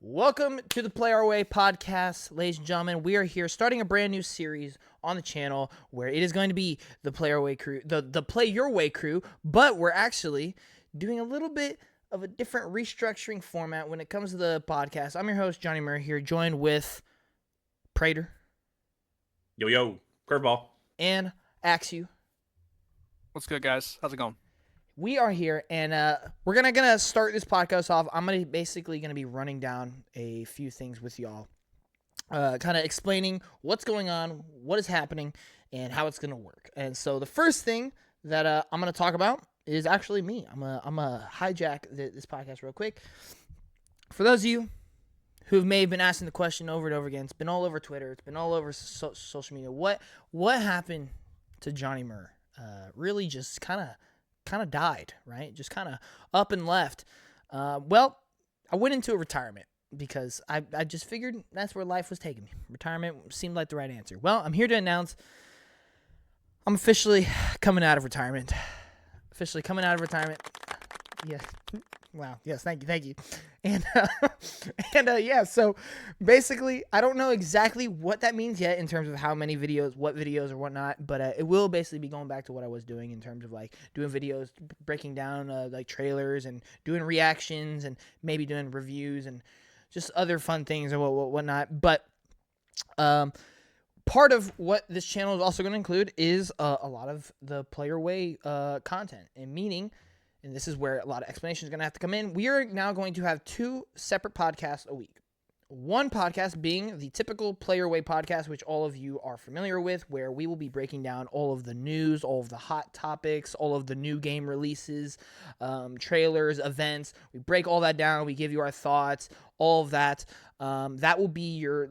Welcome to the Play Our Way podcast, ladies and gentlemen. We are here starting a brand new series on the channel where it is going to be the Play Our Way crew, the Play Your Way crew, but we're actually doing a little bit of a different restructuring format when it comes to the podcast. I'm your host, Johnnymmer, here, joined with Prater. Yo, curveball. And Axew. What's good, guys? How's it going? We are here, and we're gonna start this podcast off. I'm basically gonna be running down a few things with y'all, kind of explaining what's going on, what is happening, and how it's gonna work. And so the first thing that I'm gonna talk about is actually me. I'm gonna hijack this podcast real quick. For those of you who may have been asking the question over and over again, it's been all over Twitter, it's been all over social media. What happened to Johnnymmer? Really, just kind of died, right? Just kind of up and left. Well, I went into a retirement because I just figured that's where life was taking me. Retirement seemed like the right answer. Well, I'm here to announce I'm officially coming out of retirement. Yeah. Wow. Yes. Thank you. And yeah. So basically, I don't know exactly what that means yet in terms of how many videos, what videos or whatnot. But it will basically be going back to what I was doing in terms of like doing videos, breaking down like trailers and doing reactions and maybe doing reviews and just other fun things and whatnot. But part of what this channel is also going to include is a lot of the player way content, and meaning. And this is where a lot of explanation is going to have to come in. We are now going to have two separate podcasts a week. One podcast being the typical Player Way podcast, which all of you are familiar with, where we will be breaking down all of the news, all of the hot topics, all of the new game releases, trailers, events. We break all that down. We give you our thoughts, all of that. That will be your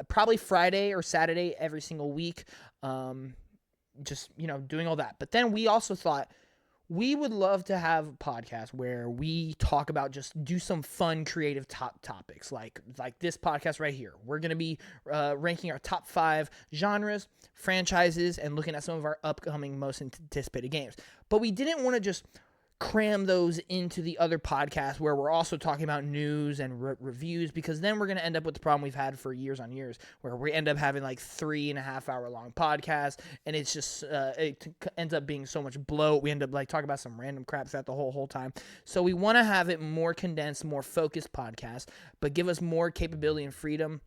probably Friday or Saturday every single week. Just, doing all that. But then we also thought, we would love to have a podcast where we talk about just do some fun, creative topics like this podcast right here. We're going to be ranking our top 5 genres, franchises, and looking at some of our upcoming most anticipated games. But we didn't want to just cram those into the other podcasts where we're also talking about news and reviews, because then we're going to end up with the problem we've had for years on years, where we end up having like 3.5 hour long podcasts, and it's just it ends up being so much bloat. We end up like talking about some random crap throughout the whole time. So we want to have it more condensed, more focused podcast, but give us more capability and freedom,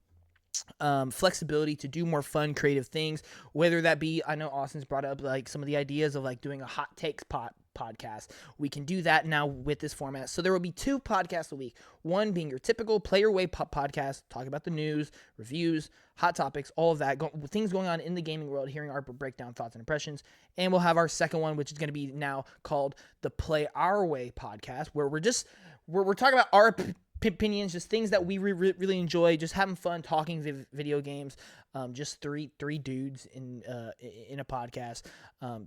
flexibility to do more fun, creative things, whether that be, I know Austin's brought up like some of the ideas of like doing a hot takes podcast. We can do that now with this format. So there will be 2 podcasts a week. One being your typical Player Way podcast, talking about the news, reviews, hot topics, all of that, things going on in the gaming world, hearing our breakdown, thoughts, and impressions. And we'll have our second one, which is going to be now called the Play Our Way podcast, where we're talking about our opinions, just things that we really enjoy, just having fun talking video games. Just three dudes in a podcast,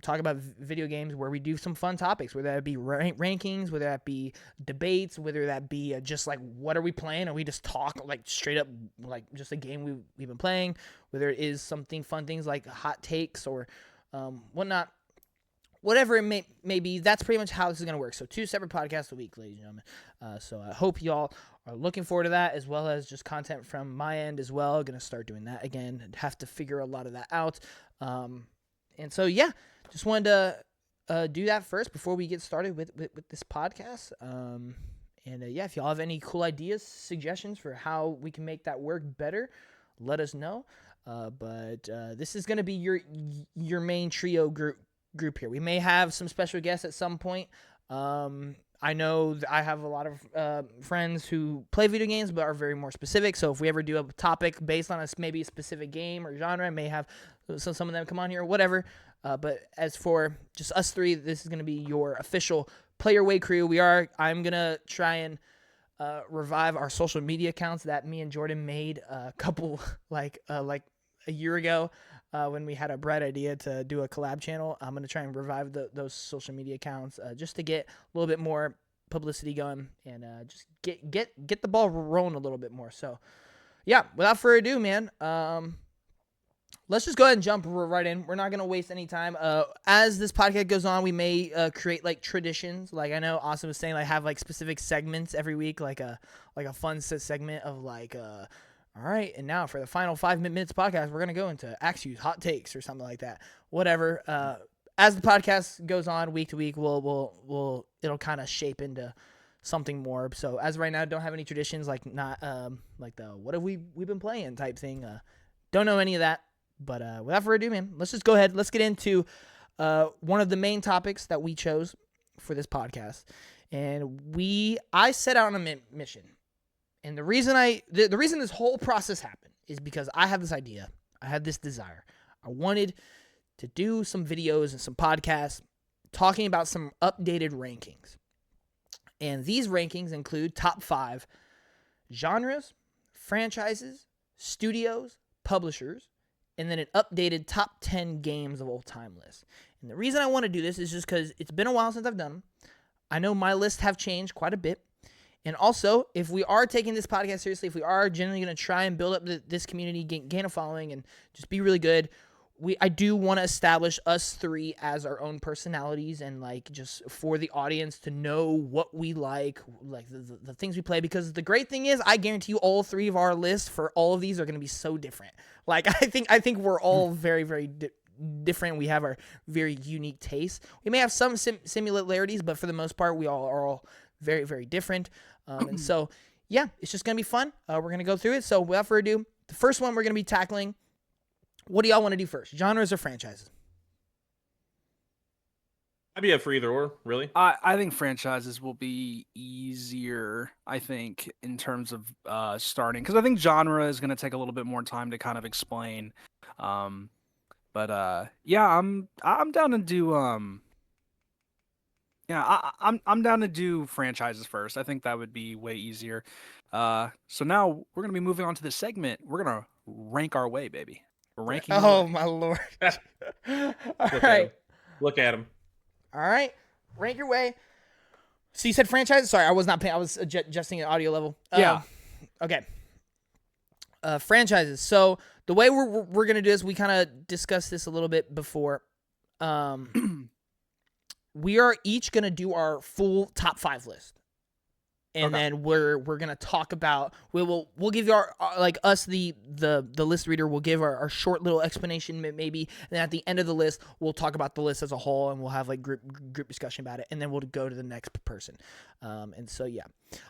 talk about video games, where we do some fun topics, whether that be rankings, whether that be debates, whether that be just like what are we playing, or we just talk like straight up like just a game we've been playing, whether it is something fun, things like hot takes or whatnot. Whatever it may be, that's pretty much how this is going to work. So 2 separate podcasts a week, ladies and gentlemen. So I hope y'all are looking forward to that, as well as just content from my end as well. Going to start doing that again. Have to figure a lot of that out. And so, yeah, just wanted to do that first before we get started with this podcast. Yeah, if y'all have any cool ideas, suggestions for how we can make that work better, let us know. But this is going to be your main trio group here. We may have some special guests at some point. I know I have a lot of friends who play video games but are very more specific. So if we ever do a topic based on maybe a specific game or genre, I may have some of them come on here or whatever. But as for just us 3, this is going to be your official Player Way crew. I'm going to try and revive our social media accounts that me and Jordan made a couple like a year ago. When we had a bright idea to do a collab channel, I'm going to try and revive those social media accounts just to get a little bit more publicity going and just get the ball rolling a little bit more. So, yeah, without further ado, man, let's just go ahead and jump right in. We're not going to waste any time. As this podcast goes on, we may create like traditions. Like I know Austin was saying, like have like specific segments every week, like a fun segment of like, all right, and now for the final 5 minutes podcast, we're going to go into Axew's hot takes or something like that. Whatever. As the podcast goes on week to week, it'll kind of shape into something more. So as of right now, don't have any traditions like not like the what have we've been playing type thing. Don't know any of that. But without further ado, man, let's just go ahead. Let's get into one of the main topics that we chose for this podcast. And I set out on a mission. And the reason the reason this whole process happened is because I have this idea. I had this desire. I wanted to do some videos and some podcasts talking about some updated rankings. And these rankings include top 5 genres, franchises, studios, publishers, and then an updated top 10 games of all time list. And the reason I want to do this is just because it's been a while since I've done them. I know my lists have changed quite a bit. And also, if we are taking this podcast seriously, if we are genuinely going to try and build up this community, gain a following, and just be really good, I do want to establish us 3 as our own personalities and like just for the audience to know what we like the things we play. Because the great thing is, I guarantee you, all 3 of our lists for all of these are going to be so different. Like I think we're all very, very different. We have our very unique tastes. We may have some similarities, but for the most part, we all are all very, very different. And so, yeah, it's just going to be fun. We're going to go through it. So without further ado, the first one we're going to be tackling. What do y'all want to do first? Genres or franchises? I'd be up for either or, really. I think franchises will be easier, I think, in terms of starting. Because I think genre is going to take a little bit more time to kind of explain. But yeah, I'm down to do I'm down to do franchises first. I think that would be way easier. So now we're going to be moving on to this segment. We're going to rank our way, baby. Ranking. Oh my lord! All right, Look at him. All right, rank your way. So you said franchise. Sorry, I was not paying. I was adjusting the audio level. Yeah. Okay. Franchises. So the way we're gonna do this, we kind of discussed this a little bit before. We are each gonna do our full top 5 list. And then we're gonna talk about we'll give you our like us the list reader will give our short little explanation maybe, and then at the end of the list we'll talk about the list as a whole and we'll have like group discussion about it, and then we'll go to the next person. And so yeah.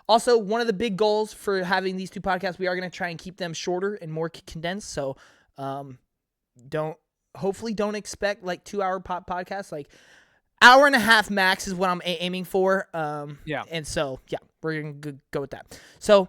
Also, one of the big goals for having these 2 podcasts, we are gonna try and keep them shorter and more condensed. So don't expect like 2-hour podcasts. Like hour and a half max is what I'm aiming for. Yeah. And so yeah. We're going to go with that. So,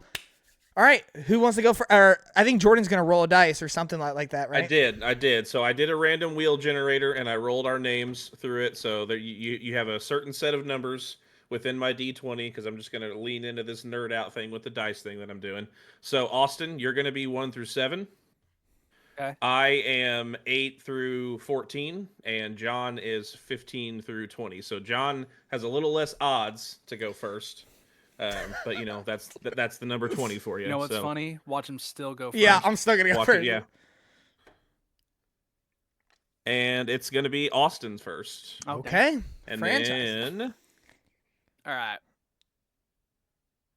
all right. Who wants to go for? I think Jordan's going to roll a dice or something like that, right? I did. So I did a random wheel generator, and I rolled our names through it. So there, you have a certain set of numbers within my D20, because I'm just going to lean into this nerd out thing with the dice thing that I'm doing. So, Austin, you're going to be 1 through 7. Okay. I am 8 through 14, and John is 15 through 20. So John has a little less odds to go first. But you know that's the number 20 for you. You know what's funny? Watch him still go first. Yeah, I'm still gonna go first. Yeah. And it's gonna be Austin's first. Okay. And franchise. then All right.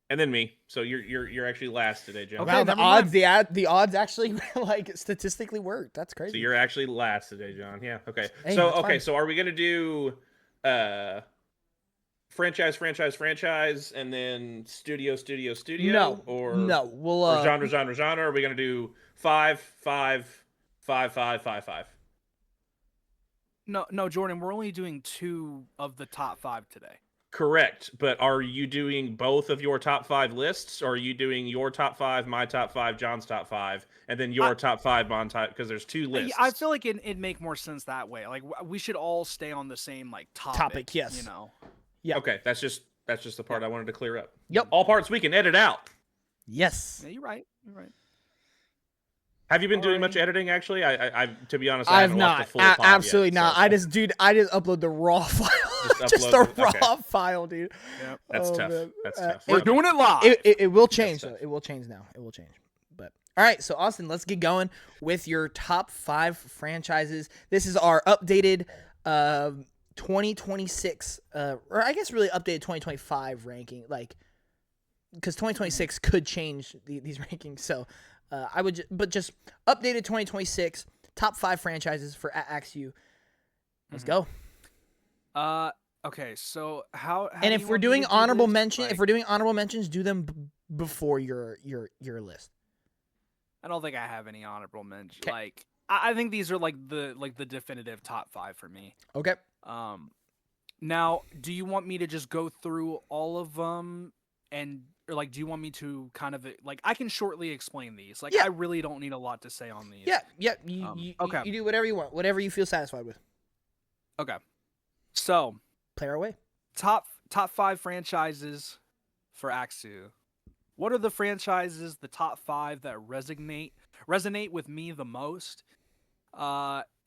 And then me. So you're actually last today, John. Okay, wow, the odds actually like statistically work. That's crazy. So you're actually last today, John. Yeah. Okay. Hey, so are we gonna do franchise, and then studio? No. Or no. We'll or genre. Are we gonna do 5? No, Jordan. We're only doing 2 of the top 5 today. Correct, but are you doing both of your top 5 lists, or are you doing your top 5, my top 5, John's top 5, and then your top 5 on top? Because there's 2 lists. I feel like it'd make more sense that way. Like we should all stay on the same like topic. Yes. You know. Yeah. Okay, that's just the part I wanted to clear up. Yep. All parts we can edit out. Yes. Yeah, you're right. Have you been doing much editing? Actually, I to be honest, I've haven't not. watched the full pod Absolutely yet, not. so. I just upload the raw file. Just the raw file, dude. Yep. That's tough. Man. That's tough. We're doing it live. It will change though. It will change now. It will change. But All right, so Austin, let's get going with your top 5 franchises. This is our updated 2026, or I guess really updated 2025 ranking, like because 2026 could change these rankings. So I would, but just updated 2026 top 5 franchises for Axew. Let's go. Okay, so how And do if you we're want me doing to do honorable this? mention, Like, if we're doing honorable mentions, do them before your list. I don't think I have any honorable mention. 'Kay. Like, I think these are like the definitive top 5 for me. Okay. Now, do you want me to just go through all of them, and or like, do you want me to kind of like I can shortly explain these? Like, Yeah. I really don't need a lot to say on these. Yeah. You Okay. you do whatever you want, whatever you feel satisfied with. Okay. So, Play our way. top 5 franchises for Axew. What are the franchises, the top 5 that resonate with me the most?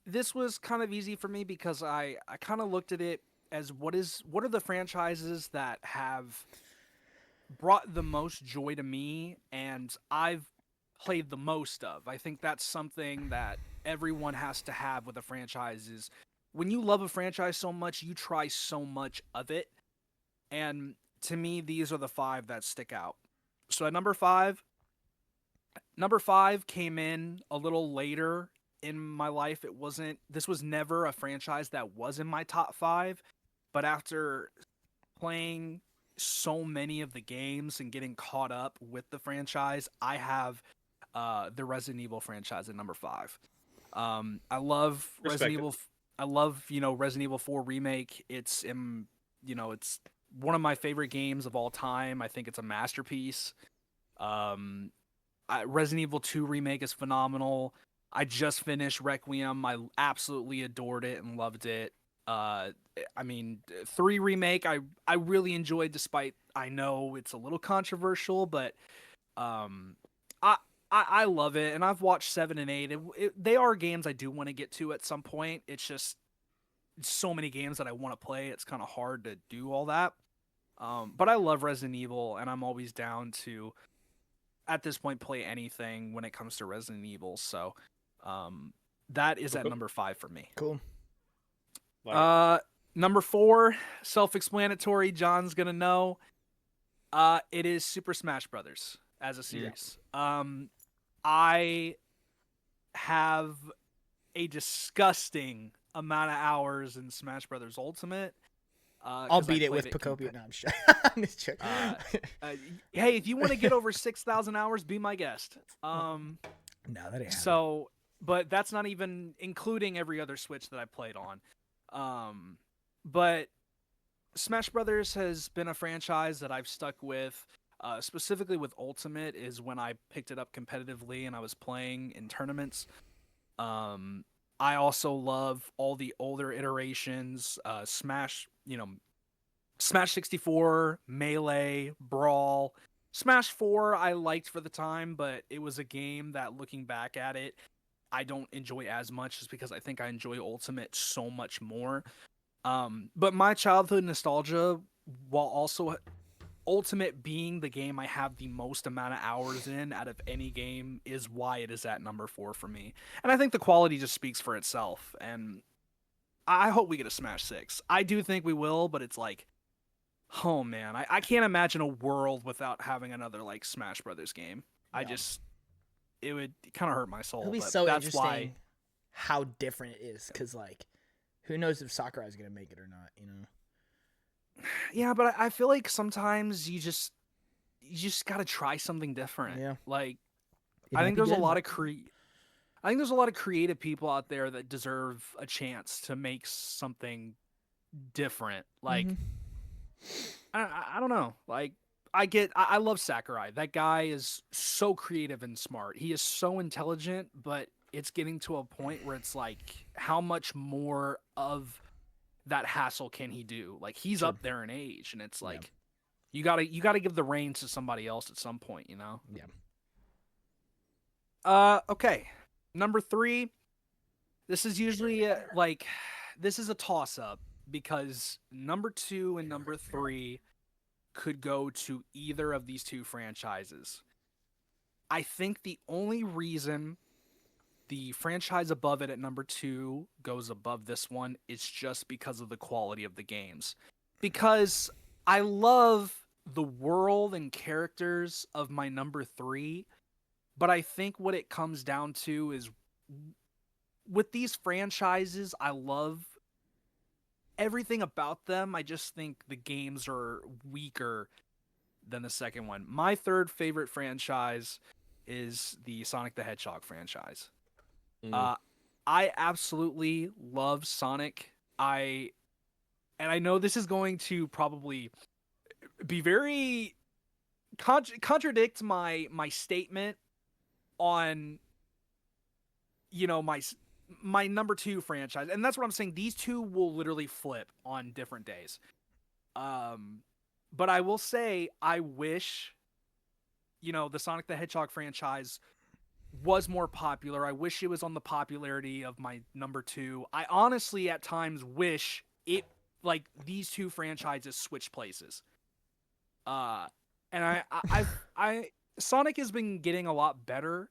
This was kind of easy for me because I kind of looked at it as what are the franchises that have brought the most joy to me and I've played the most of. I think that's something that everyone has to have with a franchise is when you love a franchise so much, you try so much of it. And to me, these are the 5 that stick out. So at number 5 came in a little later in my life. This was never a franchise that was in my top 5, but after playing so many of the games and getting caught up with the franchise, I have the Resident Evil franchise at number 5. I love Resident Evil. I love, Resident Evil 4 remake. It's one of my favorite games of all time. I think it's a masterpiece. Resident Evil 2 remake is phenomenal. I just finished Requiem. I absolutely adored it and loved it. 3 remake I really enjoyed, despite I know it's a little controversial, but I love it, and I've watched 7 and 8. They are games I do want to get to at some point. It's just so many games that I want to play. It's kind of hard to do all that. But I love Resident Evil, and I'm always down to, at this point, play anything when it comes to Resident Evil. So that is at number 5 for me. Cool. Number 4, self-explanatory. John's gonna know. It is Super Smash Brothers as a series. Yeah. I have a disgusting amount of hours in Smash Brothers Ultimate. I'll beat it with Pacopia. No, I'm just joking. Hey, if you want to get over 6,000 hours, be my guest. No, that ain't so, but that's not even including every other Switch that I played on. But Smash Brothers has been a franchise that I've stuck with. Specifically with Ultimate is when I picked it up competitively and I was playing in tournaments. I also love all the older iterations, Smash 64, Melee, Brawl. Smash 4 I liked for the time, but it was a game that, looking back at it, I don't enjoy as much, just because I think I enjoy Ultimate so much more. But my childhood nostalgia, while also Ultimate being the game I have the most amount of hours in out of any game, is why it is at number 4 for me. And I think the quality just speaks for itself. And I hope we get a Smash 6. I do think we will, but it's like, oh man, I can't imagine a world without having another like Smash Brothers game. Yeah. It would kind of hurt my soul. It'll be but so that's interesting why... how different it is, because like, who knows if Sakurai is gonna make it or not, Yeah, but I feel like sometimes you just gotta try something different. Yeah. Like, I think there's a lot of creative people out there that deserve a chance to make something different. Like, I don't know. Like, I love Sakurai. That guy is so creative and smart. He is so intelligent, but it's getting to a point where it's like, how much more of that hassle can he do? Like, he's up there in age, and it's like, you gotta give the reins to somebody else at some point, Yeah. Okay. Number 3. This is usually this is a toss up, because number 2 and number 3 could go to either of these two franchises. I think the only reason the franchise above it at number 2 goes above this one is just because of the quality of the games. Because I love the world and characters of my number 3, but I think what it comes down to is with these franchises, I love everything about them. I just think the games are weaker than the second one. My third favorite franchise is the Sonic the Hedgehog franchise. I absolutely love Sonic. And I know this is going to probably be very contradict my statement on, you know, my number 2 franchise, and that's what I'm saying. These two will literally flip on different days. But I will say, I wish, you know, the Sonic the Hedgehog franchise was more popular. I wish it was on the popularity of my number 2. I honestly at times wish it, like, these two franchises switch places. And I Sonic has been getting a lot better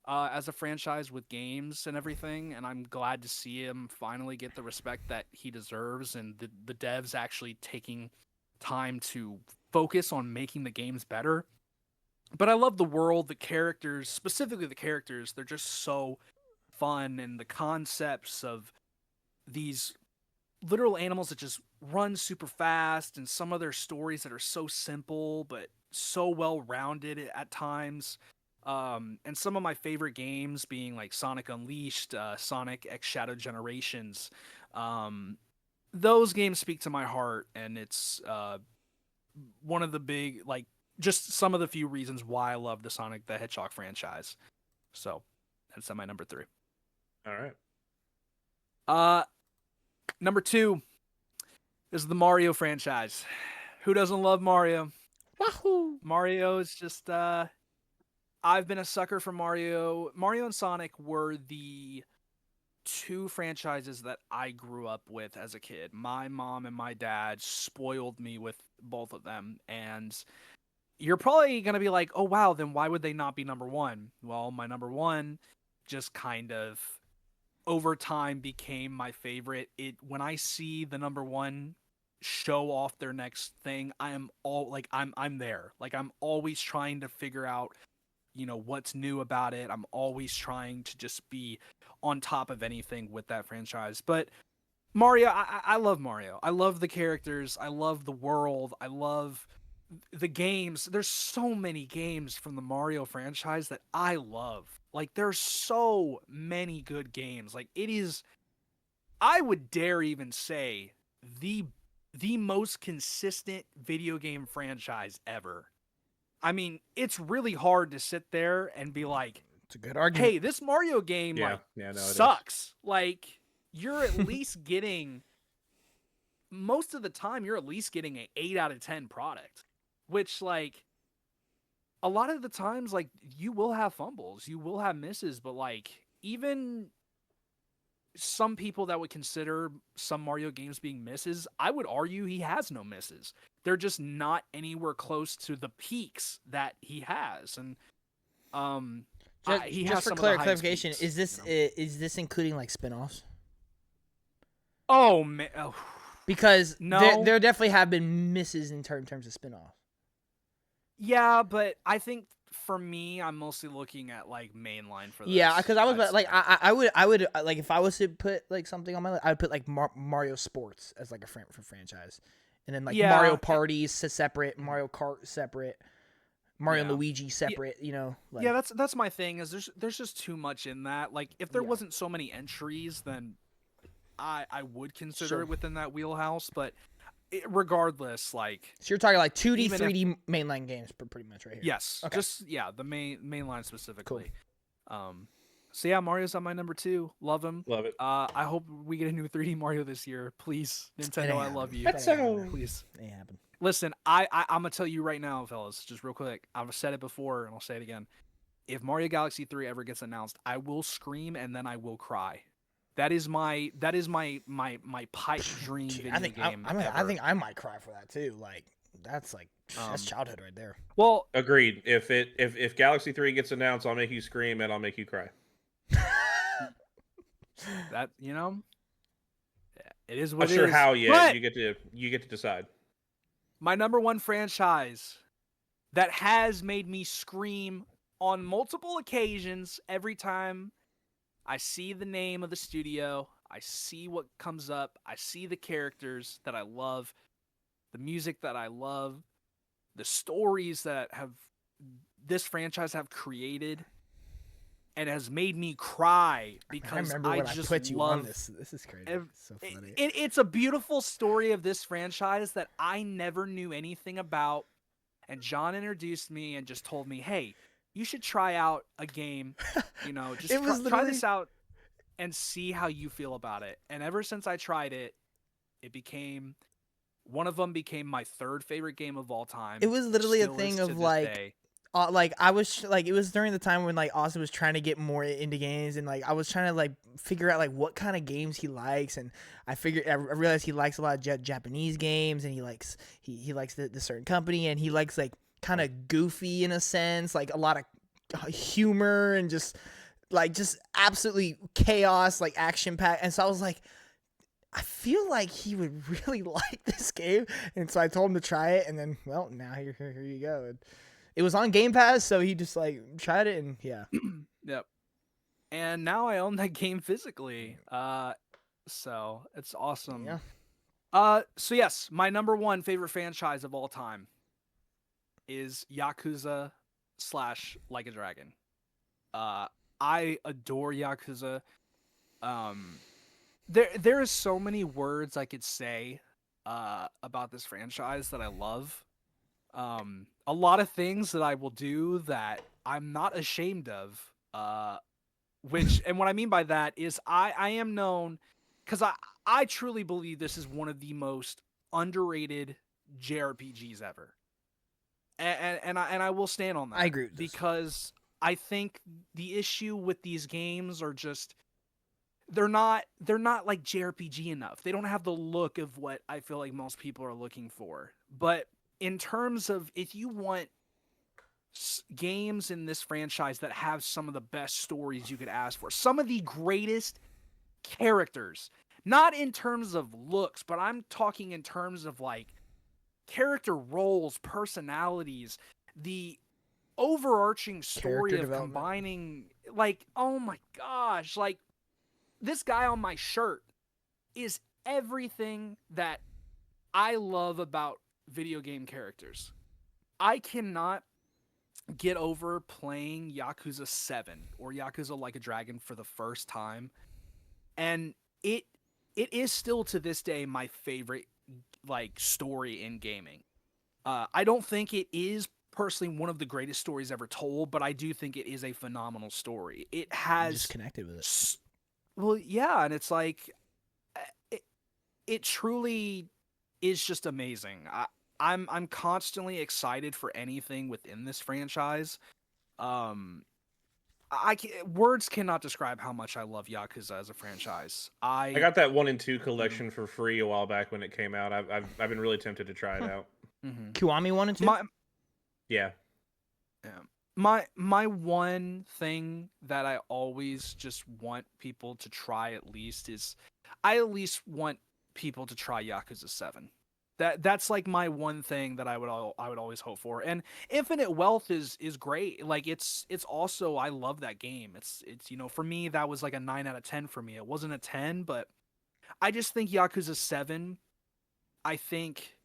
as a franchise with games and everything, and I'm glad to see him finally get the respect that he deserves, and the devs actually taking time to focus on making the games better. But I love the world, the characters, specifically the characters. They're just so fun, and the concepts of these literal animals that just run super fast, and some of their stories that are so simple but so well rounded at times. And some of my favorite games being like Sonic Unleashed, Sonic X Shadow Generations. Those games speak to my heart, and it's one of the big, like, just some of the few reasons why I love the Sonic the Hedgehog franchise. So that's at my number 3. All right. Number 2 is the Mario franchise. Who doesn't love Mario? Wahoo! Mario is just I've been a sucker for Mario. Mario and Sonic were the 2 franchises that I grew up with as a kid. My mom and my dad spoiled me with both of them, and you're probably going to be like, oh, wow, then why would they not be number 1? Well, my number 1 just kind of over time became my favorite. When I see the number 1 show off their next thing, I'm there. Like, I'm always trying to figure out, you know, what's new about it. I'm always trying to just be on top of anything with that franchise. But Mario, I love Mario. I love the characters. I love the world. I love the games. There's so many games from the Mario franchise that I love. Like, there's so many good games. Like, it is, I would dare even say, the most consistent video game franchise ever. I mean, it's really hard to sit there and be like, it's a good argument. hey, this Mario game sucks. Like, you're at least getting, most of the time, you're at least getting an 8 out of 10 product. Which, like, a lot of the times, like, you will have fumbles, you will have misses, but, like, even some people that would consider some Mario games being misses, I would argue he has no misses. They're just not anywhere close to the peaks that he has. And just for clarification, peaks, is this including like spin-offs? Oh man, because no, there definitely have been misses in terms of spin-offs. Yeah, but I think for me, I'm mostly looking at like mainline for this. Yeah, because I was like, I would like, if I was to put like something on my list, I would put like Mario Sports as like a franchise, and then like Mario Parties separate, Mario Kart separate, Mario and Luigi separate. You know, like, yeah, that's my thing. Is there's just too much in that. Like, if there wasn't so many entries, then I would consider it within that wheelhouse, but. Regardless, like, so you're talking like 2D, 3D mainline games, pretty much right here. Yes, okay. Just the mainline specifically. Cool. So yeah, Mario's on my number 2. Love him. Love it. I hope we get a new 3D Mario this year, please. Nintendo, I love you. Please. It happened. Listen, I'm gonna tell you right now, fellas, just real quick. I've said it before and I'll say it again. If Mario Galaxy 3 ever gets announced, I will scream and then I will cry. That is my pipe dream video game. I think I might cry for that too. Like, that's like That's childhood right there. Well, Agreed. If Galaxy 3 gets announced, I'll make you scream and I'll make you cry. that it is what Not it sure is. how yet. But You get to decide. my number one franchise that has made me scream on multiple occasions every time I see the name of the studio, I see what comes up, I see the characters that I love, the music that I love, the stories that have this franchise have created, and has made me cry because I remember when I put you on this. This is crazy. It's so funny. It's a beautiful story of this franchise that I never knew anything about. And John introduced me and just told me, hey, you should try out a game. Just try this out and see how you feel about it. And ever since I tried it, one of them became my third favorite game of all time. It was literally Still a thing is to of this like, day. I was like, it was during the time when like Austin was trying to get more into games, and like I was trying to like figure out like what kind of games he likes, and I realized he likes a lot of Japanese games, and he likes the certain company, and he likes like kind of goofy in a sense, like a lot of humor and just absolutely chaos, like action pack. And so I was like, I feel like he would really like this game, and so I told him to try it, and then well, now here you go. And it was on Game Pass, so he just like tried it, and yeah. Yep. And now I own that game physically. So it's awesome. Yeah. So yes, my number one favorite franchise of all time is Yakuza / Like a Dragon. I adore Yakuza. There is so many words I could say about this franchise that I love. A lot of things that I will do that I'm not ashamed of. And what I mean by that is I am known because I truly believe this is one of the most underrated JRPGs ever. And I will stand on that. I agree with this. Because I think the issue with these games are just they're not like JRPG enough. They don't have the look of what I feel like most people are looking for. But in terms of if you want games in this franchise that have some of the best stories you could ask for, some of the greatest characters, not in terms of looks, but I'm talking in terms of like character roles, personalities, the overarching story of combining, like, oh my gosh, like this guy on my shirt is everything that I love about video game characters. I cannot get over playing Yakuza 7 or Yakuza Like a Dragon for the first time, and it is still to this day my favorite like story in gaming. I don't think it is personally one of the greatest stories ever told, but I do think it is a phenomenal story. It has just connected with it. Well, yeah, and it's like it truly is just amazing. I'm constantly excited for anything within this franchise. Words cannot describe how much I love Yakuza as a franchise. I got that 1 and 2 collection for free a while back when it came out. I've been really tempted to try it out. Mm-hmm. Kiwami 1 and 2? Yeah. My one thing that I always just want people to try at least is I at least want people to try Yakuza 7. That's like my one thing that I would always hope for. And Infinite Wealth is great. Like it's also, I love that game. It's for me that was like a 9 out of 10 for me. It wasn't a 10, but I just think Yakuza 7 I think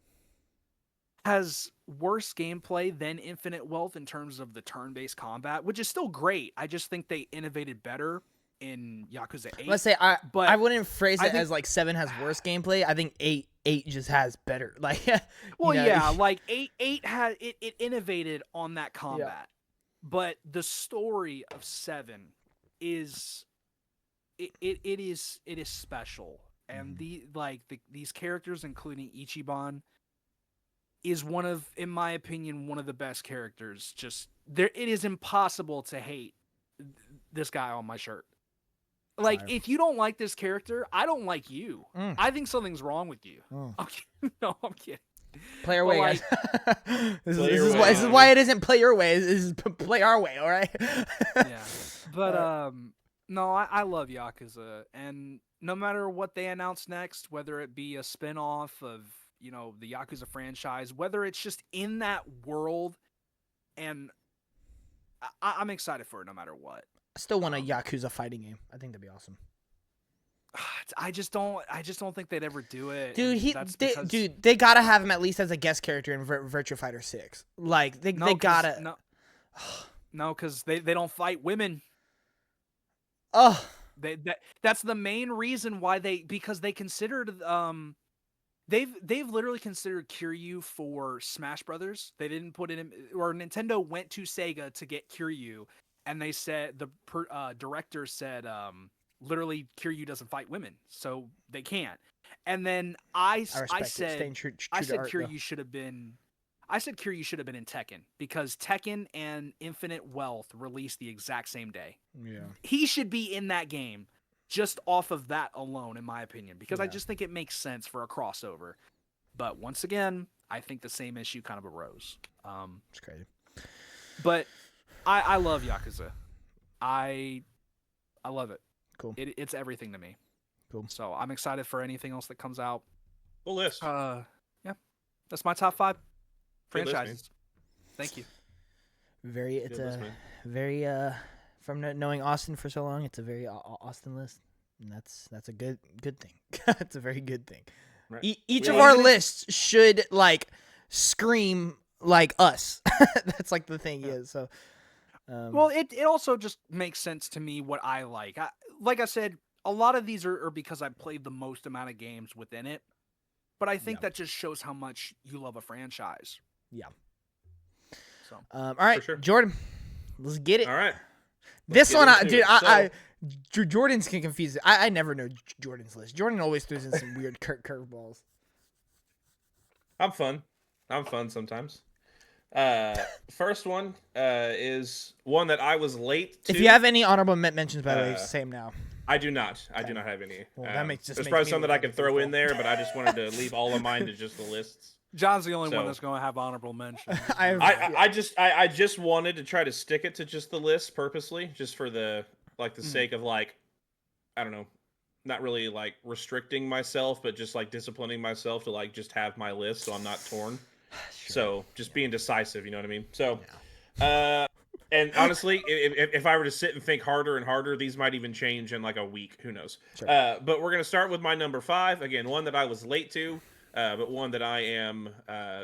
has worse gameplay than Infinite Wealth in terms of the turn-based combat, which is still great. I just think they innovated better in Yakuza 8. Let's say I wouldn't phrase it as like 7 has worse gameplay. I think 8 just has better. Like well, yeah, like 8 had it innovated on that combat. Yeah. But the story of 7 is it is special. And these characters, including Ichiban, is one of, in my opinion, one of the best characters. Just there, it is impossible to hate this guy on my shirt. Like, if you don't like this character, I don't like you. I think something's wrong with you. Oh. No, I'm kidding. Play our But, way, like, guys. This Play your is way. why it isn't play your way. This is play our way. All right. yeah. But no, I love Yakuza, and no matter what they announce next, whether it be a spin-off of, the Yakuza franchise, whether it's just in that world, and I'm excited for it no matter what. I still want a Yakuza fighting game. I think that'd be awesome. I just don't think they'd ever do it. Dude, and they gotta have him at least as a guest character in Virtua Fighter 6. Like they gotta. No, because they don't fight women. Oh, That's the main reason why because they considered they've literally considered Kiryu for Smash Brothers. They didn't put it in, or Nintendo went to Sega to get Kiryu, and they said the director said literally Kiryu doesn't fight women, so they can't. And then I said Kiryu should have been. I said Kiryu should have been in Tekken because Tekken and Infinite Wealth released the exact same day. Yeah. He should be in that game just off of that alone, in my opinion, because I just think it makes sense for a crossover. But once again, I think the same issue kind of arose. It's crazy. But I love Yakuza. I love it. Cool. It's everything to me. Cool. So I'm excited for anything else that comes out. Full list. Yeah. That's my top 5 franchises. Thank you. From knowing Austin for so long, it's a very Austin list, and that's a good thing. It's a very good thing. Right. Each of our lists should scream like us. That's the thing is. So, well, it also just makes sense to me what I like. Like I said, a lot of these are because I played the most amount of games within it, but I think that just shows how much you love a franchise. Yeah. So, all right, sure. Jordan, let's get it. All right. This one, Jordan's can confuse it. I never know Jordan's list. Jordan always throws in some weird curveballs. I'm fun sometimes. First one is one that I was late to. If you have any honorable mentions, by the way, say them now. I do not. I do not have any. Well, there's probably some that I could throw in there, but I just wanted to leave all of mine to just the lists. John's the only one that's going to have honorable mentions. I just wanted to try to stick it to just the list purposely, just for the sake of I don't know, not really restricting myself, but just disciplining myself to just have my list so I'm not torn. Sure. So just being decisive, you know what I mean? So, and honestly, if I were to sit and think harder and harder, these might even change in a week. Who knows? Sure. But we're gonna start with my number 5 again, one that I was late to. But one that I am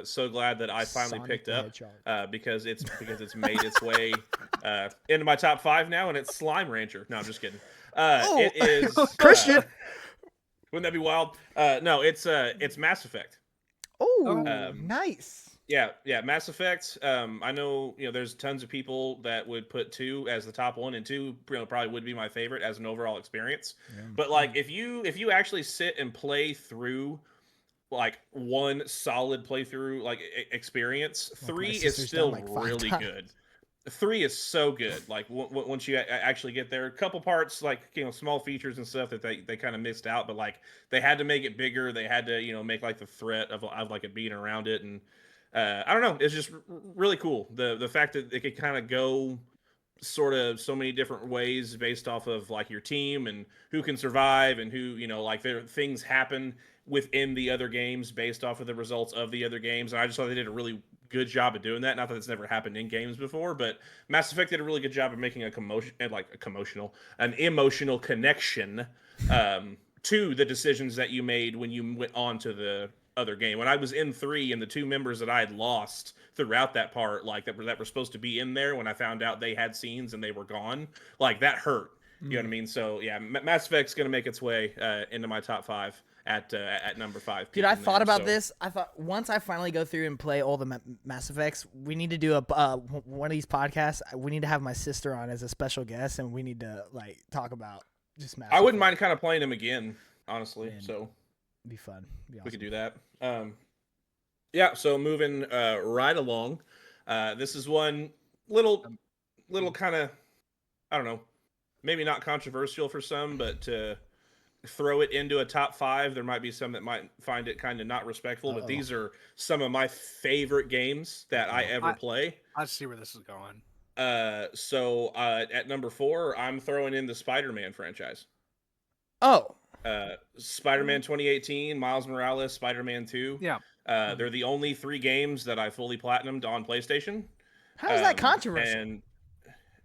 so glad that I finally picked up because it's made its way into my top 5 now, and it's Slime Rancher. No, I'm just kidding. It is Christian. Wouldn't that be wild? No, it's Mass Effect. Oh, nice. Yeah, Mass Effect. I know there's tons of people that would put 2 as the top one, and 2 probably would be my favorite as an overall experience. Yeah. But if you actually sit and play through one solid playthrough experience, 3 is still really good. 3 is so good. Once you actually get there, a couple parts small features and stuff that they kind of missed out, but they had to make it bigger. They had to make the threat of it being around it, and I don't know. It's just really cool. The fact that it could kind of go sort of so many different ways based off of your team and who can survive and who there things happen within the other games based off of the results of the other games, and I just thought they did a really good job of doing that. Not that it's never happened in games before, but Mass Effect did a really good job of making an emotional connection to the decisions that you made when you went on to the other game. When I was in 3 and the 2 members that I had lost throughout that part, that were supposed to be in there, when I found out they had scenes and they were gone, that hurt. You know what I mean? So yeah, Mass Effect's gonna make its way into my top 5 at number 5. Dude, I thought about this. I thought once I finally go through and play all the Mass Effects, we need to do one of these podcasts. We need to have my sister on as a special guest, and we need to talk about just Mass Effect. I wouldn't mind kind of playing them again, honestly. Man, so it'd be fun. It'd be awesome. We could do that. Yeah. So moving right along, this is one little kind of, I don't know, maybe not controversial for some, but throw it into a top 5. There might be some that might find it kind of not respectful, but these are some of my favorite games that I ever play. I see where this is going. So at number 4, I'm throwing in the Spider-Man franchise. Oh. Spider-Man 2018, Miles Morales, Spider-Man 2. Yeah. They're the only 3 games that I fully platinumed on PlayStation. How is that controversial?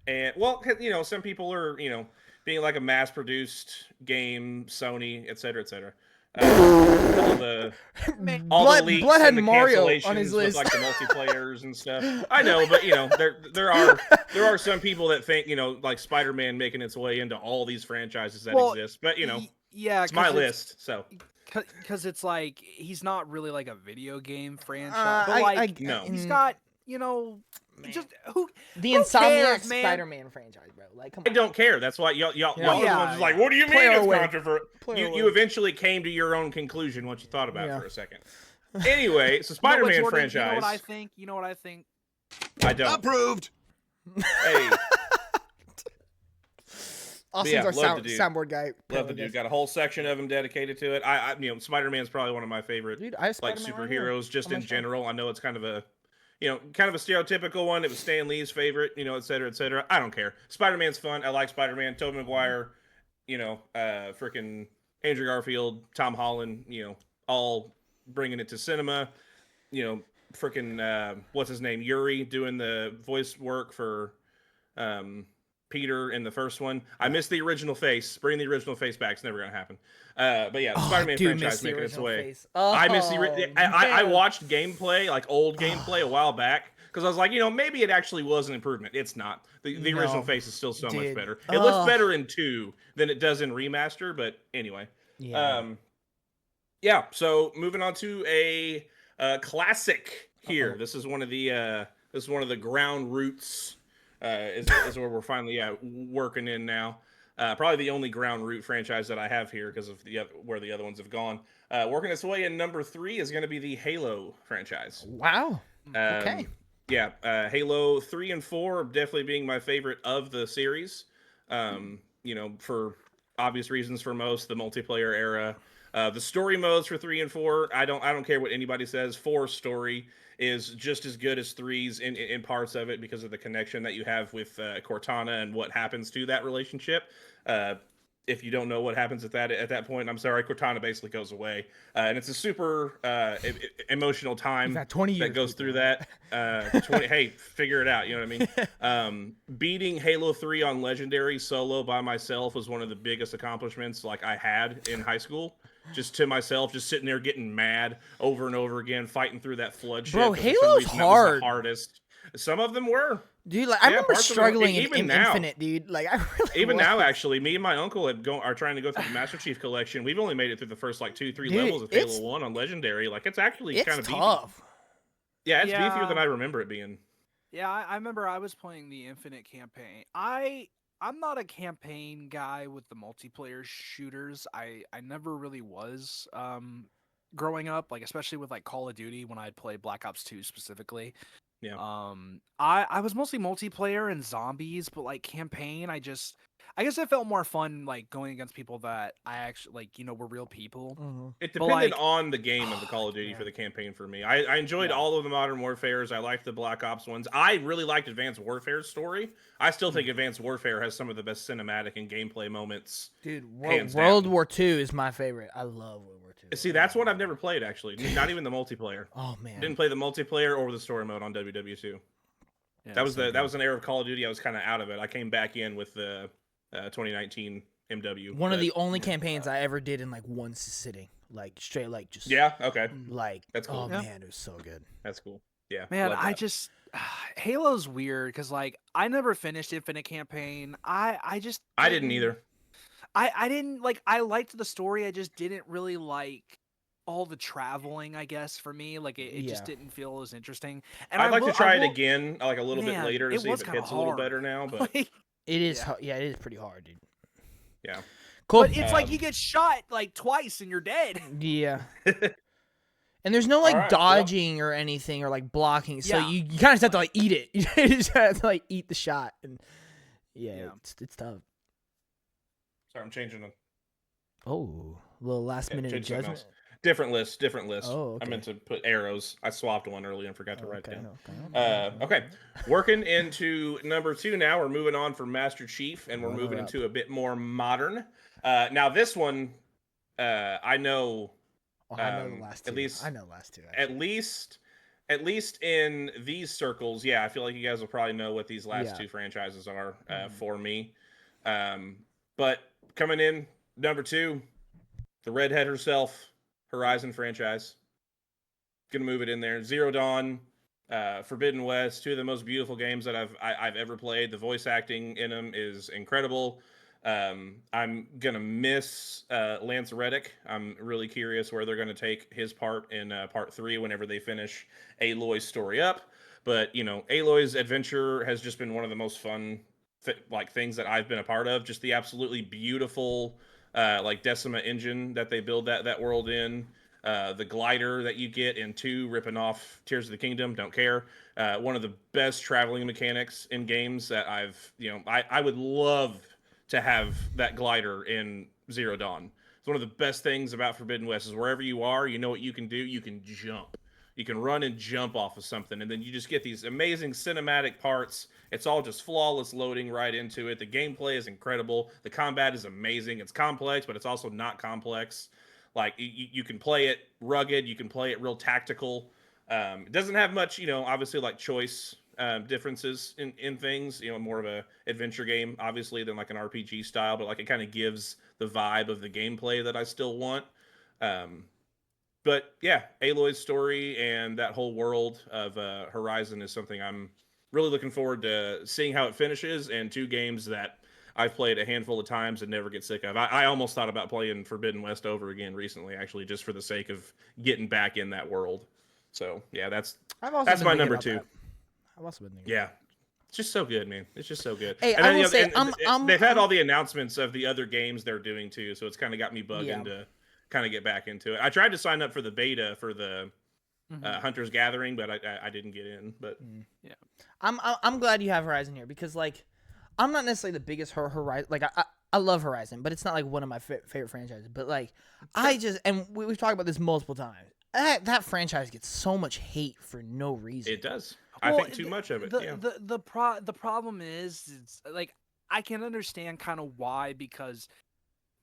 And well, you know, some people are, you know, being like a mass-produced game, Sony, et cetera, et cetera. All the leaks Blood had and the Mario cancellations on his with list. like the multiplayers and stuff. I know, but you know, there are some people that think, you know, like Spider-Man making its way into all these franchises that exist. But you know, yeah, it's my list, so. Because it's like he's not really like a video game franchise, but like no. he's got, you know, just the who Insomniac cares, man? Spider-Man franchise, bro. Like, come I on. don't care. That's why y'all are the ones like, what do you mean Play it's away. controversial? Play away. You eventually came to your own conclusion once you thought about it for a second. Anyway, so Spider-Man franchise. You know what I think? You know what I think? I don't. Approved. Hey. Austin's yeah, our love the dude. soundboard guy. Love the dude. Got a whole section of him dedicated to it. I you know, Spider-Man's probably one of my favorite Dude, I have like Spider-Man right here superheroes just on my in shelf. general. I know it's kind of a stereotypical one. It was Stan Lee's favorite, you know, et cetera, et cetera. I don't care. Spider-Man's fun. I like Spider-Man. Tobey Maguire, you know, freaking Andrew Garfield, Tom Holland, you know, all bringing it to cinema. You know, freaking what's his name? Yuri doing the voice work for Peter in the first one. I missed the original face. Bring the original face back. It's never gonna happen. But yeah, the Spider-Man franchise making its way. I miss I watched gameplay, like old gameplay, a while back because I was like, you know, maybe it actually was an improvement. It's not. The original face is still so much better. It looks better in 2 than it does in remaster. But anyway, yeah. So moving on to a classic here. This is one of the ground roots. Is where we're finally working in now. Probably the only ground root franchise that I have here because of where the other ones have gone. Working its way in number 3 is going to be the Halo franchise. Wow. Okay. Yeah, Halo 3 and 4 definitely being my favorite of the series. You know, for obvious reasons for most, the multiplayer era. The story modes for 3 and 4, I don't care what anybody says. 4's story is just as good as 3's in parts of it because of the connection that you have with Cortana and what happens to that relationship. If you don't know what happens at that point, I'm sorry, Cortana basically goes away, and it's a super emotional time got 20 years that goes through that. 20, hey, figure it out. You know what I mean? Beating Halo 3 on Legendary solo by myself was one of the biggest accomplishments like I had in high school. Just to myself, just sitting there getting mad over and over again, fighting through that flood shit. Bro, Halo's hard. That was the hardest. Some of them were. Dude, like I remember struggling in now, Infinite, dude. Like I really even now, actually, me and my uncle are trying to go through the Master Chief Collection. We've only made it through the first like 2-3 levels of Halo 1 on Legendary. Like it's actually kind of tough. Beefy. Yeah, it's beefier than I remember it being. Yeah, I remember I was playing the Infinite campaign. I'm not a campaign guy with the multiplayer shooters. I never really was growing up, like especially with like Call of Duty when I'd play Black Ops 2 specifically. Yeah. I was mostly multiplayer and zombies, but like campaign, I guess it felt more fun like going against people that I actually like, you know, were real people. Mm-hmm. It depended on the game of the Call of Duty for the campaign for me. I enjoyed all of the Modern Warfares. I liked the Black Ops ones. I really liked Advanced Warfare's story. I still think Advanced Warfare has some of the best cinematic and gameplay moments. Dude, hands World down. War II is my favorite. I love World War II. See, that's one I've never played actually. Not even the multiplayer. Oh man. Didn't play the multiplayer or the story mode on WW2. Yeah, that was an era of Call of Duty I was kind of out of it. I came back in with the 2019 MW. One of the only campaigns I ever did in like one sitting, like straight, like just okay, like that's cool. Oh man, it was so good. That's cool. Yeah, man, I just Halo's weird because like I never finished Infinite campaign. I didn't either. I didn't like. I liked the story. I just didn't really like all the traveling. I guess for me, like it just didn't feel as interesting. And I'd like to try it again, like a little bit later to see if it hits a little better now. But it is, it is pretty hard, dude. Yeah, cool. But it's like you get shot like twice and you're dead. Yeah. And there's no like dodging or anything or like blocking, so you kind of just have to like eat it. You just have to like eat the shot, and it's tough. Sorry, I'm changing them. Oh, a little last minute change something else. adjustment. Different list. Oh, I okay. meant to put arrows. I swapped one earlier and forgot to write it Okay, down. Okay. Working into number 2 now. We're moving on from Master Chief, and we're moving Runner-up. into a bit more modern. Now, this one, I know. Oh, I know the last two. At least, I know the last two. Actually. at least in these circles, yeah, I feel like you guys will probably know what these last Yeah. two franchises are for me. But coming in number 2, the redhead herself, Horizon franchise. Gonna move it in there. Zero Dawn, Forbidden West, 2 of the most beautiful games that I've ever played. The voice acting in them is incredible. I'm gonna miss Lance Reddick. I'm really curious where they're gonna take his part in part 3 whenever they finish Aloy's story up. But Aloy's adventure has just been one of the most fun things that I've been a part of. Just the absolutely beautiful Decima engine that they build that world in. The glider that you get in 2, ripping off Tears of the Kingdom, don't care. One of the best traveling mechanics in games that I would love to have that glider in Zero Dawn. It's one of the best things about Forbidden West is wherever you are, you know what you can do? You can jump. You can run and jump off of something, and then you just get these amazing cinematic parts. It's all just flawless loading right into it. The gameplay is incredible. The combat is amazing. It's complex, but it's also not complex. Like you can play it rugged, you can play it real tactical. It doesn't have much, obviously like choice differences in things. More of a adventure game, obviously, than like an RPG style, but like it kind of gives the vibe of the gameplay that I still want. But yeah, Aloy's story and that whole world of Horizon is something I'm really looking forward to seeing how it finishes, and 2 games that I've played a handful of times and never get sick of. I almost thought about playing Forbidden West over again recently, actually, just for the sake of getting back in that world. So yeah, that's my number 2. I've also been thinking. Yeah, it's just so good, man. It's just so good. Hey, and I will say, they've had all the announcements of the other games they're doing too, so it's kind of got me bugging to kind of get back into it. I tried to sign up for the beta for the Hunter's Gathering, but I didn't get in. But yeah, I'm glad you have Horizon here because I'm not necessarily the biggest Horizon. Like I love Horizon, but it's not like one of my favorite franchises. But like we've talked about this multiple times. That franchise gets so much hate for no reason. It does. I think too much of it. The problem is it's like I can understand kind of why, because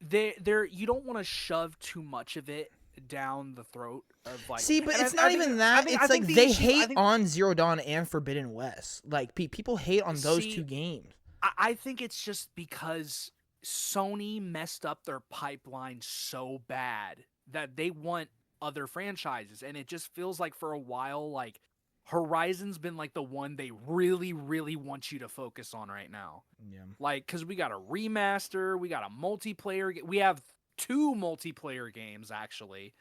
you don't want to shove too much of it down the throat of like. See, but it's not even that. It's like they hate on Zero Dawn and Forbidden West. Like people hate on those 2 games. I think it's just because Sony messed up their pipeline so bad that they want other franchises, and it just feels like for a while like Horizon's been like the one they really, really want you to focus on right now. Yeah. Like, because we got a remaster, we got a multiplayer. We have 2 multiplayer games actually.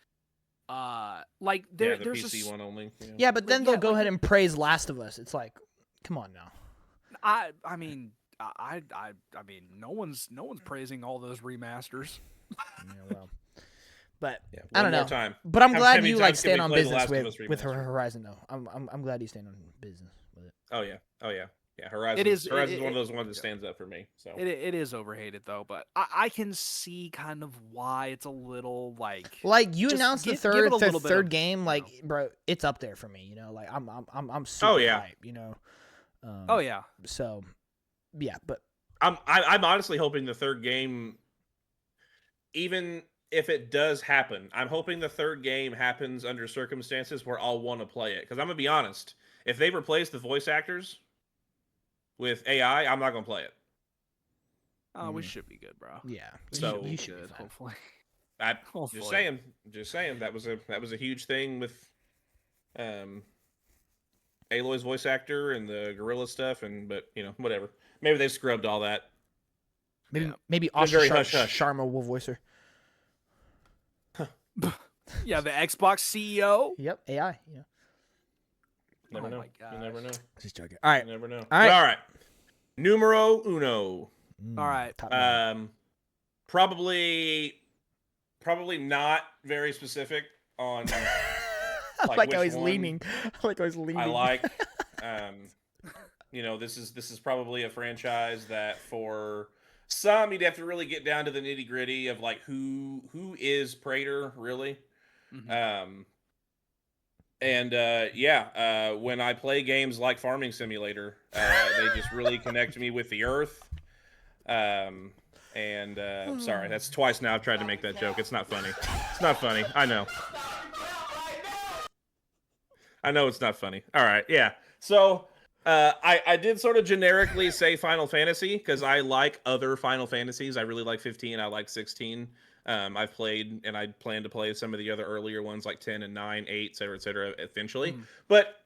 There's PC just one only. Yeah, but then they'll go ahead and praise Last of Us. It's like, come on now. I mean, no one's praising all those remasters. Yeah, well. But yeah, I don't know. Time. But I'm glad many you times stand can on we play The business Last of Us with remaster? Horizon though. I'm glad you stand on business with it. Oh yeah. Horizon. Horizon's one of those ones that stands up for me. So it is overhated though, but I can see kind of why it's a little like you announced the third game, bro, it's up there for me. Like I'm super hype. Oh yeah. So yeah, but I'm honestly hoping the third game, even if it does happen, I'm hoping the third game happens under circumstances where I'll want to play it. Because I'm gonna be honest, if they replace the voice actors with AI, I'm not gonna play it. Oh, we should be good, bro. Yeah, so you should be hopefully. Just saying that was a huge thing with Aloy's voice actor and the gorilla stuff, but whatever. Maybe they scrubbed all that. Maybe Asha Sharma will voice her. Yeah, the Xbox CEO. Yep, AI. Yeah. Never know. My gosh. You never know. Just joking. All right. You never know. All right. All right. Numero uno. All right. Probably not very specific on. I like how he's leaning. I like. This is probably a franchise that for Some you'd have to really get down to the nitty gritty of like who is Prater really. Mhm. When I play games like Farming Simulator, they just really connect me with the earth. Sorry, that's twice now I've tried to make that joke. It's not funny. It's not funny. I know. I know it's not funny. All right, yeah. So I did sort of generically say Final Fantasy because I like other Final Fantasies. I really like 15. I like 16. I've played and I plan to play some of the other earlier ones like 10 and 9, 8, et cetera, eventually. Mhm. But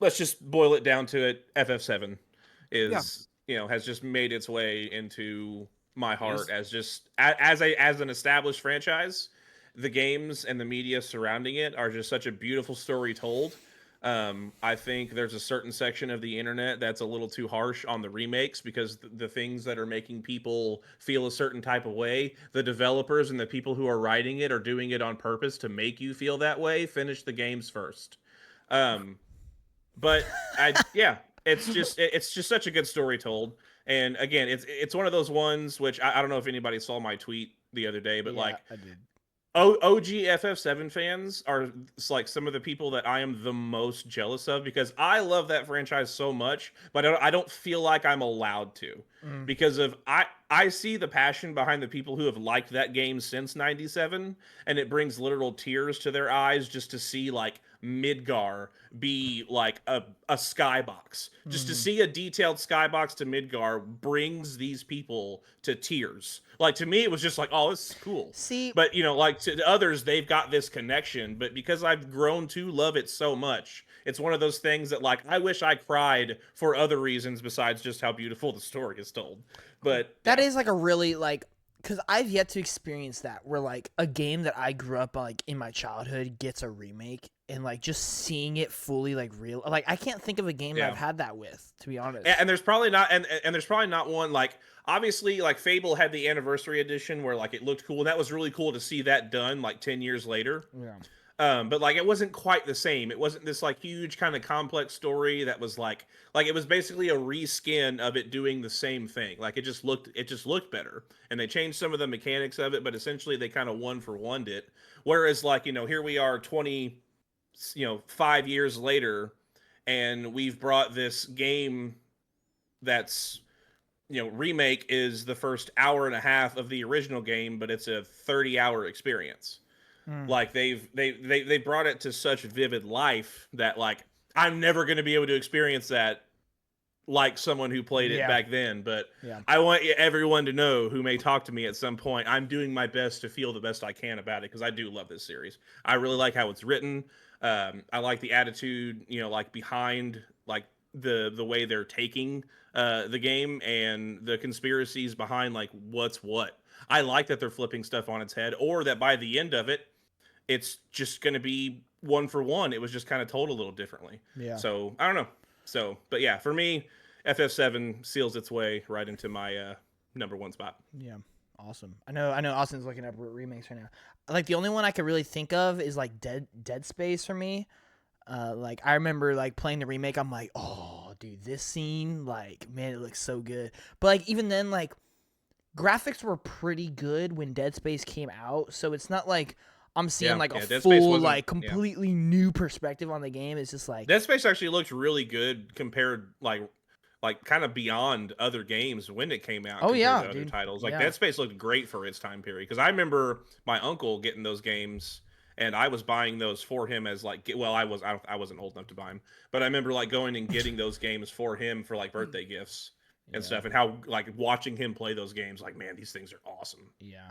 let's just boil it down to it. FF7 Yeah. is, has just made its way into my heart Is as just as an established franchise. The games and the media surrounding it are just such a beautiful story told. I think there's a certain section of the internet that's a little too harsh on the remakes because the things that are making people feel a certain type of way, the developers and the people who are writing it are doing it on purpose to make you feel that way. Finish the games first. Um, but it's just such a good story told. And again, it's one of those ones which I don't know if anybody saw my tweet the other day, but Yeah, like I did. OG FF7 fans are like some of the people that I am the most jealous of because I love that franchise so much, but I don't feel like I'm allowed to Mm. because of I see the passion behind the people who have liked that game since 97 and it brings literal tears to their eyes just to see like Midgar be like a skybox. Just to Mhm. see a detailed skybox to Midgar brings these people to tears. Like to me it was just like, oh, this is cool. See, But like to others, they've got this connection. But because I've grown to love it so much, it's one of those things that like I wish I cried for other reasons besides just how beautiful the story is told. But that yeah, is like a really like because I've yet to experience that where like a game that I grew up like in my childhood gets a remake and like just seeing it fully like real like I can't think of a game that I've yeah. had that with, to be honest. And there's probably not and there's probably not one like obviously like Fable had the anniversary edition where like it looked cool and that was really cool to see that done like 10 years later. Yeah. But like it wasn't quite the same. It wasn't this like huge kind of complex story that was like it was basically a reskin of it doing the same thing. Like it just looked better. And they changed some of the mechanics of it, but essentially they kind of one for one it. Whereas like, here we are 20 5 years later and we've brought this game that's remake is the first hour and a half of the original game, but it's a 30-hour experience. Mm. Like they brought it to such vivid life that like I'm never going to be able to experience that like someone who played it Yeah. back then. But Yeah. I want everyone to know who may talk to me at some point. I'm doing my best to feel the best I can about it because I do love this series. I really like how it's written. I like the attitude, like behind like the way they're taking the game and the conspiracies behind like what's what. I like that they're flipping stuff on its head, or that by the end of it, it's just going to be one for one. It was just kind of told a little differently. Yeah. So I don't know. So, but yeah, for me, FF7 seals its way right into my number one spot. Yeah. Awesome. I know Austin's looking up remakes right now. Like the only one I could really think of is like Dead Space for me. Like I remember like playing the remake, I'm like, oh dude, this scene, like, man, it looks so good. But like even then, like graphics were pretty good when Dead Space came out, so it's not like I'm seeing like a Dead Space full wasn't- like completely new perspective on the game. It's just like Dead Space actually looked really good compared like kind of beyond other games when it came out. Oh, compared yeah, to other dude. titles. Like Yeah. Dead Space looked great for its time period because I remember my uncle getting those games and I was buying those for him as like I wasn't old enough to buy them, but I remember like going and getting those games for him for like birthday gifts and Yeah. stuff, and how like watching him play those games, like, man, these things are awesome. Yeah.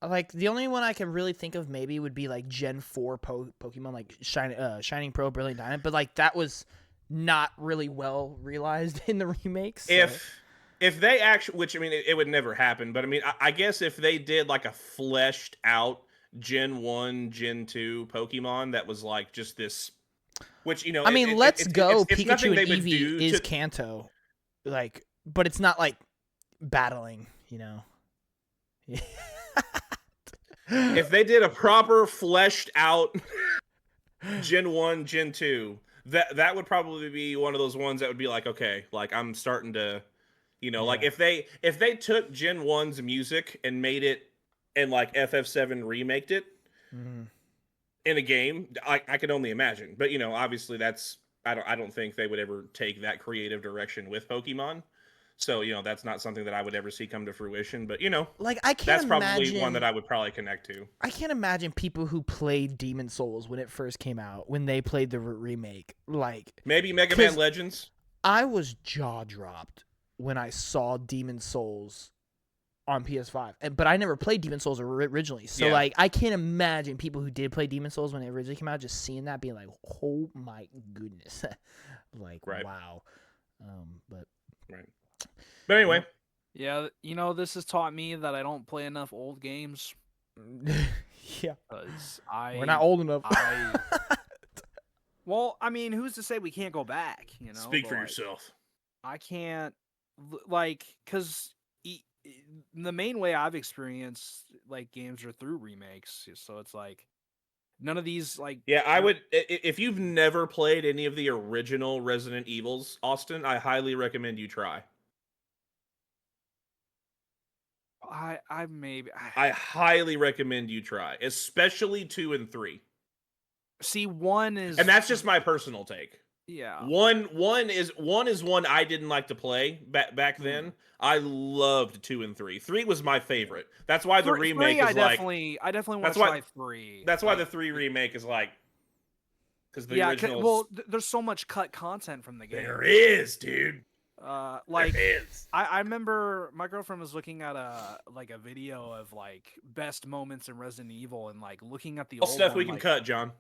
Like the only one I can really think of maybe would be like Gen 4 Pokemon, like Shining Pearl, Brilliant Diamond, but like that was not really well realized in the remakes. So. If they actually, which I mean, it would never happen, but I mean, I guess if they did like a fleshed out Gen 1, Gen 2 Pokemon that was like just this, which, I mean, Let's Go it's nothing Pikachu they and would do Eevee is to- Kanto, like, but it's not like battling, you know. if they did a proper fleshed out Gen 1, Gen 2, that would probably be one of those ones that would be like, okay, like I'm starting to You know, like Yeah. if they took Gen 1's music and made it and like FF7 remaked it Mhm. in a game, I could only imagine. But you know, obviously that's I don't think they would ever take that creative direction with Pokemon. So, you know, that's not something that I would ever see come to fruition, but you know, Like I can't that's probably one that imagine. I would probably connect to. I can't imagine people who played Demon Souls when it first came out, when they played the remake. Like, Maybe Mega Man 'cause Legends. I was jaw dropped when I saw Demon Souls on PS5, but I never played Demon Souls originally. So Yeah. like, I can't imagine people who did play Demon Souls when it originally came out just seeing that, being like, "Oh my goodness," like, Right. wow. But Right. But anyway, Yeah, you know, this has taught me that I don't play enough old games yeah, because we're not old enough. Well, I mean, who's to say we can't go back? You know, speak but, for like, yourself. I can't, like, because the main way I've experienced like games are through remakes. So it's like none of these like Yeah, I would. If you've never played any of the original Resident Evils, Austin, I highly recommend you try. I maybe I highly recommend you try, especially 2 and 3. see one is And that's just my personal take. yeah. One is one I didn't like to play back then. I loved 2 and 3. 3 was my favorite. That's why the remake three, is like. I definitely want That's to try why. 3. That's why Like, the 3 remake is like. Because the yeah, original. well, there's so much cut content from the game. There is, dude. Like there is. I remember my girlfriend was looking at a video of like best moments in Resident Evil and like looking at the All old stuff one, we can like, cut, John.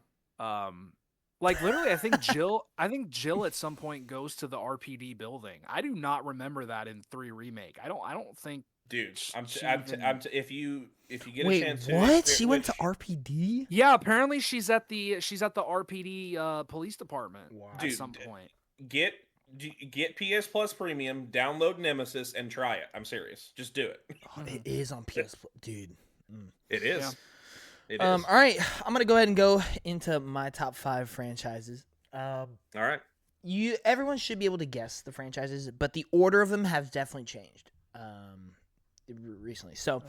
like literally, I think Jill at some point goes to the RPD building. I do not remember that in 3 remake. I don't think. Dude, even- if you get Wait, a chance to what? She went to RPD? Yeah, apparently she's at the RPD police department at Dude, some point. get PS Plus Premium, download Nemesis, and try it. I'm serious. Just do it. Oh, it is on PS, dude. It is. Yeah. It is. All right, I'm gonna go ahead and go into my top 5 franchises. All right. Everyone should be able to guess the franchises, but the order of them has definitely changed recently. So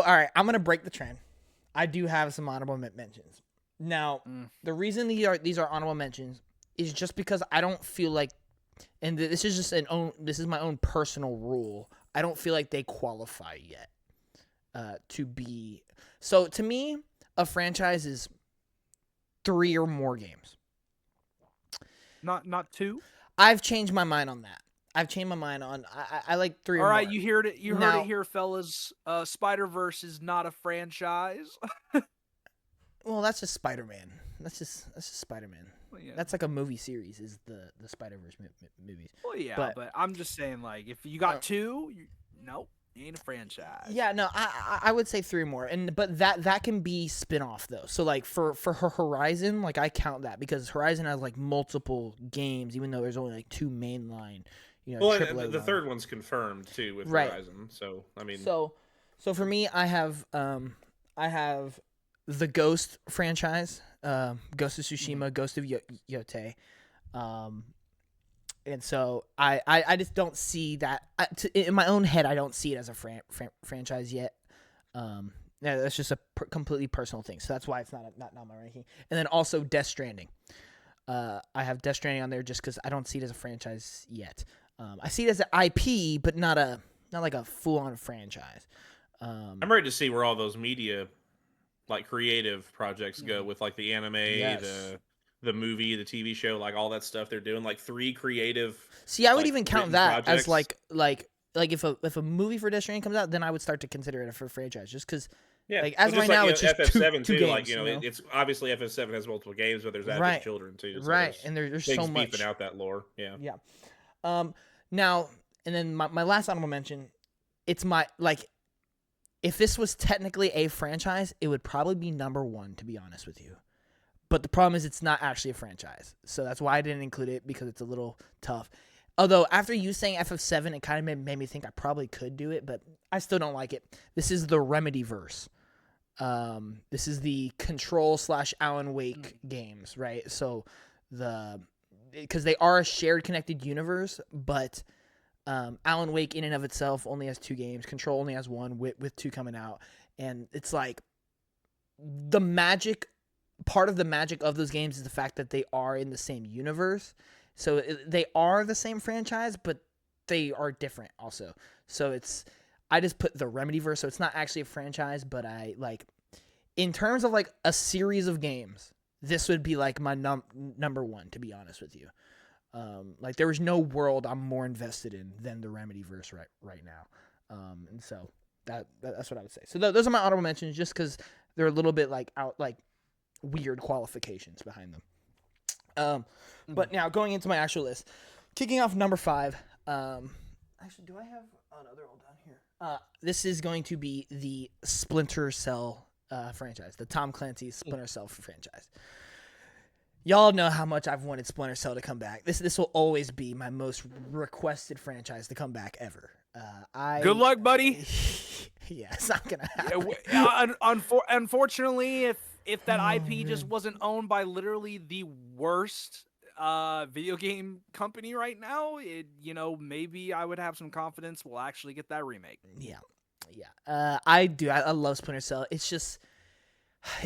all right, I'm gonna break the trend. I do have some honorable mentions. Now, the reason these are honorable mentions is just because I don't feel like, and this is just this is my own personal rule. I don't feel like they qualify yet to be. So to me, a franchise is 3 or more games. Not 2. I've changed my mind on that. I've changed my mind on I like 3 or more. All right, you heard it. You heard Now- it here, fellas. Spider-Verse is not a franchise. Well, that's just Spider-Man. That's just Spider-Man. Well, yeah. That's like a movie series. Is the Spider-Verse movies? Well, yeah, but- but I'm just saying, like, if you got 2, nope, you ain't a franchise. Yeah, no, I would say 3 or more, but that can be spin-off though. So like for Horizon, like I count that because Horizon has like multiple games, even though there's only like 2 mainline. Well, and AAA the ones. third one's confirmed too with Right. Horizon. So I mean, So for me, I have the Ghost franchise, Ghost of Tsushima, Ghost of Yote, and so I just don't see that in my own head. I don't see it as a franchise yet. Yeah, that's just a completely personal thing. So that's why it's not my ranking. And then also Death Stranding. I have Death Stranding on there just because I don't see it as a franchise yet. I see it as an IP, but not like a full-on franchise. I'm ready to see where all those media, like creative projects go with like the anime, Yes. the movie, the TV show, like all that stuff they're doing. Like 3 creative. See, I would like, even count written that as projects. like if a movie for Death Stranding comes out, then I would start to consider it for franchise, just because. Yeah, Like, as well, right now, you it's know, just FF7 two too. Like games, you know, it's obviously FF7 has multiple games, but there's added Right. children too. So Right, and there's things so much. beefing out that lore. Yeah. Yeah. Now, and then my last honorable mention, it's my, like, if this was technically a franchise, it would probably be number 1, to be honest with you. But the problem is it's not actually a franchise. So that's why I didn't include it, because it's a little tough. Although, after you saying FF7, it kind of made me think I probably could do it, but I still don't like it. This is the Remedyverse. This is the Control / Alan Wake games, right? So because they are a shared connected universe, but Alan Wake in and of itself only has 2 games. Control only has 1 with 2 coming out. And it's like the magic, part of the magic of those games is the fact that they are in the same universe. So they are the same franchise, but they are different also. So I just put the Remedyverse, so it's not actually a franchise, but I like, in terms of like a series of games, this would be like my number 1, to be honest with you. Like there was no world I'm more invested in than the Remedyverse right now. And so that's what I would say. So those are my honorable mentions, just because they're a little bit like weird qualifications behind them. But now going into my actual list, kicking off number 5. Actually, do I have another one down here? This is going to be the Splinter Cell franchise, the Tom Clancy Splinter Cell franchise. Y'all know how much I've wanted Splinter Cell to come back. This will always be my most requested franchise to come back ever. Good luck, buddy. Yeah, it's not gonna happen. Unfortunately, if that IP just wasn't owned by literally the worst video game company right now, maybe I would have some confidence we'll actually get that remake. Yeah. I do. I love Splinter Cell. It's just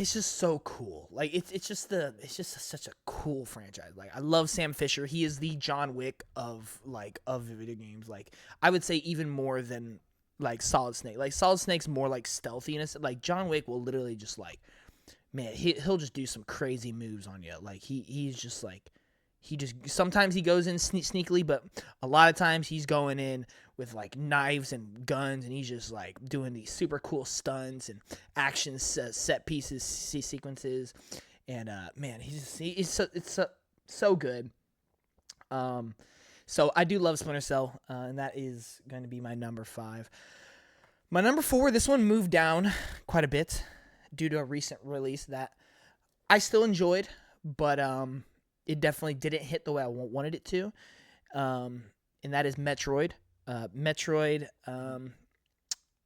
so cool. Like it's just such a cool franchise. Like I love Sam Fisher. He is the John Wick of video games. Like I would say even more than like Solid Snake. Like Solid Snake's more like stealthiness. Like John Wick will literally just like, man, he'll just do some crazy moves on you. Like he's just like, sometimes he goes in sneakily, but a lot of times he's going in with like knives and guns, and he's just like doing these super cool stunts and action set pieces, sequences, and man, it's so good. So I do love Splinter Cell, and that is going to be my number 5. My number 4, this one moved down quite a bit due to a recent release that I still enjoyed, but it definitely didn't hit the way I wanted it to, and that is Metroid.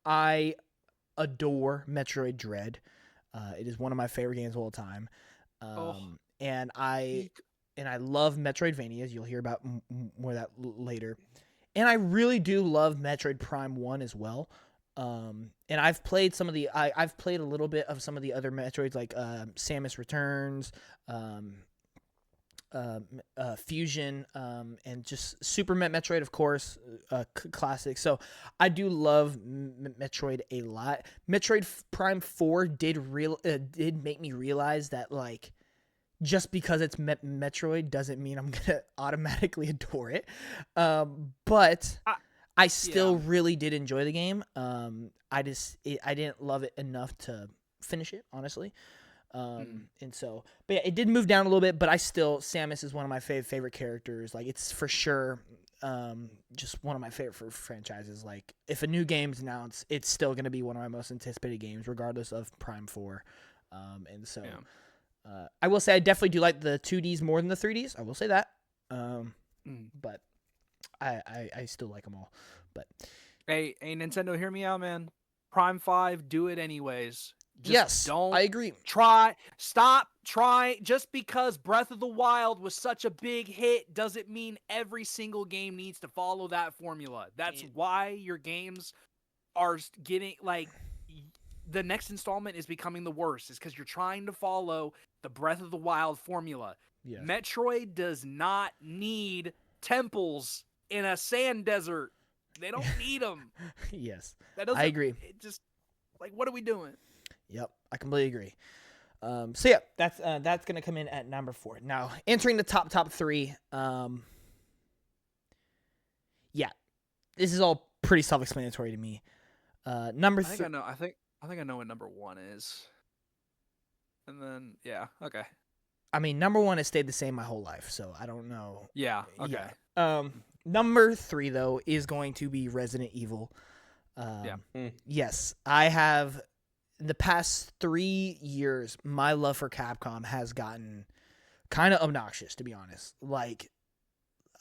I adore Metroid Dread. It is one of my favorite games of all time, and I love Metroidvanias. You'll hear about more of that later, and I really do love Metroid Prime 1 as well. And I've played I've played a little bit of some of the other Metroids, like Samus Returns, Fusion, and just Super Metroid, of course, classic. So I do love Metroid a lot. Metroid Prime 4 did make me realize that like, just because it's Metroid doesn't mean I'm gonna automatically adore it. But I still really did enjoy the game. I didn't love it enough to finish it, honestly. And so, but yeah, it did move down a little bit, but Samus is one of my favorite characters. Like it's for sure, just one of my favorite franchises. Like if a new game's announced, it's still going to be one of my most anticipated games, regardless of Prime 4. And so, I will say I definitely do like the 2Ds more than the 3Ds. I will say that. But I still like them all. But hey, Nintendo, hear me out, man. Prime 5, do it anyways. I agree. Stop trying. Just because Breath of the Wild was such a big hit doesn't mean every single game needs to follow that formula. That's why your games are getting, like, the next installment is becoming the worst. Is because you're trying to follow the Breath of the Wild formula. Yes. Metroid does not need temples in a sand desert. They don't need them. Yes, I agree. It just, like, what are we doing? Yep, I completely agree. So yeah, that's gonna come in at number 4. Now entering the top 3. Yeah, this is all pretty self-explanatory to me. Number 3. I think I know what number 1 is. And then okay. I mean, number 1 has stayed the same my whole life, so I don't know. Yeah. Okay. Yeah. Number 3 though is going to be Resident Evil. Yes, I have. In the past 3 years, my love for Capcom has gotten kind of obnoxious, to be honest. Like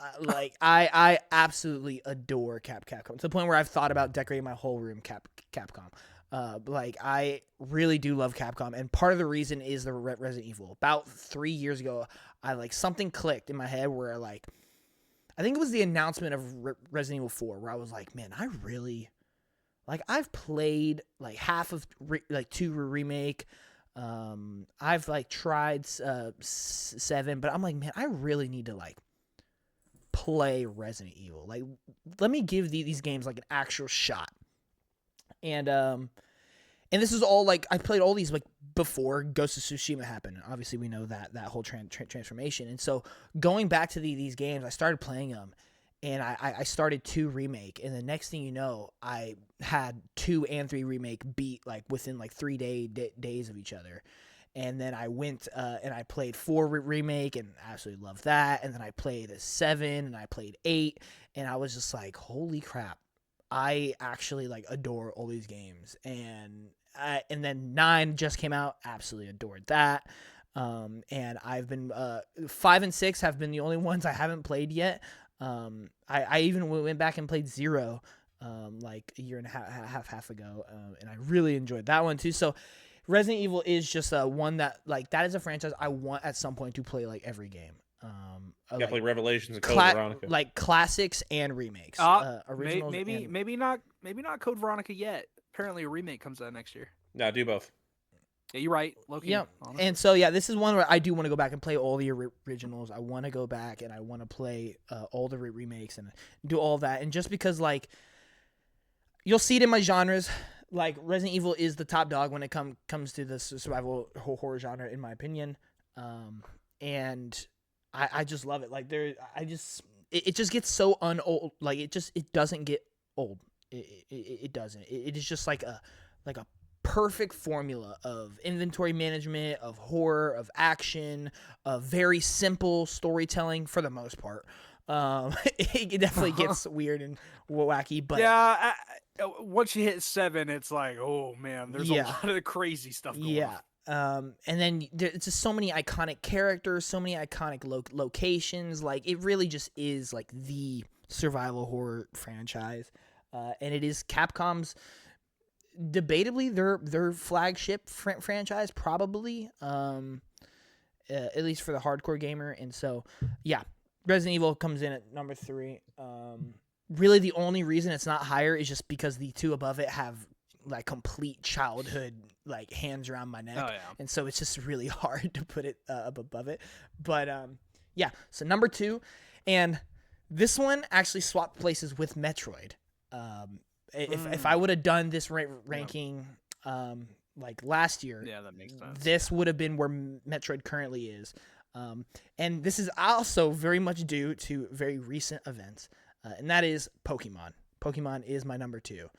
I absolutely adore Capcom, to the point where I've thought about decorating my whole room Capcom. Like I really do love Capcom, and part of the reason is the Resident Evil. About 3 years ago, something clicked in my head where I I think it was the announcement of Resident Evil 4 where I was like, man, I really, like, I've played like half of 2 remake. I've like tried 7, but I'm like, man, I really need to like play Resident Evil. Like, let me give these games like an actual shot. And this is all like I played all these like before Ghost of Tsushima happened. Obviously, we know that whole transformation. And so going back to these games, I started playing them, and I started 2 remake, and the next thing you know, I had 2 and 3 remake beat like within like 3 days of each other. And then I went and I played 4 remake and absolutely loved that. And then I played 7 and I played 8, and I was just like, holy crap. I actually like adore all these games, and then 9 just came out. Absolutely adored that. And I've been 5 and 6 have been the only ones I haven't played yet. I even went back and played 0 like a year and a half ago, and I really enjoyed that one too. So Resident Evil is just one that like that is a franchise I want at some point to play like every game. Definitely like, Revelations and Code Veronica. Like classics and remakes. Originals maybe not Code Veronica yet. Apparently a remake comes out next year. No, do both. Yeah, you're right. Loki, yeah, honestly. And so yeah, this is one where I do want to go back and play all the originals. I want to go back and I want to play all the remakes and do all that. And just because like you'll see it in my genres, like Resident Evil is the top dog when it comes to the survival horror genre, in my opinion. And I just love it. Like it just gets so unold. Like it doesn't get old. It doesn't. It is just like a perfect formula of inventory management, of horror, of action, of very simple storytelling for the most part. It definitely gets weird and wacky, but yeah, once you hit 7, it's like, oh man, there's a lot of crazy stuff going on. And then there's just so many iconic characters, so many iconic locations. Like it really just is like the survival horror franchise, and it is Capcom's debatably their flagship franchise, probably, at least for the hardcore gamer. And so, yeah, Resident Evil comes in at number 3. Really, the only reason it's not higher is just because the 2 above it have like complete childhood like hands around my neck, and so it's just really hard to put it up above it. But yeah, so number 2, and this one actually swapped places with Metroid. If I would have done this ranking like last year, that makes sense. This would have been where Metroid currently is. And this is also very much due to very recent events, and that is Pokemon. Pokemon is my number 2.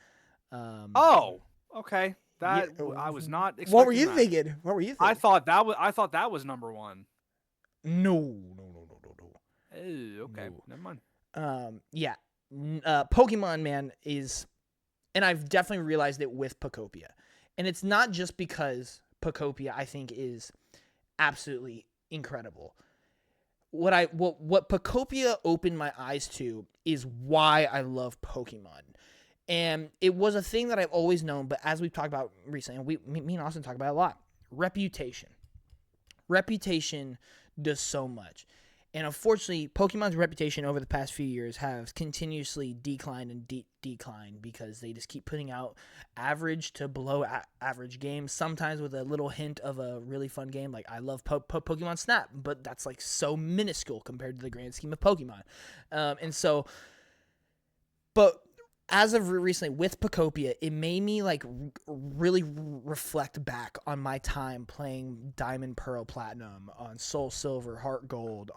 Okay. That I was not expecting. What were you thinking? I thought that was number 1. No. Oh, okay. No. Never mind. Yeah. Pokemon, man, is, and I've definitely realized it with Pokopia. And it's not just because Pokopia, I think, is absolutely incredible. What Pokopia opened my eyes to is why I love Pokemon. And it was a thing that I've always known, but as we've talked about recently, and me and Austin talk about it a lot, reputation. Reputation does so much. And unfortunately, Pokemon's reputation over the past few years has continuously declined and declined because they just keep putting out average to below average games, sometimes with a little hint of a really fun game. Like, I love Pokemon Snap, but that's like so minuscule compared to the grand scheme of Pokemon. But as of recently with Pokopia, it made me like really reflect back on my time playing Diamond, Pearl, Platinum, on Soul Silver, Heart Gold,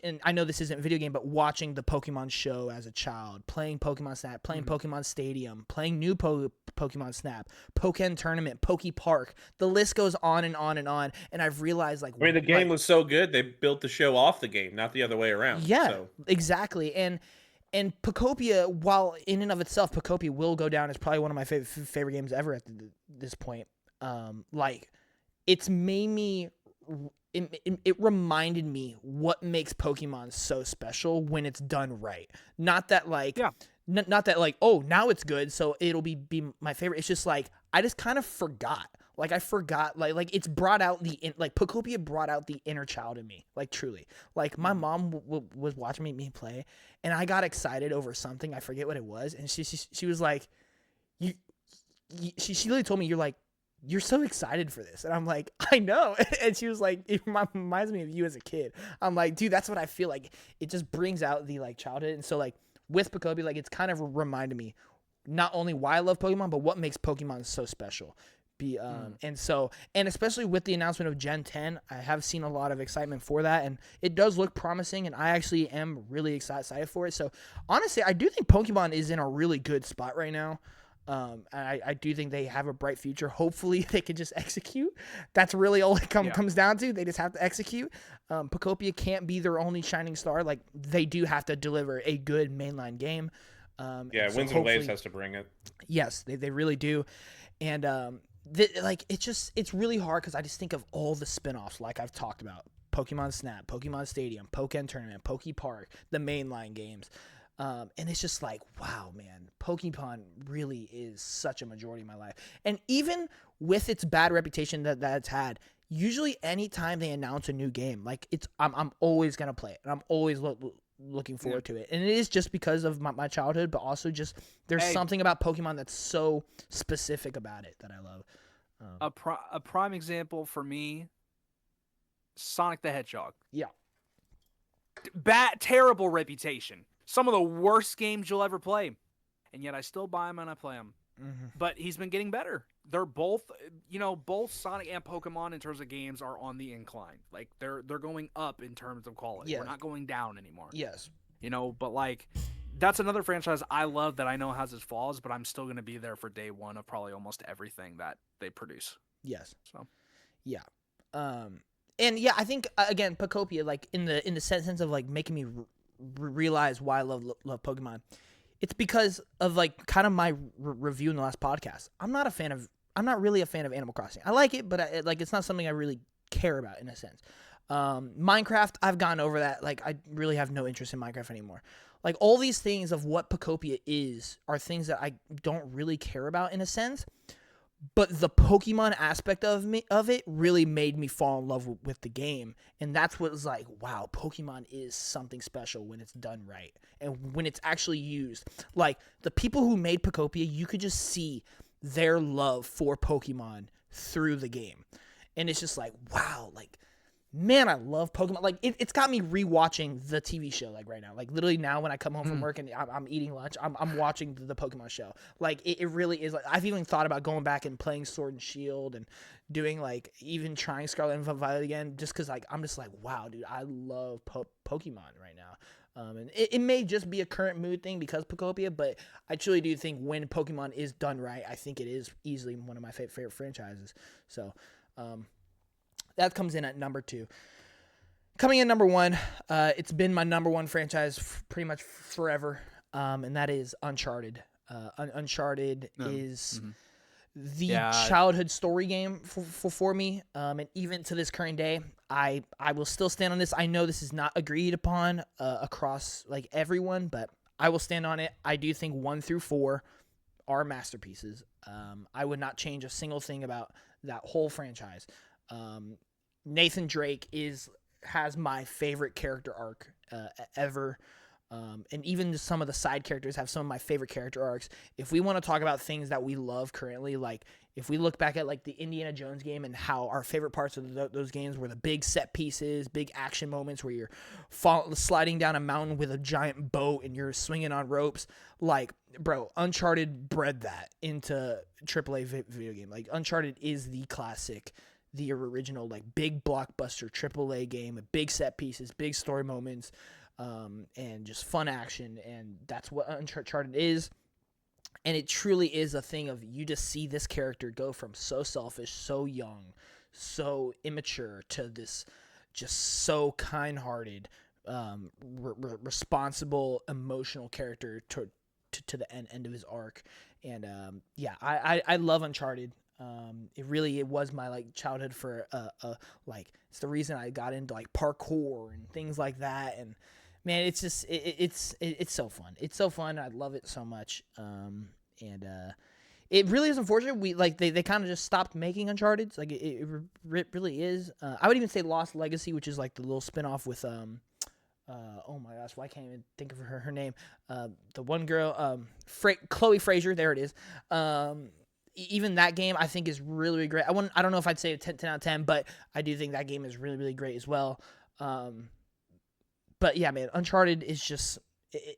and I know this isn't a video game, but watching the Pokemon show as a child, playing Pokemon Snap, playing Pokemon Stadium, playing new Pokemon Snap, Pokken Tournament, Poke Park. The list goes on and on and on. And I've realized like, I mean, the game was so good, they built the show off the game, not the other way around. Yeah, so. Exactly. And Pokopia, while in and of itself, Pokopia will go down as probably one of my favorite games ever at this point. Like, it's made me, it reminded me what makes Pokemon so special when it's done right. Not that like, not that like, oh, now it's good, so it'll be my favorite. It's just like, I just kind of forgot. Like I forgot, like it's brought out like Pokopia brought out the inner child in me, like truly. Like my mom was watching me play, and I got excited over something. I forget what it was, and she was like, she literally told me, you're so excited for this, and I'm like, I know. And she was like, it reminds me of you as a kid. I'm like, dude, that's what I feel like. It just brings out the like childhood, and so like with Pokopia, like it's kind of reminded me not only why I love Pokemon, but what makes Pokemon so special. And especially with the announcement of Gen 10, I have seen a lot of excitement for that, and it does look promising, and I actually am really excited for it. So honestly, I do think Pokemon is in a really good spot right now. I do think they have a bright future. Hopefully they can just execute. That's really all it comes down to. They just have to execute. Pokopia can't be their only shining star. Like they do have to deliver a good mainline game. Winds and Waves has to bring it. Yes, they really do. And it's really hard because I just think of all the spinoffs like I've talked about. Pokemon Snap, Pokemon Stadium, Pokken Tournament, Poke Park, the mainline games. And it's just like, wow, man, Pokemon really is such a majority of my life. And even with its bad reputation that it's had, usually anytime they announce a new game, like I'm always going to play it, and I'm always looking forward to it. And it is just because of my childhood, but also just there's something about Pokemon that's so specific about it that I love. A prime example for me, Sonic the Hedgehog. Yeah. Terrible reputation. Some of the worst games you'll ever play. And yet I still buy them and I play them. Mm-hmm. But he's been getting better. They're both Sonic and Pokemon in terms of games are on the incline. Like they're going up in terms of quality. Yes. We're not going down anymore. Yes. But like that's another franchise I love that I know has its flaws, but I'm still going to be there for day one of probably almost everything that they produce. Yes. So, yeah. And yeah, I think again, Pokopia, like in the sense of like making me realize why I love Pokemon. It's because of like kind of my review in the last podcast. I'm not really a fan of Animal Crossing. I like it, but it's not something I really care about in a sense. Minecraft, I've gone over that. Like I really have no interest in Minecraft anymore. Like all these things of what Pokopia is are things that I don't really care about in a sense. But the Pokemon aspect of it really made me fall in love with the game. And that's what was like, wow, Pokemon is something special when it's done right. And when it's actually used. Like, the people who made Pokopia, you could just see their love for Pokemon through the game. And it's just like, wow, like, man, I love Pokemon. Like, it's got me rewatching the TV show, like, right now. Like, literally now when I come home from work and I'm eating lunch, I'm watching the Pokemon show. Like, it really is. Like, I've even thought about going back and playing Sword and Shield and doing, like, even trying Scarlet and Violet again, just because, like, I'm just like, wow, dude, I love Pokemon right now. And it may just be a current mood thing because Pokopia, but I truly do think when Pokemon is done right, I think it is easily one of my favorite franchises. So, that comes in at number 2. Coming in number 1, it's been my number 1 franchise pretty much forever, and that is Uncharted. Uncharted is the childhood story game for me, and even to this current day, I will still stand on this. I know this is not agreed upon across like everyone, but I will stand on it. I do think 1 through 4 are masterpieces. I would not change a single thing about that whole franchise. Nathan Drake has my favorite character arc ever, and even some of the side characters have some of my favorite character arcs. If we want to talk about things that we love currently, like if we look back at like the Indiana Jones game and how our favorite parts of those games were the big set pieces, big action moments where you're sliding down a mountain with a giant boat and you're swinging on ropes, like, bro, Uncharted bred that into AAA video game. Like, Uncharted is the classic, the original, like, big blockbuster AAA game with big set pieces, big story moments, and just fun action, and that's what Uncharted is. And it truly is a thing of you just see this character go from so selfish, so young, so immature to this just so kind-hearted, responsible, emotional character to the end of his arc. And I love Uncharted. It was my like childhood for like it's the reason I got into like parkour and things like that. And man, it's just it's so fun. It's so fun. I love it so much. And it really is unfortunate. We like they kind of just stopped making Uncharted. Like it really is. I would even say Lost Legacy, which is like the little spinoff with oh my gosh, why can't I even think of her name? The one girl, Chloe Fraser. There it is. Even that game I think is really, really great. I don't know if I'd say a 10 out of 10, but I do think that game is really, really great as well. But yeah, man, Uncharted is just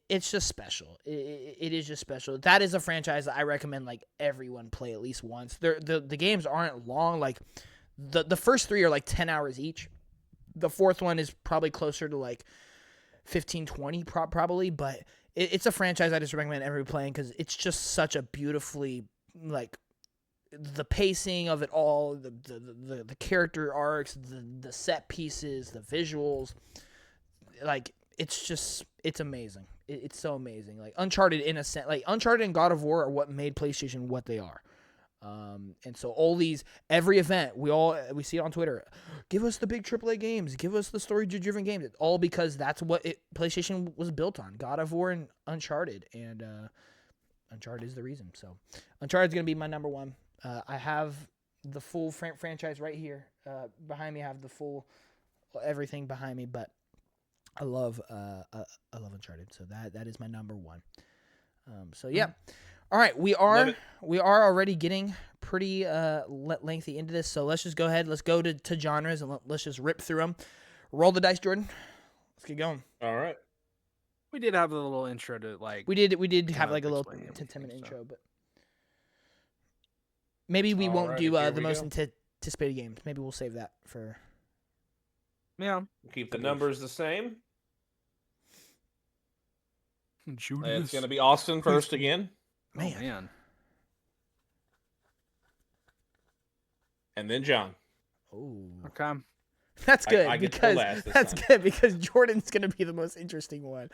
it's just special. It is just special. That is a franchise that I recommend like everyone play at least once. The games aren't long. Like the first 3 are like 10 hours each. The fourth one is probably closer to like 15, 20 probably, but it's a franchise I just recommend everyone playing because it's just such a beautifully like the pacing of it all, the character arcs, the set pieces, the visuals, like it's amazing. It's so amazing. Like Uncharted in a sense, like Uncharted and God of War are what made PlayStation what they are. And so every event we see it on Twitter, give us the big AAA games, give us the story-driven games. It's all because that's what PlayStation was built on. God of War and Uncharted, and Uncharted is the reason. So Uncharted's gonna be my number one. I have the full franchise right here behind me. I have the full everything behind me, but I love Uncharted, so that is my number one. So yeah. All right, we are already getting pretty lengthy into this, so let's just go ahead. Let's go to genres and let's just rip through them. Roll the dice, Jordan. Let's get going. All right. We did have a little intro to like. We did have like a little 10-minute intro, but maybe we won't do the most anticipated games. Maybe we'll save that for. Yeah. Keep the numbers the same. Judas. It's going to be Austin first again. Man. Oh, man. And then John. Oh. Okay. That's good I get to because go last this that's time. good because Jordan's gonna be the most interesting one.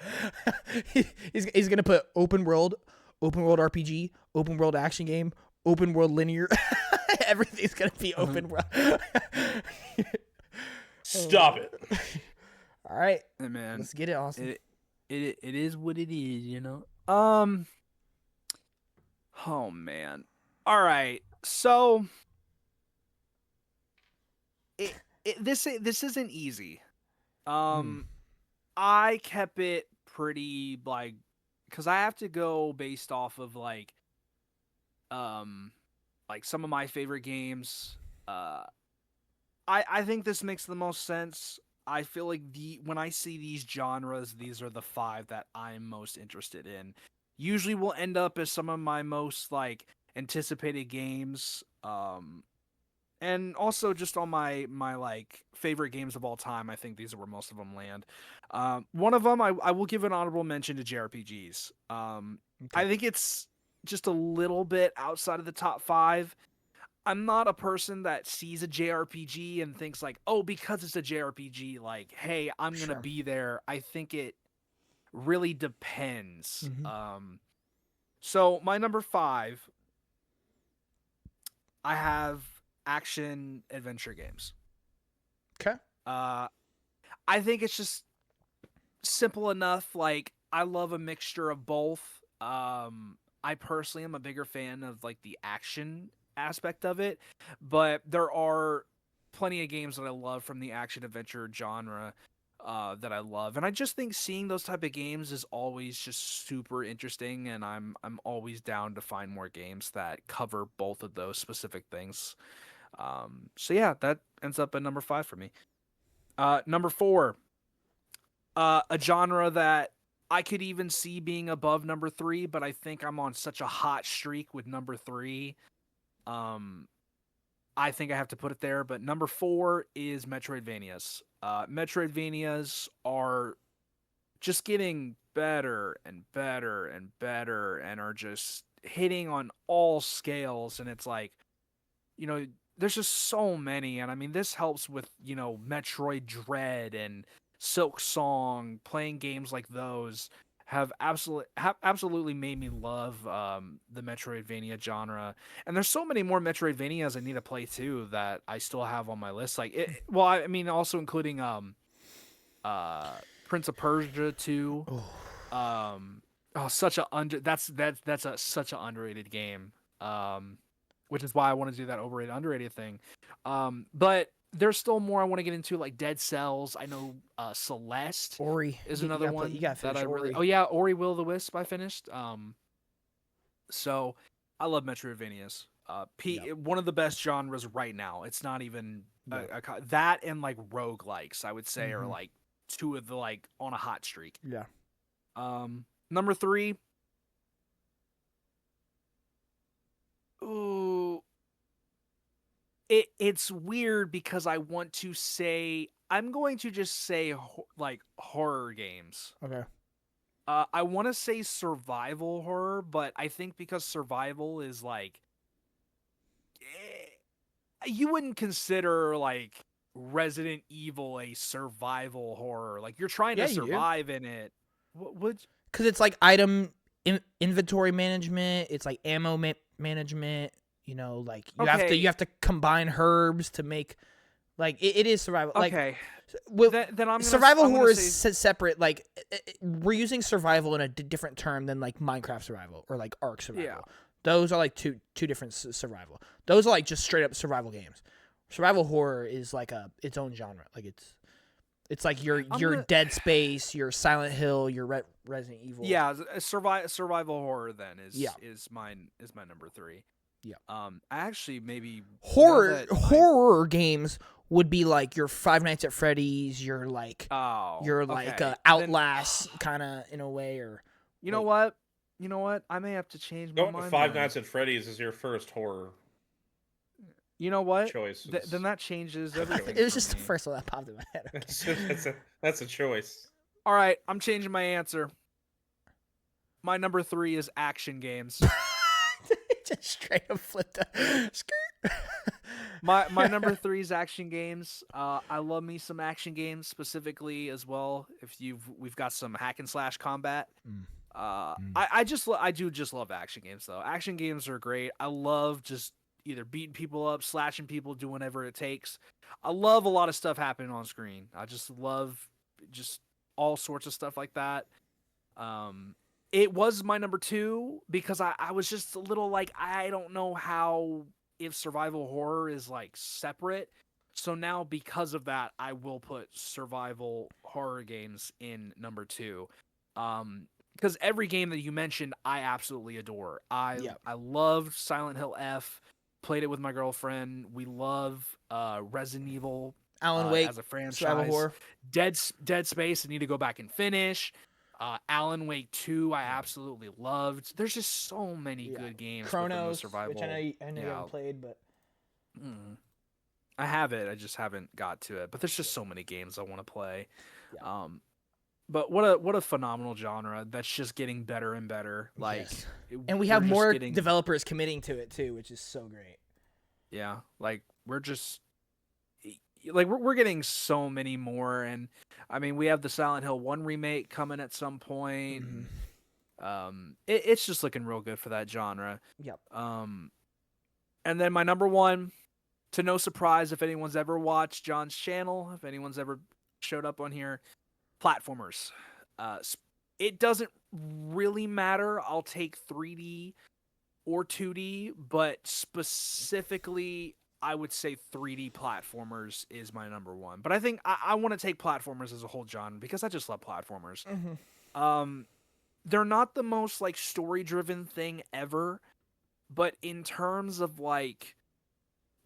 he's gonna put open world RPG, open world action game, open world linear. Everything's gonna be open world. Stop it. All right, Hey, man. let's get it, Austin. It is what it is, you know. Oh man. All right. So this isn't easy. I kept it pretty like because I have to go based off of like some of my favorite games. I think this makes the most sense. I feel like when I see these genres, these are the 5 that I'm most interested in. Usually will end up as some of my most like anticipated games. And also just on my like favorite games of all time, I think these are where most of them land. One of them, I will give an honorable mention to JRPGs. I think it's just a little bit outside of the top 5. I'm not a person that sees a JRPG and thinks like, oh, because it's a JRPG, like, hey, I'm going to be there. I think it really depends. So my number 5, I have action adventure games. Okay. I think it's just simple enough. Like, I love a mixture of both. I personally am a bigger fan of like the action aspect of it, but there are plenty of games that I love from the action adventure genre that I love, and I just think seeing those type of games is always just super interesting, and I'm always down to find more games that cover both of those specific things. So yeah, that ends up at number 5 for me. Number 4, a genre that I could even see being above number 3, but I think I'm on such a hot streak with number 3. I think I have to put it there, but number 4 is Metroidvanias. Metroidvanias are just getting better and better and better and are just hitting on all scales. And it's like, you know, there's just so many. And I mean, this helps with, you know, Metroid Dread and Silk Song. Playing games like those have absolutely made me love the Metroidvania genre. And there's so many more Metroidvanias I need to play too that I still have on my list. Like, I mean, also including Prince of Persia 2. Such a such an underrated game. which is why I want to do that overrated underrated thing. But there's still more I want to get into, like Dead Cells. I know Celeste Ori is you another gotta one you gotta that finish I really. Ori. Oh yeah, Ori Will of the Wisp I finished. So I love Metroidvanias. Yep. One of the best genres right now. It's not even Yep. that and like roguelikes, I would say, are Mhm. like two of the like on a hot streak. Yeah. Number 3. Ooh, it's weird because I want to say I'm going to just say like horror games. Okay. I want to say survival horror, but I think because survival is like you wouldn't consider like Resident Evil a survival horror. Like you're trying Yeah, to you do. survive in it. What would Because it's like item inventory management. It's like ammo management. You know, like you Okay. have to combine herbs to make like it is survival. Like Okay. well, Then survival I'm gonna horror is say separate. Like we're using survival in a different term than like Minecraft survival or like Ark survival. yeah. Those are like two different survival. Those are like just straight up survival games. Survival horror is like its own genre. Like it's like your Dead Space, your Silent Hill, your Resident Evil. Yeah, survival horror then Yeah. is my number 3. Yeah. I actually maybe horror games would be like your Five Nights at Freddy's, your like okay. Outlast kind of in a way, or You know what? You know what? I may have to change my Going to mind. Five Nights at Freddy's is your first horror You know what? choice. Then that changes everything. it was for just the me. first one that popped in my head. Okay. That's a choice. All right, I'm changing my answer. My number 3 is action games. Just straight up flipped a skirt. My number 3 is action games. I love me some action games specifically as well. We've got some hack and slash combat. I do just love action games though. Action games are great. I love just either beating people up, slashing people, doing whatever it takes. I love a lot of stuff happening on screen. I just love just all sorts of stuff like that. It was my number 2 because I was just a little like, I don't know how if survival horror is like separate. So now because of that, I will put survival horror games in number 2. Because every game that you mentioned, I absolutely adore. I loved Silent Hill F. Played it with my girlfriend. We love Resident Evil, Alan Wake as a franchise. survival horror. Dead Space. I need to go back and finish. Alan Wake 2, I absolutely loved. There's just so many good games. Chronos, survival. which I know you haven't played, but I have it. I just haven't got to it. But there's just so many games I want to play. Yeah. But what a phenomenal genre that's just getting better and better. Like, yes. And we have more getting... developers committing to it too, which is so great. Yeah, like we're just like we're getting so many more, and I mean we have the Silent Hill 1 remake coming at some point. It's just looking real good for that genre. Yep. And then my number 1, to no surprise if anyone's ever watched John's channel, if anyone's ever showed up on here, platformers. It doesn't really matter. I'll take 3D or 2D, but specifically I would say 3D platformers is my number 1. But I think I want to take platformers as a whole genre because I just love platformers. They're not the most like story-driven thing ever, but in terms of like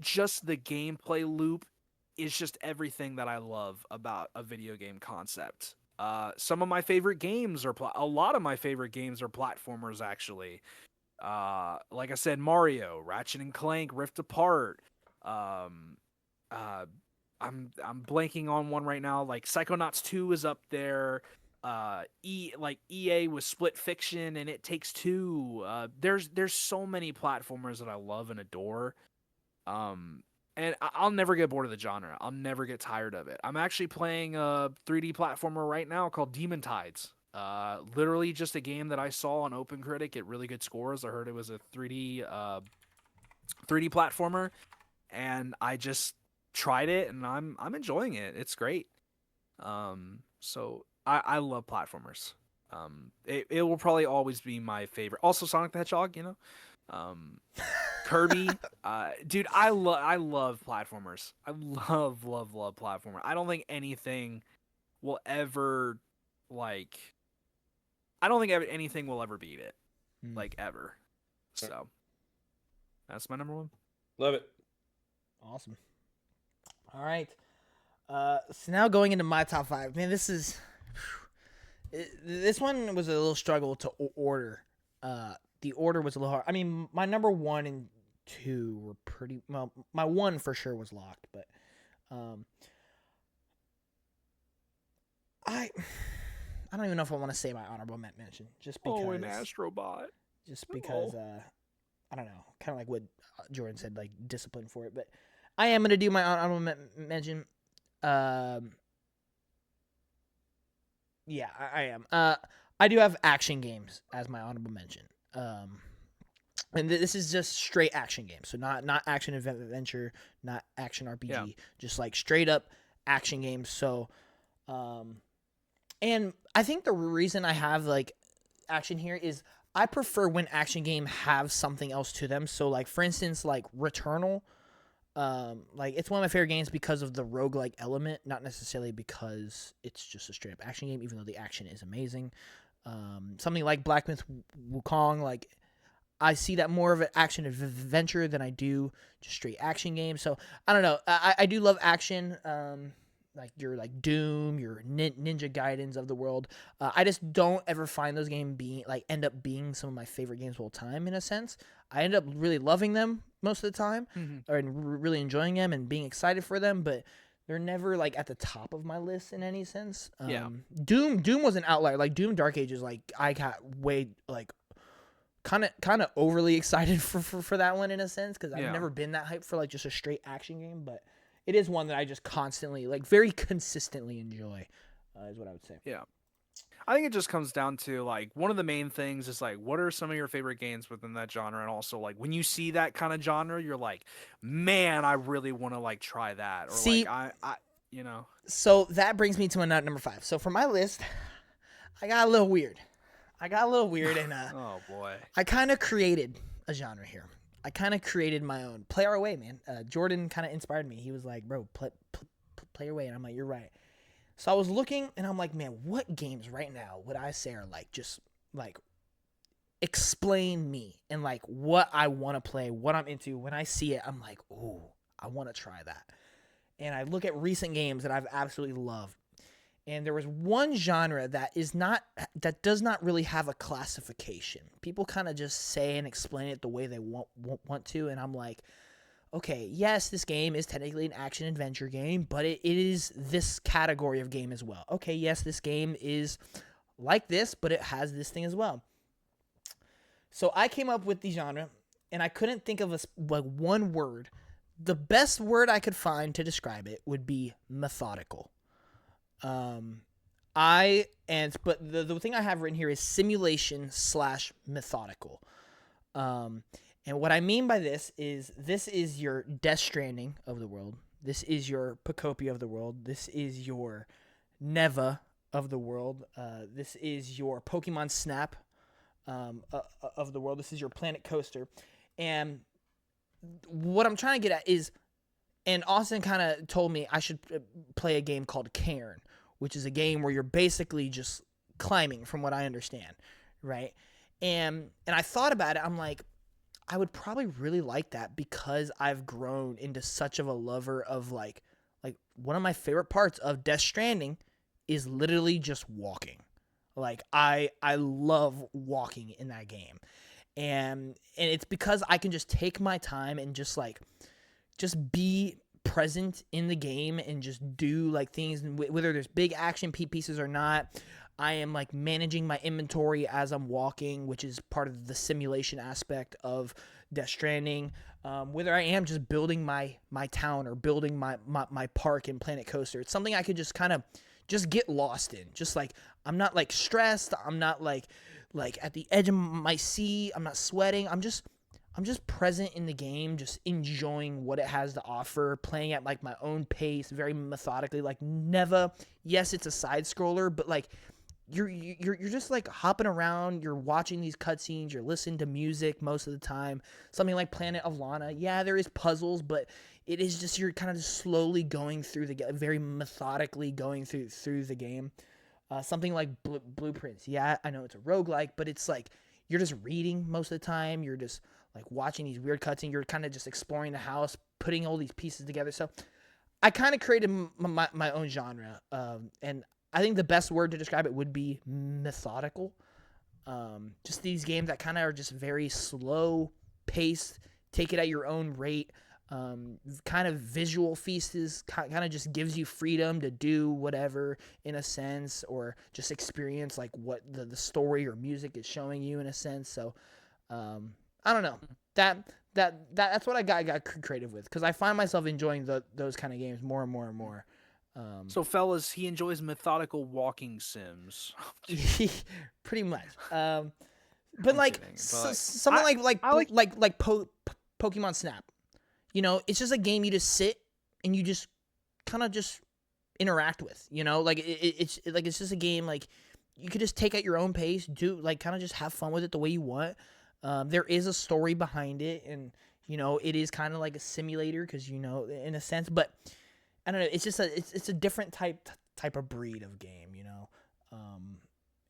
just the gameplay loop is just everything that I love about a video game concept. Some of my favorite games are a lot of my favorite games are platformers actually. Like I said, Mario, Ratchet and Clank, Rift Apart. I'm blanking on one right now. Like Psychonauts 2 is up there. EA with Split Fiction and It Takes Two. There's so many platformers that I love and adore. And I'll never get bored of the genre. I'll never get tired of it. I'm actually playing a 3D platformer right now called Demon Tides. Literally just a game that I saw on OpenCritic get really good scores. I heard it was a 3D platformer, and I just tried it, and I'm enjoying it. It's great. So I love platformers. It will probably always be my favorite. Also, Sonic the Hedgehog, you know. Kirby, dude, I love platformers. I love platformer. I don't think anything will ever like. I don't think anything will ever beat it, like ever. So that's my number one. Love it. Awesome. All right. So now going into my top 5, man, this one was a little struggle to order. The order was a little hard. I mean, my number 1 and 2 were pretty well. My 1 for sure was locked, but I don't even know if I want to say my honorable mention, just because. Oh, an Astrobot. Just because I don't know, kind of like what Jordan said, like discipline for it. But I am gonna do my honorable mention. Yeah, I am. I do have action games as my honorable mention. And this is just straight action games, so not action adventure, not action RPG, just like straight up action games. So, and I think the reason I have like action here is I prefer when action game have something else to them. So like for instance, like Returnal, like it's one of my favorite games because of the roguelike element, not necessarily because it's just a straight up action game, even though the action is amazing. Something like Black Myth Wukong, like I see that more of an action adventure than I do just straight action game. So I don't know. I do love action. Like your like Doom, your Ninja Gaidens of the world. I just don't ever find those games end up being some of my favorite games of all time in a sense. I end up really loving them most of the time, and really enjoying them and being excited for them, but they're never like at the top of my list in any sense. Doom was an outlier. Like Doom Dark Ages, like I got way like kind of overly excited for that one in a sense because I've never been that hyped for like just a straight action game, but it is one that I just constantly, like very consistently enjoy, is what I would say. Yeah. I think it just comes down to like one of the main things is like what are some of your favorite games within that genre, and also like when you see that kind of genre, you're like, man, I really want to like try that, or see, like I you know. So that brings me to my number 5. So for my list, I got a little weird, and oh boy, I kind of created a genre here. I kind of created my own. Play Our Way, man. Jordan kind of inspired me. He was like, bro, play your way. And I'm like, you're right. So I was looking, and I'm like, man, what games right now would I say are like just like explain me and like what I want to play, what I'm into. When I see it, I'm like, ooh, I want to try that. And I look at recent games that I've absolutely loved. And there was one genre that does not really have a classification. People kind of just say and explain it the way they want to, and I'm like, okay, yes, this game is technically an action adventure game, but it is this category of game as well. Okay, yes, this game is like this, but it has this thing as well. So I came up with the genre, and I couldn't think of one word. The best word I could find to describe it would be methodical. But the thing I have written here is simulation / methodical. And what I mean by this is your Death Stranding of the world. This is your Pocopia of the world. This is your Neva of the world. This is your Pokemon Snap of the world. This is your Planet Coaster. And what I'm trying to get at is, and Austin kind of told me I should play a game called Cairn, which is a game where you're basically just climbing, from what I understand, right? And I thought about it. I'm like, I would probably really like that because I've grown into such of a lover of like one of my favorite parts of Death Stranding is literally just walking. Like I love walking in that game. And it's because I can just take my time and just be present in the game and just do like things, whether there's big action pieces or not. I am like managing my inventory as I'm walking, which is part of the simulation aspect of Death Stranding. Whether I am just building my town or building my park in Planet Coaster, it's something I could just kind of just get lost in. Just like I'm not like stressed. I'm not like at the edge of my seat. I'm not sweating. I'm just present in the game, just enjoying what it has to offer, playing at like my own pace, very methodically. Like Neva, yes, it's a side scroller, but like you're just like hopping around, you're watching these cutscenes, you're listening to music most of the time. Something like Planet of Lana, yeah, there is puzzles, but it is just you're kind of just slowly going through very methodically going through the game. Something like Blueprints, yeah, I know it's a roguelike, but it's like you're just reading most of the time. You're just like watching these weird cutscenes. You're kind of just exploring the house, putting all these pieces together. So I kind of created my own genre, and I think the best word to describe it would be methodical. Just these games that kind of are just very slow paced, take it at your own rate. Kind of visual feasts, kind of just gives you freedom to do whatever in a sense, or just experience like what the story or music is showing you in a sense. So I don't know, that's what I got creative with, because I find myself enjoying those kind of games more and more and more. So fellas, he enjoys methodical walking sims. Pretty much. But like kidding, but something like Pokemon Snap. You know, it's just a game you just sit and you just kind of just interact with, you know, like it's just a game like you could just take at your own pace, do like kind of just have fun with it the way you want. There is a story behind it, and you know, it is kind of like a simulator because, you know, in a sense, but I don't know, it's just it's a different type of breed of game, you know.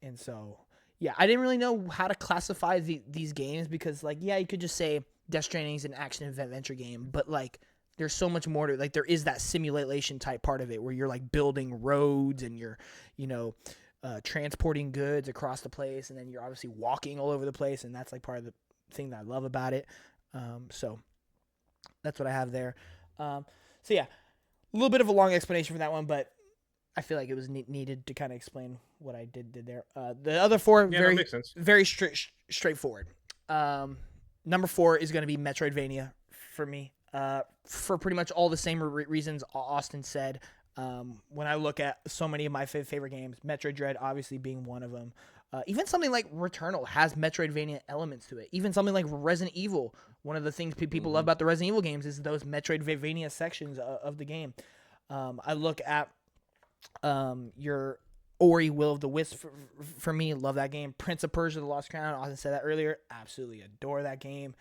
And so yeah, I didn't really know how to classify these games, because like, yeah, you could just say Death Stranding is an action adventure game, but like there's so much more to it. Like there is that simulation type part of it where you're like building roads and you're, you know, transporting goods across the place, and then you're obviously walking all over the place, and that's like part of the thing that I love about it. So that's what I have there. So yeah, a little bit of a long explanation for that one, but I feel like it was needed to kind of explain what I did there. The other four, very straightforward. Number 4 is going to be Metroidvania for me, for pretty much all the same reasons Austin said. When I look at so many of my favorite games, Metroid Dread obviously being one of them. Even something like Returnal has Metroidvania elements to it. Even something like Resident Evil, one of the things people love about the Resident Evil games is those Metroidvania sections of the game. I look at your Ori Will of the Wisp for me, love that game. Prince of Persia: The Lost Crown, Austin said that earlier, absolutely adore that game.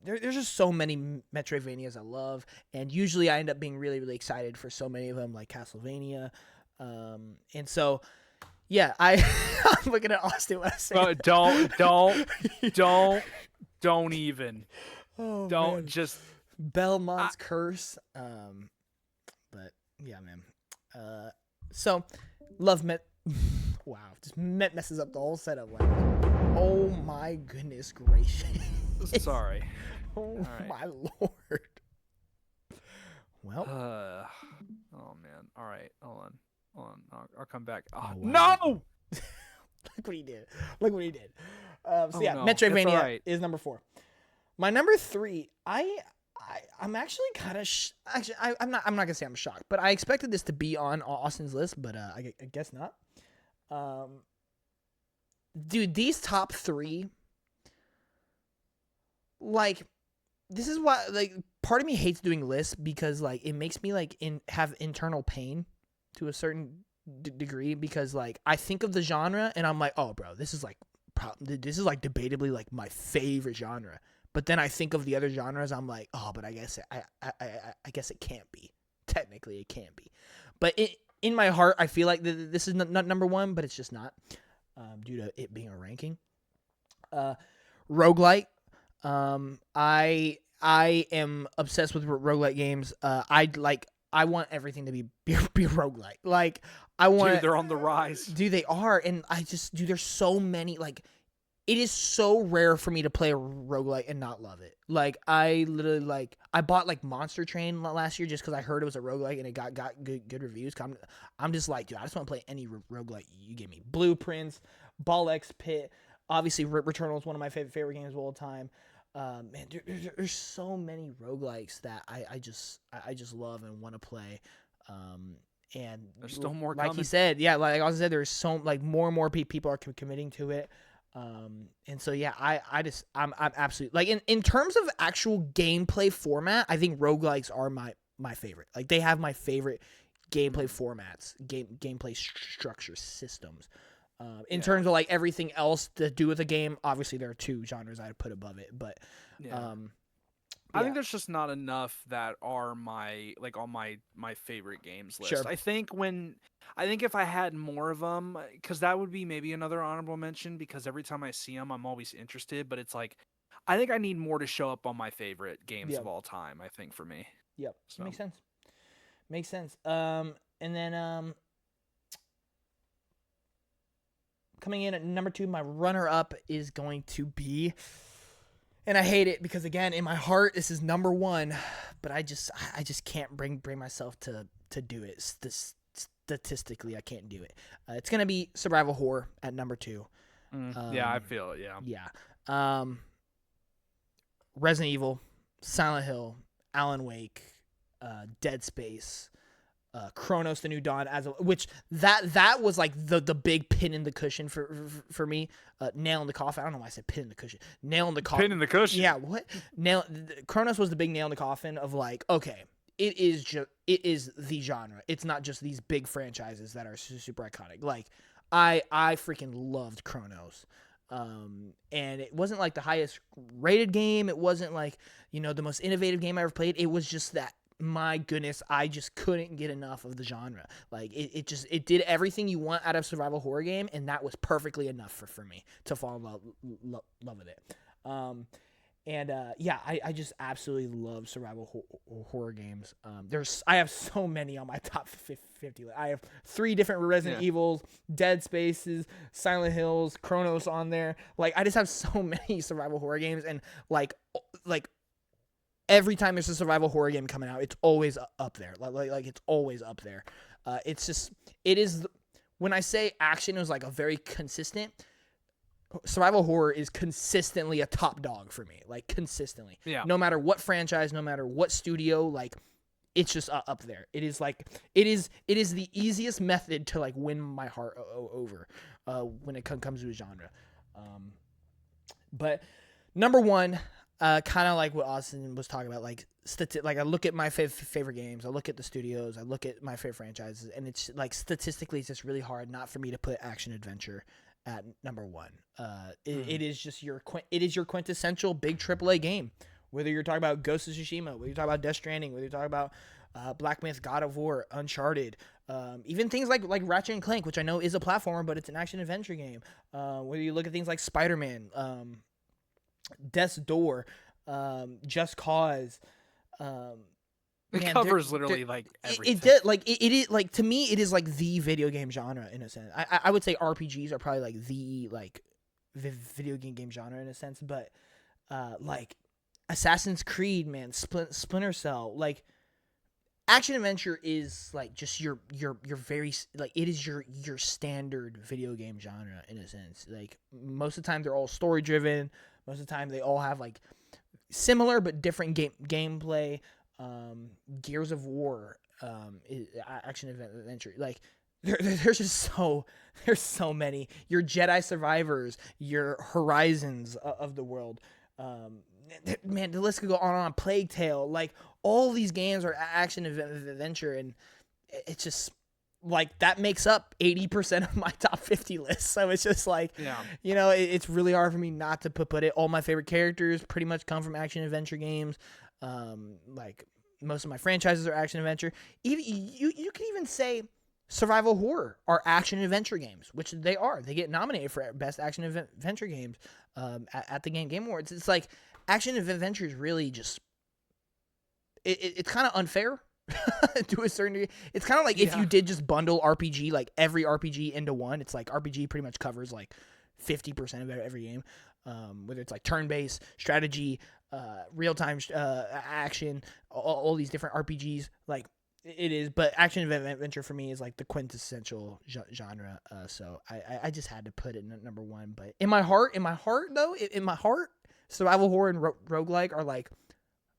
There's just so many Metroidvanias I love, and usually I end up being really, really excited for so many of them, like Castlevania. And so, yeah, I'm looking at Austin when I say that. Don't even. Oh, don't man. just Belmont's Curse. But yeah, man. So love Met. Wow, just messes up the whole setup. Like, oh my goodness gracious. Sorry. Oh right. My lord. Well. Oh man. All right. Hold on. I'll come back. Oh, wow. No. Look what he did. So yeah, no. Metroidvania Right. is number 4. My number 3, I'm actually kind of I'm not gonna say I'm shocked, but I expected this to be on Austin's list, but I guess not. Dude, these top 3, like, this is why, like, part of me hates doing lists, because like it makes me like have internal pain to a certain degree, because like I think of the genre and I'm like, oh bro, this is like debatably like my favorite genre. But then I think of the other genres, I'm like, oh, but I guess it can't be. Technically, it can't be. But in my heart, I feel like this is not number 1, but it's just not, due to it being a ranking. Roguelite. I am obsessed with roguelite games. I want everything to be roguelite. Like, I want. Dude, they're on the rise. Dude, they are, and there's so many, like. It is so rare for me to play a roguelite and not love it. Like, I literally, I bought, Monster Train last year just because I heard it was a roguelite and it got good reviews. I'm just like, dude, I just want to play any roguelite you give me. Blueprints, Ball X Pit, obviously Returnal is one of my favorite games of all time. Man, there's so many roguelikes that I just love and want to play. And there's still more like coming. he said, yeah, like I said, there's so, more and more people are committing to it. And so yeah, I'm absolutely, in terms of actual gameplay format, I think roguelikes are my favorite. Like, they have my favorite gameplay formats, gameplay structure systems. In terms of like everything else to do with a game, obviously there are two genres I'd put above it, but I think there's just not enough that are on my favorite games list. Sure. I think if I had more of them, because that would be maybe another honorable mention, because every time I see them, I'm always interested. But it's like, I think I need more to show up on my favorite games of all time. I think for me. Yep. So. Makes sense. And then coming in at number 2, my runner-up is going to be, and I hate it because again, in my heart, this is number 1, but I just can't bring myself to do it. Statistically, I can't do it. It's gonna be survival horror at number 2. Yeah, I feel it. Yeah. Yeah. Resident Evil, Silent Hill, Alan Wake, Dead Space, Chronos: The New Dawn, which that was like the big pin in the cushion for me, nail in the coffin. I don't know why I said pin in the cushion. Nail in the coffin. Pin in the cushion. Yeah, what? Chronos was the big nail in the coffin of like, okay, it is the genre. It's not just these big franchises that are super iconic. Like I freaking loved Chronos. And it wasn't like the highest rated game. It wasn't like, the most innovative game I ever played. It was just that, my goodness, I just couldn't get enough of the genre. Like it did everything you want out of survival horror game, and that was perfectly enough for me to fall in love with it. I just absolutely love survival horror games. I have so many on my top 50 list. I have 3 different Resident Evils, Dead Spaces, Silent Hills, Chronos on there. Like I just have so many survival horror games, and like every time there's a survival horror game coming out, it's always up there. Like it's always up there. When I say action is like a very consistent, survival horror is consistently a top dog for me. Like consistently. Yeah. No matter what franchise, no matter what studio, like it's just up there. It is the easiest method to like win my heart over when it comes to a genre. But number 1, kind of like what Austin was talking about, like I look at my favorite games, I look at the studios, I look at my favorite franchises, and it's like statistically, it's just really hard not for me to put action adventure at number 1. It is just your quintessential big AAA game. Whether you're talking about Ghost of Tsushima, whether you're talking about Death Stranding, whether you're talking about Black Myth, God of War, Uncharted, even things like Ratchet and Clank, which I know is a platformer, but it's an action adventure game. Whether you look at things like Spider-Man, Death's Door, Just Cause. It covers literally like everything. It did like it is like, to me it is like the video game genre in a sense. I would say RPGs are probably like the like video game genre in a sense, but like Assassin's Creed, man, Splinter Cell, like action adventure is like just your very like, it is your standard video game genre in a sense. Like most of the time they're all story driven. Most of the time they all have like similar but different gameplay. Gears of War, action adventure. Like there's so many. Your Jedi Survivors, your Horizons of the world. Man, the list could go on and on. Plague Tale, like all these games are action adventure, and it's just like that makes up 80% of my top 50 list. So it's just like, it's really hard for me not to put it. All my favorite characters pretty much come from action adventure games. Like most of my franchises are action adventure. Even you can even say survival horror are action adventure games, which they are. They get nominated for best action adventure games at the Game Awards. It's like action adventure is really just it's kind of unfair to a certain degree. It's kind of like if you did just bundle RPG, like every RPG into one. It's like RPG pretty much covers like 50% of every game, whether it's like turn-based strategy, real-time action, all these different RPGs. Like it is, but action adventure for me is like the quintessential genre. So I just had to put it in number 1. But in my heart, survival horror and roguelike are like,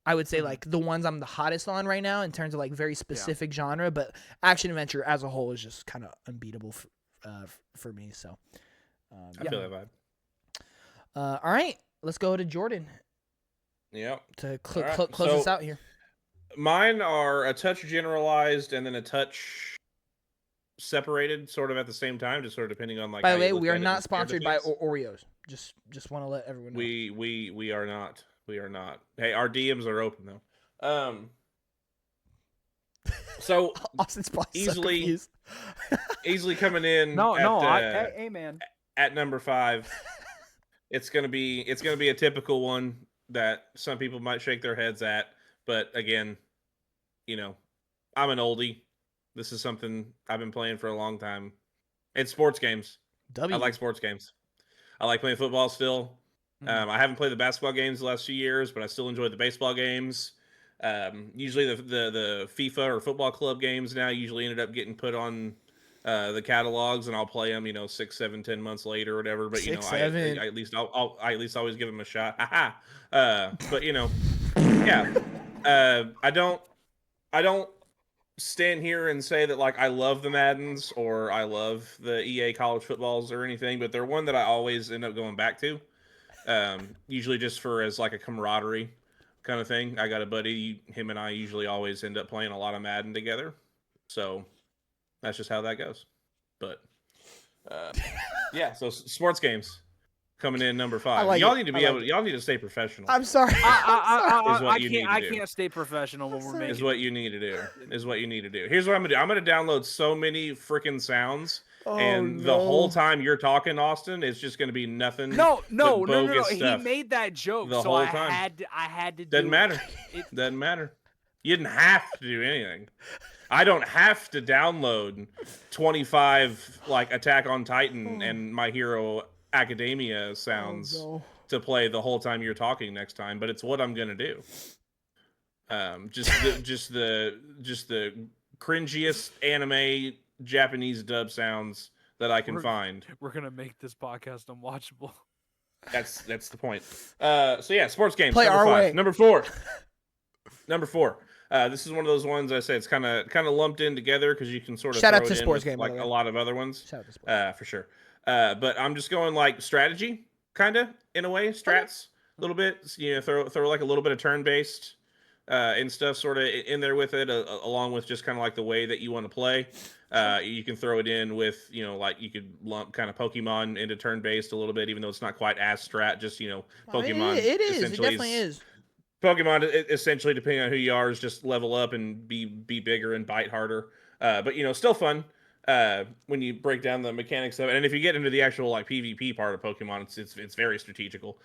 I would say like the ones I'm the hottest on right now in terms of like very specific genre, but action adventure as a whole is just kind of unbeatable for me. So I feel that vibe. All right, let's go to Jordan. Yep. To close us out here. Mine are a touch generalized and then a touch separated sort of at the same time, just sort of depending on like. By how the way, you look we are at it not and sponsored by things. Oreos. Just want to let everyone know. We are not. We are not. Hey, our DMs are open though. So Austin's probably easily so easily coming in Hey man. at number 5. It's gonna be a typical one that some people might shake their heads at, but again, I'm an oldie. This is something I've been playing for a long time. It's sports games. I like sports games. I like playing football still. I haven't played the basketball games the last few years, but I still enjoy the baseball games. Usually the FIFA or football club games now usually ended up getting put on the catalogs, and I'll play them, 6, 7, 10 months later or whatever. But 6, I 7. at least I at least always give them a shot. But yeah. I don't stand here and say that like I love the Maddens or I love the EA college footballs or anything, but they're one that I always end up going back to. Usually just for as like a camaraderie kind of thing. I got a buddy, him and I usually always end up playing a lot of Madden together. So that's just how that goes. But yeah, so sports games coming in number 5. Y'all need to be able. Y'all need to stay professional. I'm sorry. I can't stay professional when we're making. Is what you need to do. Is what you need to do. Here's what I'm gonna do. I'm gonna download so many freaking sounds, and the whole time you're talking, Austin, it's just gonna be nothing. No. Stuff He made that joke, the so whole I time. had to. Doesn't matter. Doesn't matter. You didn't have to do anything. I don't have to download 25 like Attack on Titan and My Hero Academia sounds to play the whole time you're talking next time, but it's what I'm gonna do. Just the cringiest anime Japanese dub sounds that I can find. We're gonna make this podcast unwatchable. That's the point. So yeah, sports games. Play number our 5. way. Number 4. Number 4. This is one of those ones I say it's kind of lumped in together because you can sort of shout throw out to it sports in game with, like a lot of other ones. Shout out to sports. For sure. But I'm just going like strategy, kind of in a way, strats a little bit. Throw like a little bit of turn based and stuff sort of in there with it, along with just kind of like the way that you want to play. You can throw it in with like you could lump kind of Pokemon into turn based a little bit, even though it's not quite as strat. Just Pokemon. It is. It definitely is. Pokemon, essentially, depending on who you are, is just level up and be bigger and bite harder. But still fun when you break down the mechanics of it. And if you get into the actual like PvP part of Pokemon, it's very strategical.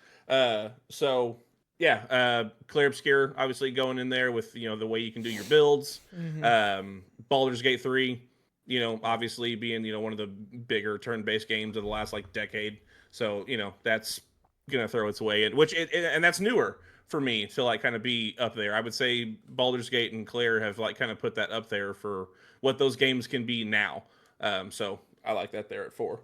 So yeah, Clear Obscure obviously going in there with the way you can do your builds. Baldur's Gate 3, obviously being one of the bigger turn-based games of the last like decade. So that's gonna throw its way in, and that's newer for me to like kind of be up there. I would say Baldur's Gate and Claire have like kind of put that up there for what those games can be now. So I like that there at 4.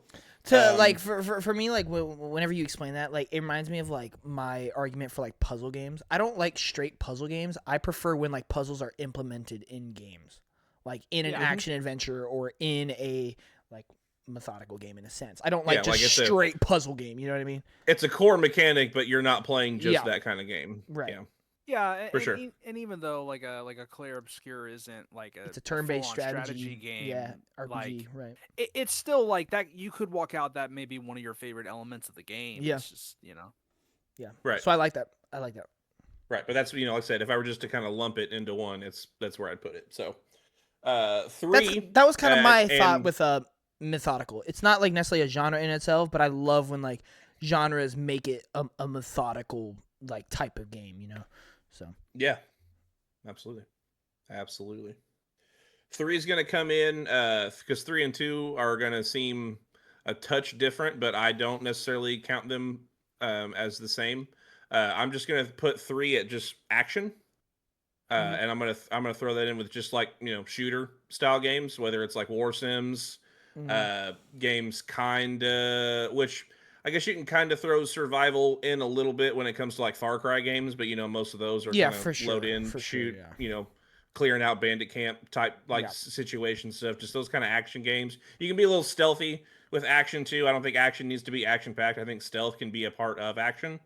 Like for me, like whenever you explain that, like it reminds me of like my argument for like puzzle games. I don't like straight puzzle games. I prefer when like puzzles are implemented in games, like in an action adventure or in a like methodical game in a sense. I don't like just like straight puzzle game. You know what I mean? It's a core mechanic, but you're not playing just that kind of game. Right. Yeah, for sure. And even though like a Clair Obscure isn't like it's a turn-based strategy game, yeah, RPG, like, right? It's still like that. You could walk out that may be one of your favorite elements of the game. Yeah, it's just yeah, right. So I like that. Right, but that's like I said, if I were just to kind of lump it into one, that's where I'd put it. So 3. That was kind of my thought with methodical. It's not like necessarily a genre in itself, but I love when like genres make it a methodical like type of game, So yeah, absolutely. 3 is gonna come in because 3 and 2 are gonna seem a touch different, but I don't necessarily count them as the same. I'm just gonna put 3 at just action. And I'm gonna throw that in with just like shooter style games, whether it's like War Sims, games which I guess you can kind of throw survival in a little bit when it comes to like Far Cry games, but most of those are kind of load in, shoot, clearing out bandit camp type situation stuff. Just those kind of action games. You can be a little stealthy with action too. I don't think action needs to be action packed. I think stealth can be a part of action.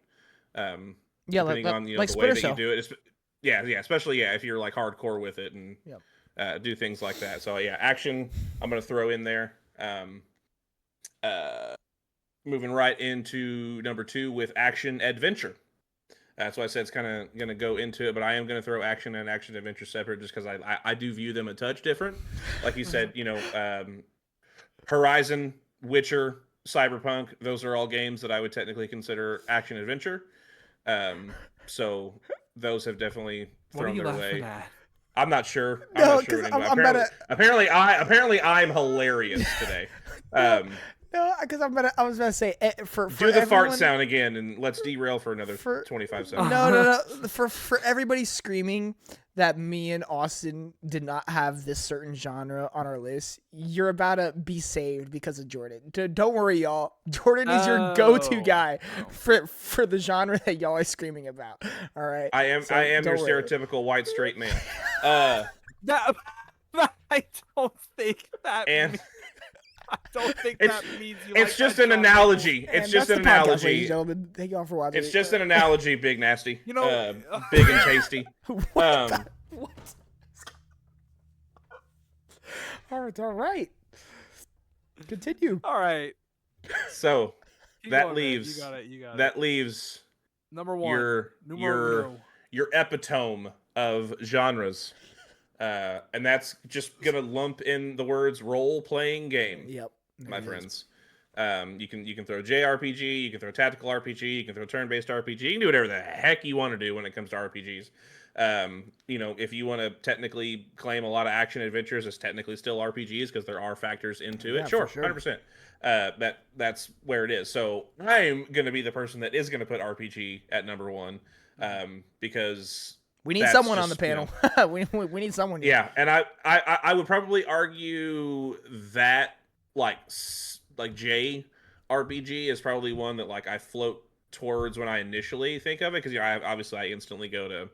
Depending on like the way that Cell. you do it. Yeah, especially if you're like hardcore with it and do things like that. So yeah, action I'm going to throw in there. Moving right into number 2 with action adventure. That's why I said it's kind of going to go into it, but I am going to throw action and action adventure separate just because I do view them a touch different. Like you said, Horizon, Witcher, Cyberpunk, those are all games that I would technically consider action adventure. So those have definitely thrown their way. At? I'm not sure. I'm No, not sure 'cause anymore. Apparently I'm hilarious today. No, because I was about to say for do the everyone, fart sound again, and let's derail for another 25 seconds. No. For everybody screaming that me and Austin did not have this certain genre on our list, you're about to be saved because of Jordan. Don't worry, y'all. Jordan is your go-to guy for the genre that y'all are screaming about. All right. I am your stereotypical white straight man. I don't think that. I don't think that means you. It's just an analogy. It's just an analogy. Ladies and gentlemen. Thank y'all for watching. It's just an analogy, Big Nasty. Big and tasty. What? All right. Continue. All right. So that going, leaves. You got that leaves. Number 1. Your epitome of genres. And that's just gonna lump in the words role-playing game. Yep, my friends. You can throw JRPG, you can throw tactical RPG, you can throw turn-based RPG. You can do whatever the heck you want to do when it comes to RPGs. If you want to technically claim a lot of action adventures as technically still RPGs because there are factors into it, sure. 100%. That's where it is. So I'm gonna be the person that is gonna put RPG at number 1, because. We need someone on the panel. We need someone here. Yeah, and I would probably argue that like JRPG is probably one that like I float towards when I initially think of it, because I instantly go to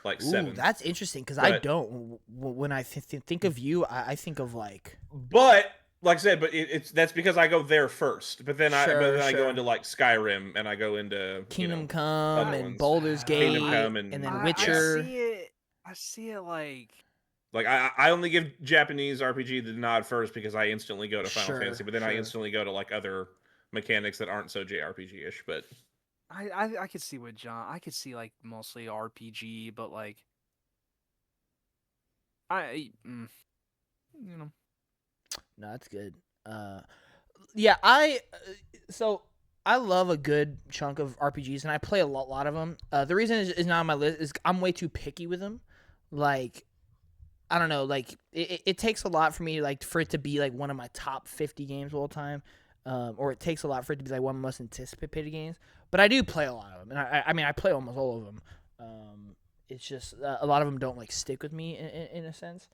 like 7. That's interesting because I don't. When I think of you, I think of like. But like I said, that's because I go there first. But then I go into like Skyrim, and I go into Kingdom Come and Baldur's Gate, and then Witcher. I see it like I only give Japanese RPG the nod first because I instantly go to Final Fantasy, but then I instantly go to like other mechanics that aren't so JRPG-ish. But I could see what John. I could see like mostly RPG, but like No, that's good. So I love a good chunk of RPGs, and I play a lot of them. The reason is not on my list is I'm way too picky with them. Like, I don't know, like it takes a lot for me, like for it to be like one of my top 50 games of all time, or it takes a lot for it to be like one of my most anticipated games. But I do play a lot of them, and I play almost all of them. It's just a lot of them don't like stick with me in a sense.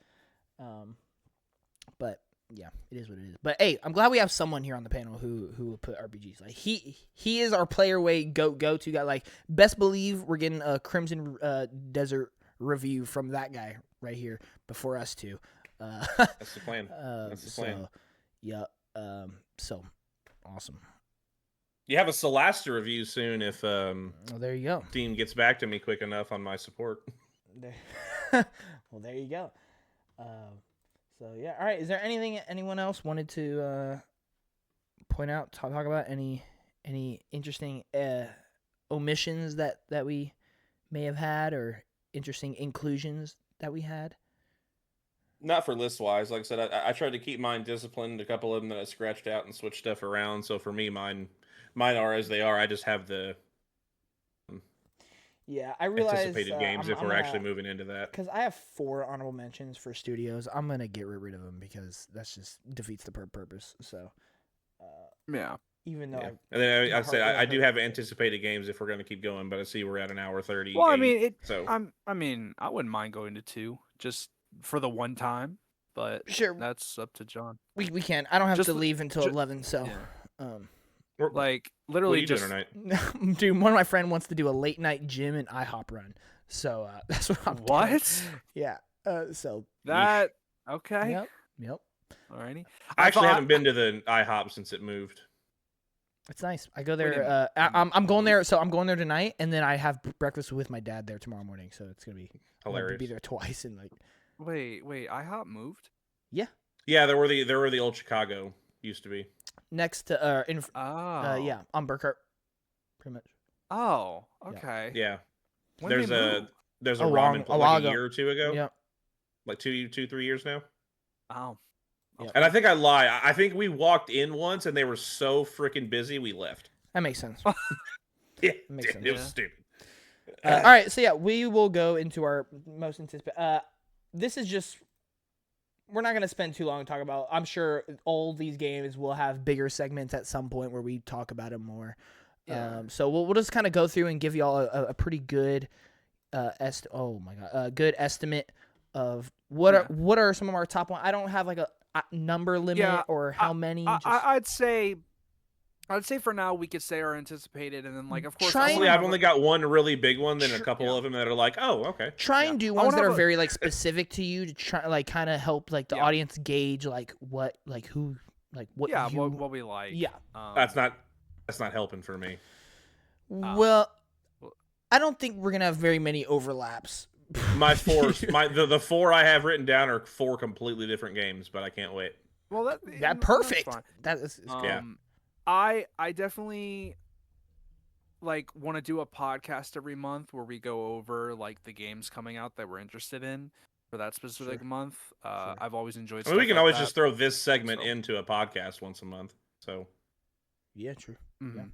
But yeah, it is what it is. But hey, I'm glad we have someone here on the panel who will put RPGs. Like he is our player way go to guy. Like, best believe we're getting a Crimson Desert review from that guy right here before us two. That's the plan. That's the plan. Yeah. So awesome. You have a Solasta review soon if there you go. Team gets back to me quick enough on my support. Well, there you go. So yeah, all right. Is there anyone else wanted to point out, talk about any interesting omissions that we may have had, or interesting inclusions that we had? Not for list wise. Like I said, I tried to keep mine disciplined. A couple of them that I scratched out and switched stuff around. So for me, mine are as they are. I just have the I realize anticipated games if we're actually moving into that. Because I have 4 honorable mentions for studios. I'm gonna get rid of them because that's just defeats the purpose. So yeah. Even though and then I say I do have anticipated games if we're gonna keep going, but I see we're at an hour 30. Well, I mean, I wouldn't mind going to 2 just for the one time, but sure, that's up to John. We can. I don't have to leave until 11, so like literally what are you doing tonight? Dude, one of my friend wants to do a late night gym and IHOP run, so that's what I'm doing. Yeah. So that okay. Yep. Alrighty. I actually haven't been to the IHOP since it moved. It's nice. I go there. I'm going there. So I'm going there tonight, and then I have breakfast with my dad there tomorrow morning. So it's gonna be hilarious. To be there twice and like. Wait, IHOP moved? Yeah, Yeah, there were the old Chicago used to be. next to yeah, on Burkhart, pretty much. Oh, Yeah. okay. Yeah. When they moved? There's a A ramen place while like a ago. year or two ago. Yeah, Like 3 years now. Oh. yeah. And I think I lie. I think we walked in once and they were so freaking busy we left. That makes sense. Yeah, Makes dude, sense. it was Yeah. stupid. All right, so yeah, we will go into our most anticipated. This is just. We're not going to spend too long talking about. I'm sure all these games will have bigger segments at some point where we talk about them more. Yeah. So we'll just kind of go through and give y'all a pretty good good estimate of what are some of our top one. I don't have like a number limit or how many. I'd say for now we could say our anticipated, and then like of course Try and- I've only got one really big one, then a Sure, couple of them that are like, oh, okay. Try and do ones that wanna are have a- very like specific to you to try like kind of help like the audience gauge like what like who like what you what we like. yeah. That's not helping for me. Well, I don't think we're gonna have very many overlaps. My the 4 I have written down are 4 completely different games, but I can't wait. Well, That perfect. That's fine. That is Yeah. I definitely like want to do a podcast every month where we go over like the games coming out that we're interested in for that specific month. I've always enjoyed. I mean, we can stuff always like just throw this segment So- into a podcast once a month. So yeah, true. that. Mhm.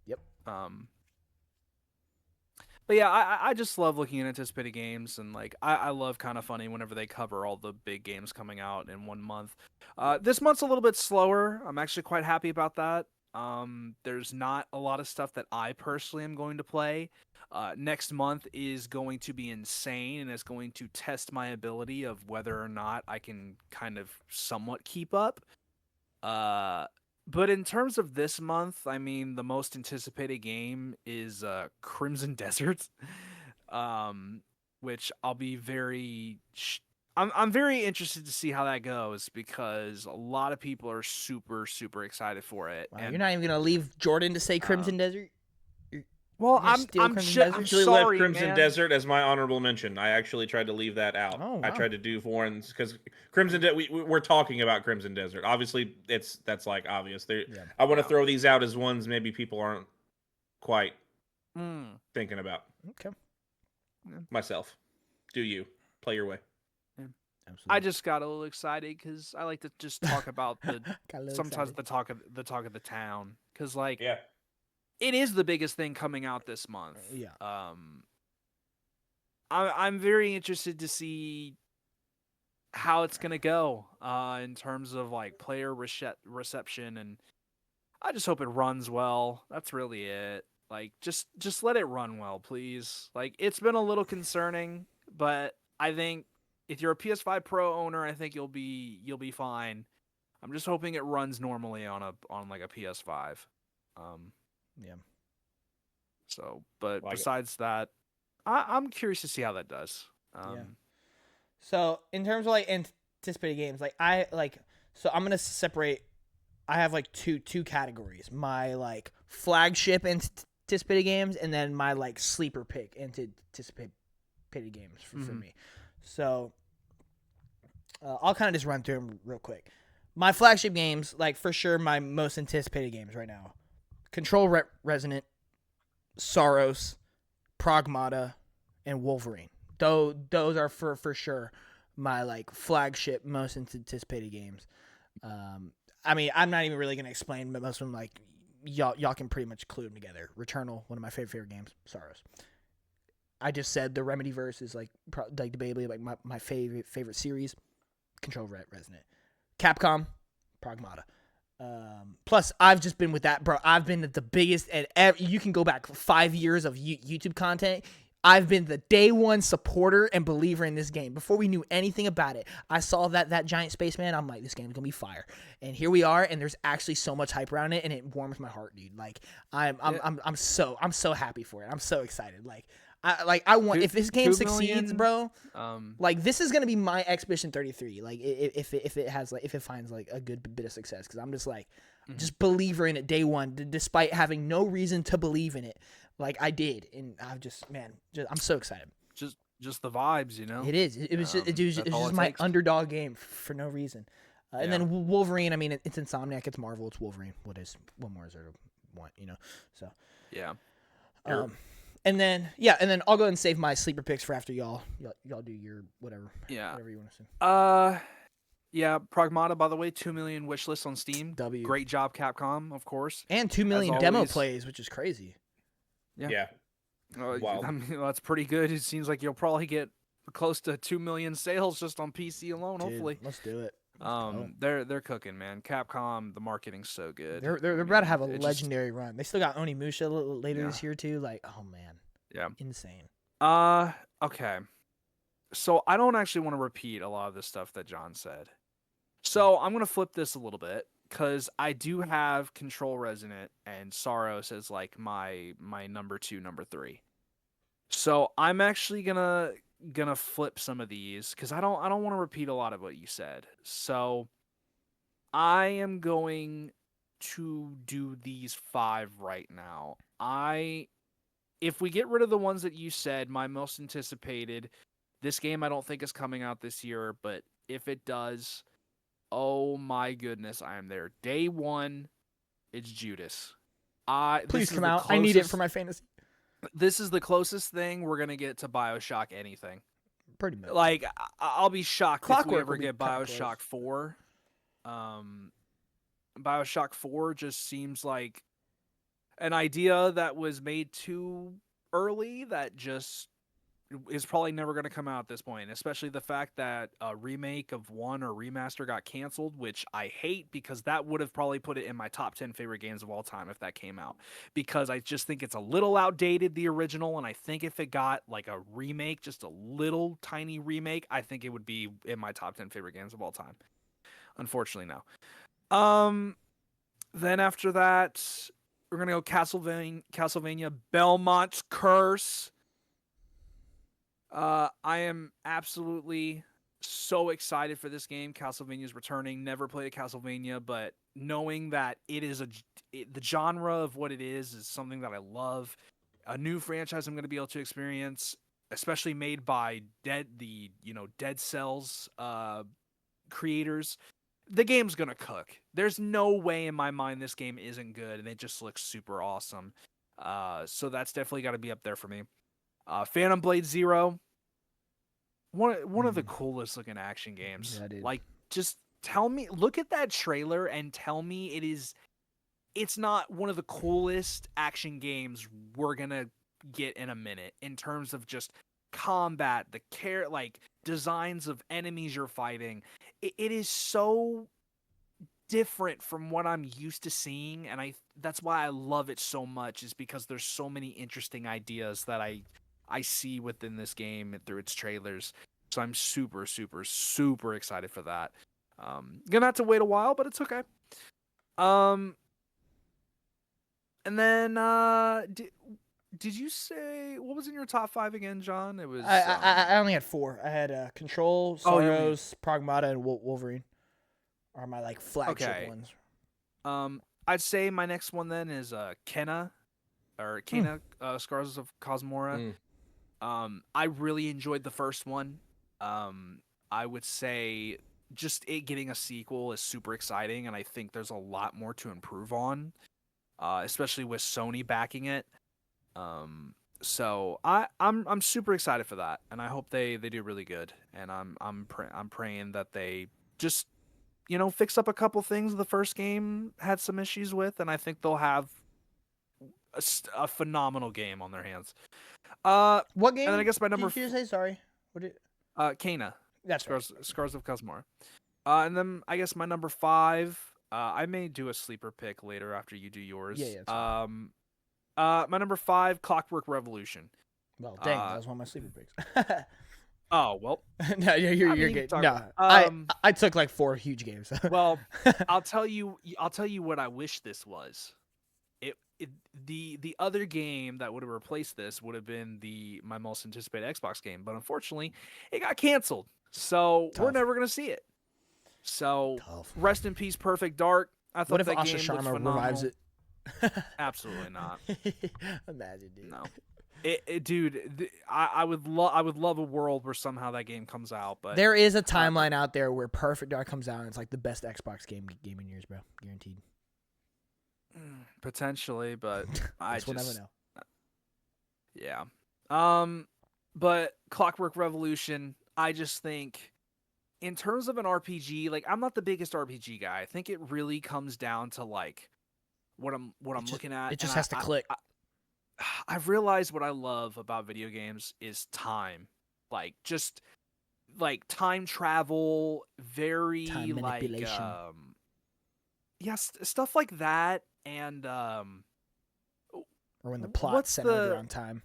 Yep. But yeah, I just love looking at anticipated games, and like I love Kind of Funny whenever they cover all the big games coming out in one month. This month's a little bit slower. I'm actually quite happy about that. There's not a lot of stuff that I personally am going to play. Next month is going to be insane, and it's going to test my ability of whether or not I can kind of somewhat keep up. But in terms of this month, I mean, the most anticipated game is Crimson Desert, which I'll be I'm very interested to see how that goes because a lot of people are super excited for it. Wow, and you're not even gonna leave Jordan to say Crimson Desert. well, you're gonna steal Crimson Desert? I'm actually sorry, left Crimson man. Desert as my honorable mention. I actually tried to leave that out. Oh, I wow. tried to do ones because Crimson Desert. We're talking about Crimson Desert. Obviously, that's like obvious. I want to throw these out as ones maybe people aren't quite thinking about. Okay. Myself, do you play your way? Absolutely. I just got a little excited because I like to just talk about sometimes the talk of the town because like Yeah. it is the biggest thing coming out this month. Yeah. I'm very interested to see how it's gonna go in terms of like player reception, and I just hope it runs well. That's really it. Like just let it run well, please. Like it's been a little concerning, but I think if you're a PS5 Pro owner, I think you'll be fine. I'm just hoping it runs normally on like a PS5. Yeah. So, but Like it. besides that, I'm curious to see how that does. Yeah. So in terms of like anticipated games, like I'm gonna separate. I have like two categories: my like flagship anticipated games, and then my like sleeper pick anticipated games for me. So I'll kind of just run through them real quick. My flagship games, like for sure, my most anticipated games right now: Control Resonant, Saros, Pragmata, and Wolverine. Those are for sure my like flagship most anticipated games. I mean, I'm not even really gonna explain, but most of them like y'all can pretty much clue them together. Returnal, one of my favorite games. Saros. I just said the Remedyverse is like debatably like my favorite series. Control Resonant. Capcom, Pragmata. Plus, I've just been with that, bro. I've been the biggest, and you can go back 5 years of YouTube content. I've been the day one supporter and believer in this game. Before we knew anything about it, I saw that giant spaceman. I'm like, this game's gonna be fire. And here we are, and there's actually so much hype around it, and it warms my heart, dude. Like, I'm so happy for it. I'm so excited. I want if this game succeeds, bro. Like this is gonna be my Expedition 33. Like if it finds like a good bit of success, because I'm just like just believer in it day one, despite having no reason to believe in it. Like I did, and I've just I'm so excited. just the vibes, you know. It is. It was just, it's That's all just it my takes. underdog game for no reason. And Yeah. then Wolverine. I mean, it's Insomniac. It's Marvel. It's Wolverine. What more is there to want? You know. So. Yeah. And then I'll go ahead and save my sleeper picks for after y'all do your whatever. Yeah. Whatever you want to say. Yeah, Pragmata, by the way, 2 million wish list on Steam. W. Great job, Capcom, of course. And 2 million As demo always. plays, which is crazy. Yeah. Wow. I mean, that's pretty good. It seems like you'll probably get close to 2 million sales just on PC alone. Dude, hopefully, let's do it. Let's go. they're cooking, man. Capcom, the marketing's so good. They're about to have a it just- legendary run. They still got Onimusha later this year too. Like, oh man, Yeah. insane. Okay. So I don't actually want to repeat a lot of the stuff that John said. So I'm gonna flip this a little bit because I do have Control Resonant and Saros as like my number 2, number 3. So I'm actually gonna flip some of these because I don't want to repeat a lot of what you said. So I am going to do these 5 right now. If we get rid of the ones that you said, my most anticipated, this game I don't think is coming out this year, but if it does, oh my goodness, I am there. Day 1, it's Judas. Please come out. I need it for my fantasy. This is the closest thing we're gonna get to BioShock anything. Pretty much. Like I'll be shocked if we Clockwork ever will be get kinda BioShock 4. BioShock 4 just seems like an idea that was made too early that just is probably never going to come out at this point, especially the fact that a remake of 1 or remaster got canceled, which I hate because that would have probably put it in my top 10 favorite games of all time if that came out, because I just think it's a little outdated, the original, and I think if it got like a remake, just a little tiny remake, I think it would be in my top 10 favorite games of all time. Unfortunately, no. Then after that, we're going to go Castlevania Belmont's Curse. I am absolutely so excited for this game. Castlevania's returning. Never played a Castlevania, but knowing that it is the genre of what it is something that I love. A new franchise I'm going to be able to experience, especially made by Dead Cells creators. The game's going to cook. There's no way in my mind this game isn't good, and it just looks super awesome. So that's definitely got to be up there for me. Phantom Blade Zero, one of the coolest looking action games. Yeah, dude. Like, just look at that trailer and tell me it's not one of the coolest action games we're gonna get in a minute in terms of just combat, like designs of enemies you're fighting. It is so different from what I'm used to seeing, and that's why I love it so much, is because there's so many interesting ideas that I see within this game and through its trailers. So I'm super, super, super excited for that. Gonna have to wait a while, but it's okay. And then did you say what was in your top 5 again, John? It was I only had 4. I had Control, Saros, Pragmata, and Wolverine are my like flagship ones. I'd say my next one then is Kena, Scars of Cosmora. I really enjoyed the first one. I would say just it getting a sequel is super exciting, and I think there's a lot more to improve on, especially with Sony backing it. So I'm super excited for that, and I hope they do really good. And I'm praying that they just fix up a couple things the first game had some issues with, and I think they'll have a phenomenal game on their hands. What game? And then I guess my number. Did you say sorry? What did? Kena. That's Scars of Cosmora. And then I guess my number 5. I may do a sleeper pick later after you do yours. Yeah. My number 5, Clockwork Revolution. Well, dang, that was one of my sleeper picks. Oh well. No, you're good. No, I took like 4 huge games. Well, I'll tell you what I wish this was. The other game that would have replaced this would have been my most anticipated Xbox game, but unfortunately, it got canceled. So we're never gonna see it. So rest in peace, Perfect Dark. I thought what if that Asha game Sharma was phenomenal. revives it? Absolutely not. Imagine, dude. No. Dude, I would love a world where somehow that game comes out, but There is a timeline out there where Perfect Dark comes out and it's like the best Xbox game in years, bro. Guaranteed. potentially, but I We'll never just know. yeah. But Clockwork Revolution, I just think in terms of an RPG, like I'm not the biggest RPG guy. I think it really comes down to like what I'm looking at. It just and has to click. I've realized what I love about video games is time. Like just like time travel, very Time like manipulation. stuff like that and Or when the plot's what's centered the around time.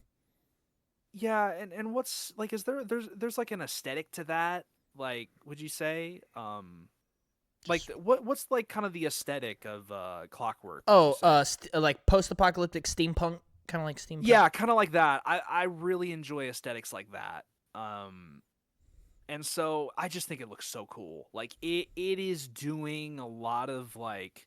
yeah, and what's like is there's like an aesthetic to that? Like would you say like what's like kind of the aesthetic of Clockwork? Would you say? Like post-apocalyptic steampunk, kind of like steampunk. Yeah, kind of like that. I really enjoy aesthetics like that. And so I just think it looks so cool. Like it is doing a lot of like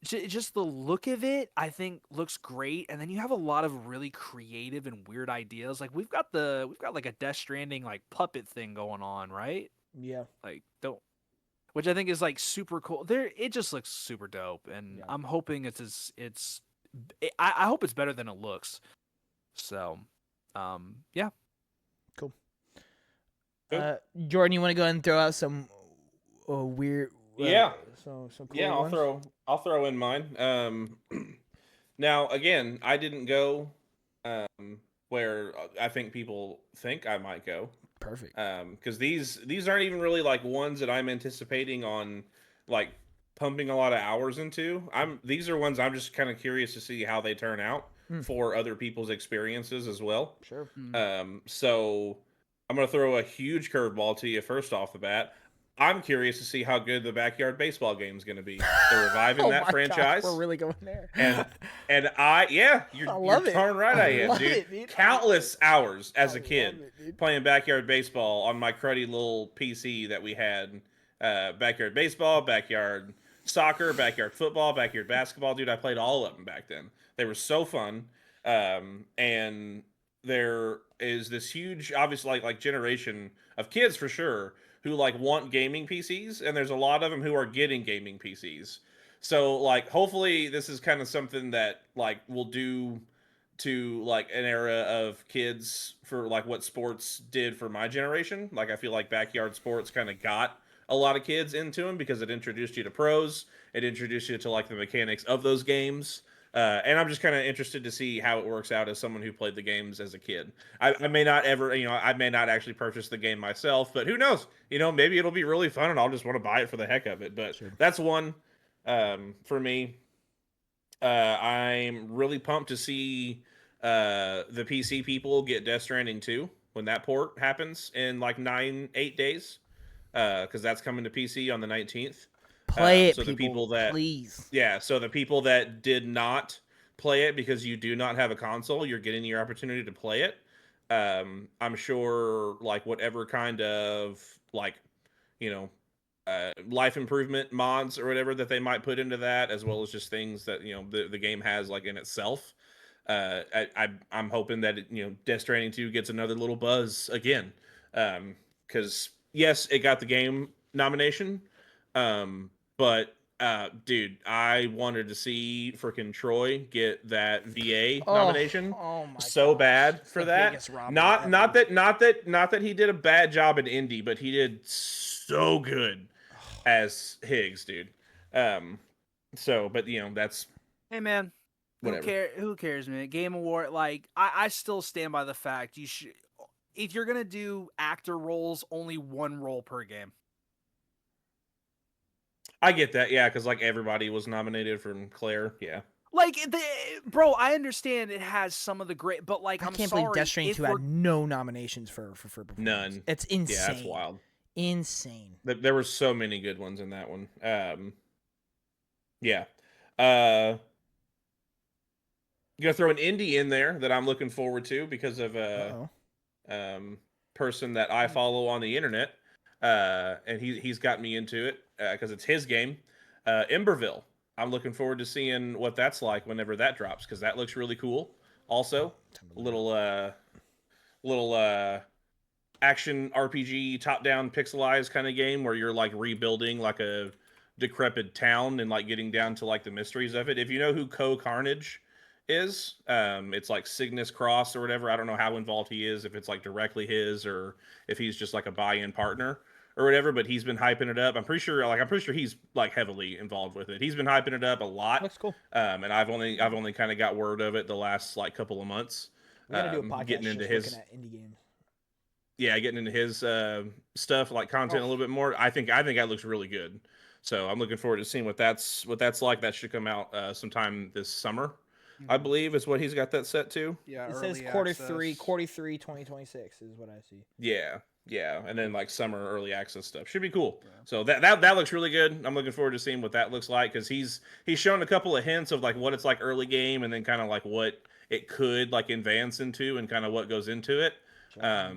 just the look of it I think looks great, and then you have a lot of really creative and weird ideas. Like we've got like a Death Stranding like puppet thing going on, right? Yeah. Like don't which I think is like super cool. There it just looks super dope, and Yeah. I'm hoping I hope it's better than it looks. So, yeah. Cool. Cool. Jordan, you want to go ahead and throw out some weird? Yeah. Some cool Yeah, ones? I'll throw in mine. Now again, I didn't go where I think people think I might go. Perfect. Because these aren't even really like ones that I'm anticipating on like pumping a lot of hours into. These are ones I'm just kind of curious to see how they turn out for other people's experiences as well. Sure. So I'm gonna throw a huge curveball to you first off the bat. I'm curious to see how good the backyard baseball game is going to be. They're reviving that franchise. Gosh, we're really going there. and you're love it. darn right I am, love dude. it, dude. Countless hours as I a kid love it, dude. playing backyard baseball on my cruddy little PC that we had. Backyard baseball, backyard soccer, backyard football, backyard basketball. Dude, I played all of them back then. They were so fun. And there is this huge, obviously, like generation of kids for sure who like want gaming PCs, and there's a lot of them who are getting gaming PCs. So like, hopefully, this is kind of something that like will do to like an era of kids for like what sports did for my generation. Like, I feel like backyard sports kind of got a lot of kids into them because it introduced you to pros, it introduced you to like the mechanics of those games. And I'm just kind of interested to see how it works out as someone who played the games as a kid. I may not ever, I may not actually purchase the game myself, but who knows? Maybe it'll be really fun and I'll just want to buy it for the heck of it. But that's one for me. I'm really pumped to see the PC people get Death Stranding 2 when that port happens in like 8 days. Because that's coming to PC on the 19th. Play it, so the people please. Yeah, so the people that did not play it because you do not have a console, you're getting your opportunity to play it. I'm sure like whatever kind of like, life improvement mods or whatever that they might put into that, as well as just things that the game has like in itself. I'm hoping that Death Stranding 2 gets another little buzz again, because yes, it got the game nomination, but dude, I wanted to see freaking Troy get that VA nomination Oh my so gosh. bad It's for the that. biggest robbery Not ever. that he did a bad job in Indy, but he did so good as Higgs, dude. So, but that's Hey man, whatever. who cares, man? Game Award, like I still stand by the fact you should if you're gonna do actor roles, only one role per game. I get that, yeah, because like everybody was nominated from Claire, yeah. Like, bro, I understand it has some of the great, but like, I I'm can't sorry believe Death Stranding if 2 had no nominations for performance. None. It's insane. Yeah, that's wild. Insane. There were so many good ones in that one. Yeah. Gonna throw an indie in there that I'm looking forward to because of person that I follow on the internet, and he's got me into it because it's his game, Emberville. I'm looking forward to seeing what that's like whenever that drops because that looks really cool. Also, little action RPG top-down pixelized kind of game where you're like rebuilding like a decrepit town and like getting down to like the mysteries of it. If you know who Carnage is, it's like Cygnus Cross or whatever. I don't know how involved he is, if it's like directly his or if he's just like a buy-in partner or whatever, but he's been hyping it up. I'm pretty sure he's like heavily involved with it. He's been hyping it up a lot. Looks cool. And I've only kind of got word of it the last like couple of months. We gotta do a podcast getting into just looking at indie games. Yeah, getting into his stuff, like content a little bit more. I think that looks really good. So I'm looking forward to seeing what that's like. That should come out sometime this summer, I believe, is what he's got that set to. Yeah, It says quarter three, 2026 is what I see. Yeah, and then like summer early access stuff should be cool. Yeah. So that looks really good. I'm looking forward to seeing what that looks like, because he's shown a couple of hints of like what it's like early game, and then kind of like what it could like advance into, and kind of what goes into it.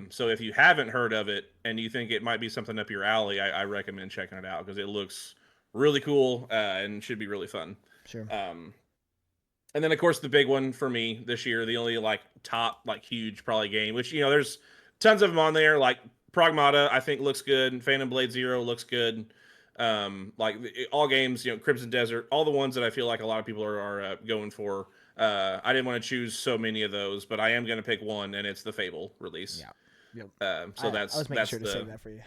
So if you haven't heard of it and you think it might be something up your alley, I recommend checking it out, because it looks really cool and should be really fun. Sure. And then of course the big one for me this year, the only like top like huge probably game, which there's tons of them on there, like Pragmata I think looks good, Phantom Blade Zero looks good, all games, Crimson Desert, all the ones that I feel like a lot of people are going for. I didn't want to choose so many of those, but I am going to pick one, and it's the Fable release. Yeah. Yep. So I was making sure to save that for you.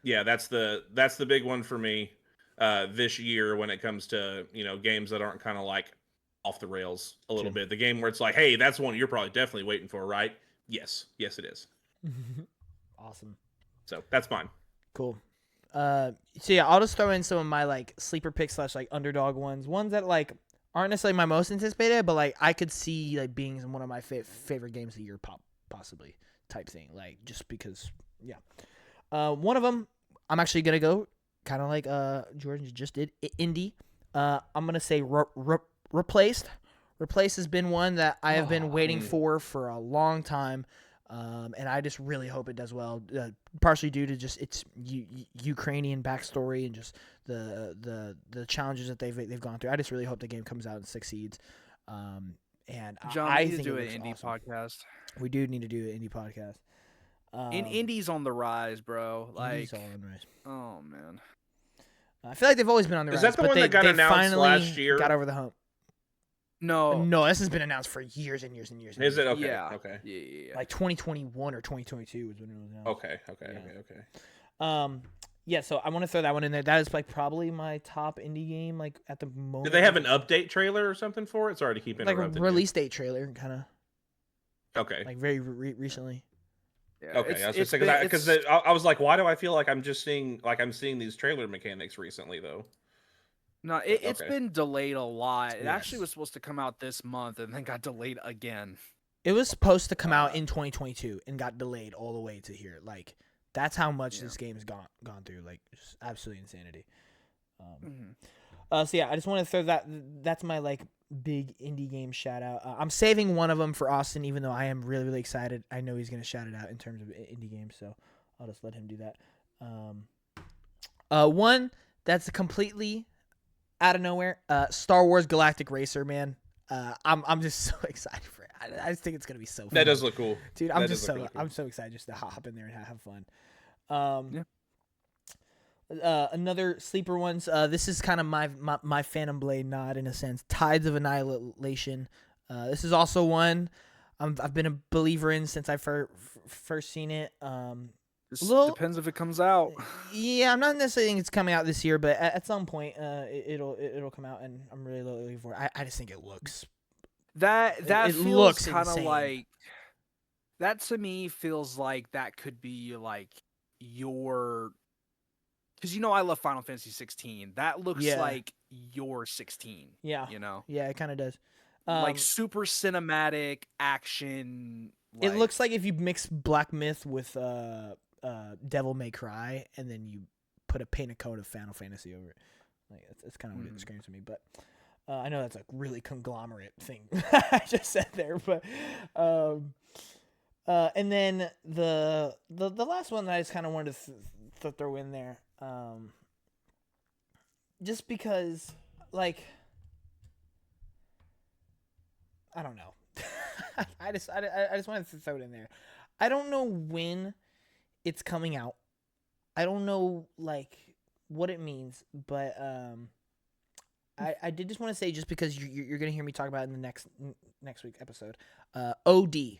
Yeah, that's the big one for me this year when it comes to games that aren't kind of like off the rails a little bit. The game where it's like, hey, that's one you're probably definitely waiting for, right? Yes, it is. Awesome. So that's mine. Cool. So yeah, I'll just throw in some of my like sleeper picks / like underdog ones that like aren't necessarily my most anticipated, but like I could see like being one of my favorite games of the year, possibly type thing. Like just because, yeah. One of them, I'm actually gonna go kind of like Jordan just did, indie. I'm gonna say Replaced. Replaced has been one that I have been waiting for a long time. And I just really hope it does well, partially due to just its Ukrainian backstory and just the challenges that they've gone through. I just really hope the game comes out and succeeds. And John, I we need think to do it an looks indie awesome. podcast. We do need to do an indie podcast. Indie's on the rise, bro. Like, Indie's all on the rise. Oh man, I feel like they've always been on the rise. Is that the but one they, that got they announced finally last year? Got over the hump. no, this has been announced for years and years and years. Is it? Okay. Yeah. Okay. Yeah. Like 2021 or 2022 was when it was announced. Okay. Yeah, so I want to throw that one in there. That is like probably my top indie game like at the moment. Did they have an update trailer or something for it? Sorry to keep interrupting. Like a release date trailer, kind of. Okay. Like very recently. Yeah, okay. Because I was like, why do I feel like I'm seeing these trailer mechanics recently though? No, it's been delayed a lot. It Yes. actually was supposed to come out this month and then got delayed again. It was supposed to come out in 2022 and got delayed all the way to here. Like that's how much this game has gone through. Like just absolutely insanity. So yeah, I just want to throw that. That's my like big indie game shout out. I'm saving one of them for Austin, even though I am really really excited. I know he's gonna shout it out in terms of indie games, so I'll just let him do that. One that's completely out of nowhere. Star Wars Galactic Racer, man. I'm just so excited for it. I just think it's gonna be so fun. That does look cool, dude. I'm so excited just to hop in there and have fun. Another sleeper ones. This is kind of my Phantom Blade nod in a sense. Tides of Annihilation. This is also one I've been a believer in since I first seen it. Depends if it comes out. Yeah, I'm not necessarily thinking it's coming out this year, but at some point, it'll come out, and I'm really looking for it. I just think it looks. That it feels looks kind of insane. like. That to me feels like that could be like your. Because I love Final Fantasy 16. That looks like your 16. Yeah. Yeah, it kind of does. Like super cinematic action. It looks like if you mix Black Myth with Devil May Cry, and then you paint a coat of Final Fantasy over it. Like that's kind of what it screams to me. But I know that's a really conglomerate thing I just said there. But and then the last one that I just kind of wanted to throw in there, just because, like, I don't know. I just wanted to throw it in there. I don't know when it's coming out. I don't know like what it means, but I did just want to say, just because you're gonna hear me talk about it in the next week episode, OD,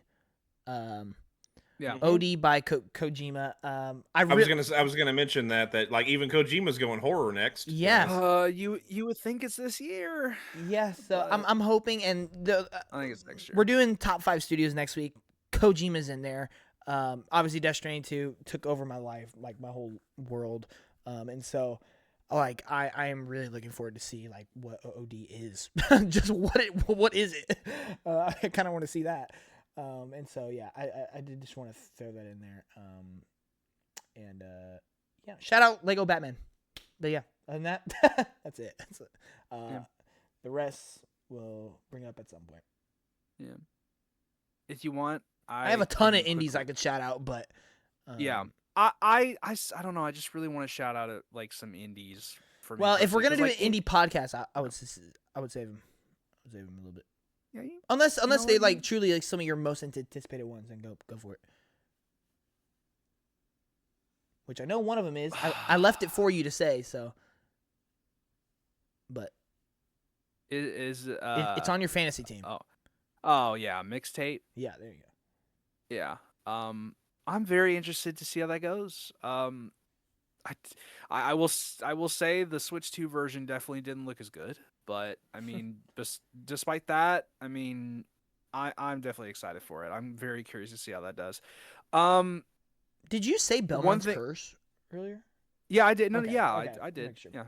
Yeah. OD by Kojima. I was gonna mention that like even Kojima's going horror next. Yeah. You would think it's this year. Yeah, so But I'm hoping, and I think it's next year. we're doing top 5 studios next week. Kojima's in there. Obviously Death Stranding 2 took over my life, like my whole world. And so like I am really looking forward to see like what OD is. Just what is it? I kind of want to see that. And so yeah, I did just want to throw that in there. And yeah, shout out Lego Batman. But yeah, other than that, that's it. The rest we'll bring up at some point. Yeah. If you want, I have a ton of can indies I quickly- could shout out, but Yeah. I don't know. I just really want to shout out like some indies for me. well, if we're personally, gonna do 'cause, an like, indie podcast, I would save them. I'd save them a little bit. Yeah, Unless know they what? like truly like some of your most anticipated ones, and go for it. Which I know one of them is. I left it for you to say, so. But it's on your fantasy team. Oh yeah, mixtape. Yeah, there you go. Yeah. I'm very interested to see how that goes. I will say the Switch 2 version definitely didn't look as good, but I mean, despite that, I mean, I'm definitely excited for it. I'm very curious to see how that does. Did you say Belmont's Curse earlier? Yeah, I did. No, Okay, yeah, okay, I did. make sure. Yeah.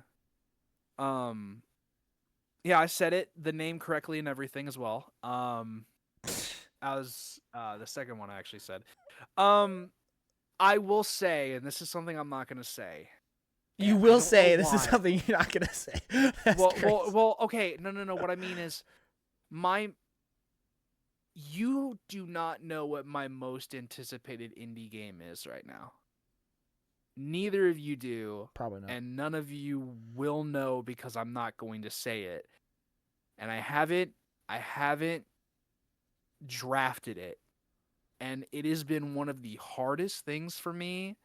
Yeah, I said the name correctly and everything as well. As the second one I actually said. I will say, and this is something I'm not gonna say. You and I will don't say know this is why. something you're not gonna say. That's crazy. Well, okay, no. What I mean is, you do not know what my most anticipated indie game is right now. Neither of you do, Probably not. and none of you will know because I'm not going to say it. And I haven't drafted it. And it has been one of the hardest things for me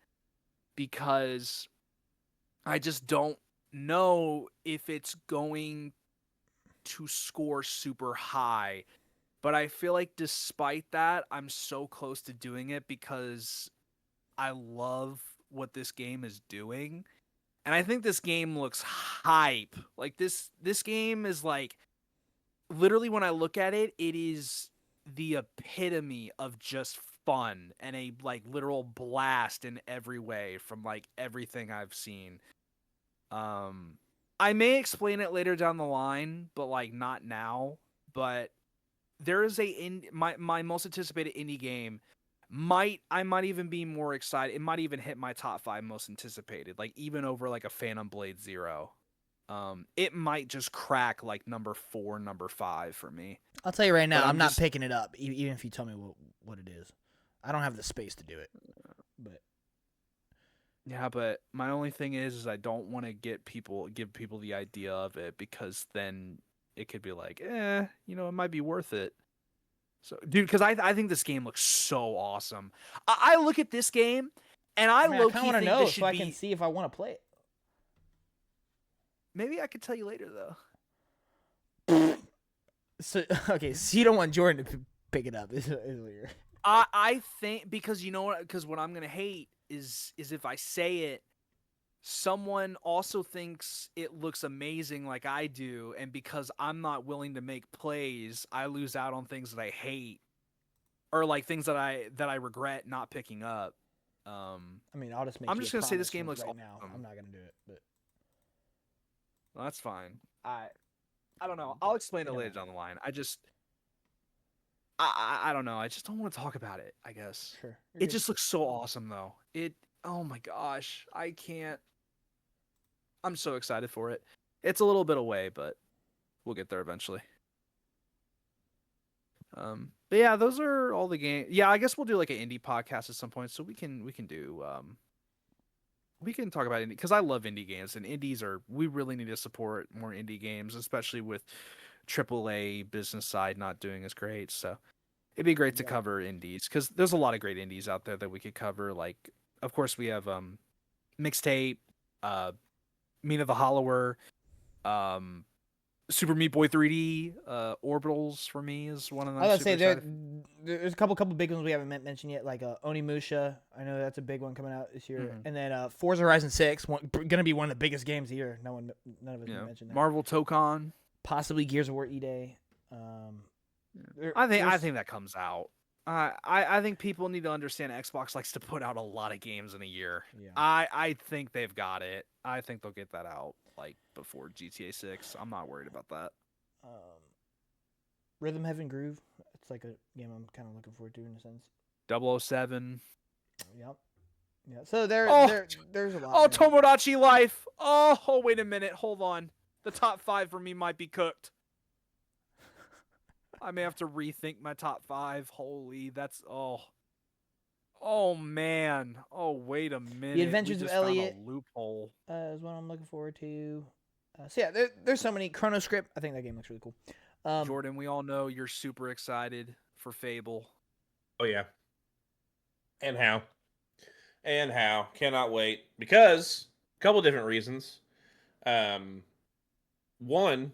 because I just don't know if it's going to score super high. But I feel like despite that, I'm so close to doing it because I love what this game is doing. And I think this game looks hype. Like this game is like, literally when I look at it, it is the epitome of just fun and a like literal blast in every way from like everything I've seen. I may explain it later down the line, but like not now. But there is my most anticipated indie game. I might even be more excited. It might even hit my top 5 most anticipated, like even over like a Phantom Blade 0. It might just crack like number 4, number 5 for me. I'll tell you right now, But I'm not picking it up, even if you tell me what it is. I don't have the space to do it. But yeah, but my only thing is I don't want to give people the idea of it because then it could be like, it might be worth it. So, dude, because I think this game looks so awesome. I look at this game and I kind of want to know so I be... can see if I want to play it. Maybe I could tell you later though. So okay, so you don't want Jordan to pick it up? Is what you're... I think because what I'm gonna hate is if I say it, someone also thinks it looks amazing like I do, and because I'm not willing to make plays, I lose out on things that I hate or like things that I regret not picking up. I mean, I'll just make. I'm just gonna say this game looks right awesome. now. I'm not gonna do it, but well, that's fine. I don't know. I'll explain it later down the line. I don't know. I just don't want to talk about it, I guess. sure. It just looks so awesome though. Oh my gosh. I can't. I'm so excited for it. It's a little bit away, but we'll get there eventually. But yeah, those are all the games. Yeah, I guess we'll do like an indie podcast at some point, so we can do we can talk about indie because I love indie games and we really need to support more indie games, especially with AAA business side not doing as great. So It'd be great to Yeah. cover indies because there's a lot of great indies out there that we could cover. Like, of course, we have Mixtape, Mina the Hollower, um, Super Meat Boy 3D, Orbitals for me is one of them. I was Super gonna say excited. there's a couple big ones we haven't mentioned yet, like Onimusha. I know that's a big one coming out this year, Mhm. and then Forza Horizon 6, gonna be one of the biggest games of the year. None of us Yeah. mentioned that. Marvel Tokon. Possibly Gears of War E-Day. I There's- think that comes out. I think people need to understand Xbox likes to put out a lot of games in a year. Yeah. I think they've got it. I think they'll get that out like before GTA 6. I'm not worried about that. Rhythm Heaven Groove. It's like a game I'm kind of looking forward to in a sense. 007. Yep. Yeah. So there's a lot. Oh, man. Tomodachi Life. Oh, wait a minute. Hold on. The top 5 for me might be cooked. I may have to rethink my top 5. Holy, that's Oh man. Oh, wait a minute. Adventures we of just found Elliot. a loophole. Is what I'm looking forward to. So yeah, there's so many. Chronoscript. I think that game looks really cool. Jordan, we all know you're super excited for Fable. Oh yeah. And how? Cannot wait because a couple different reasons. One,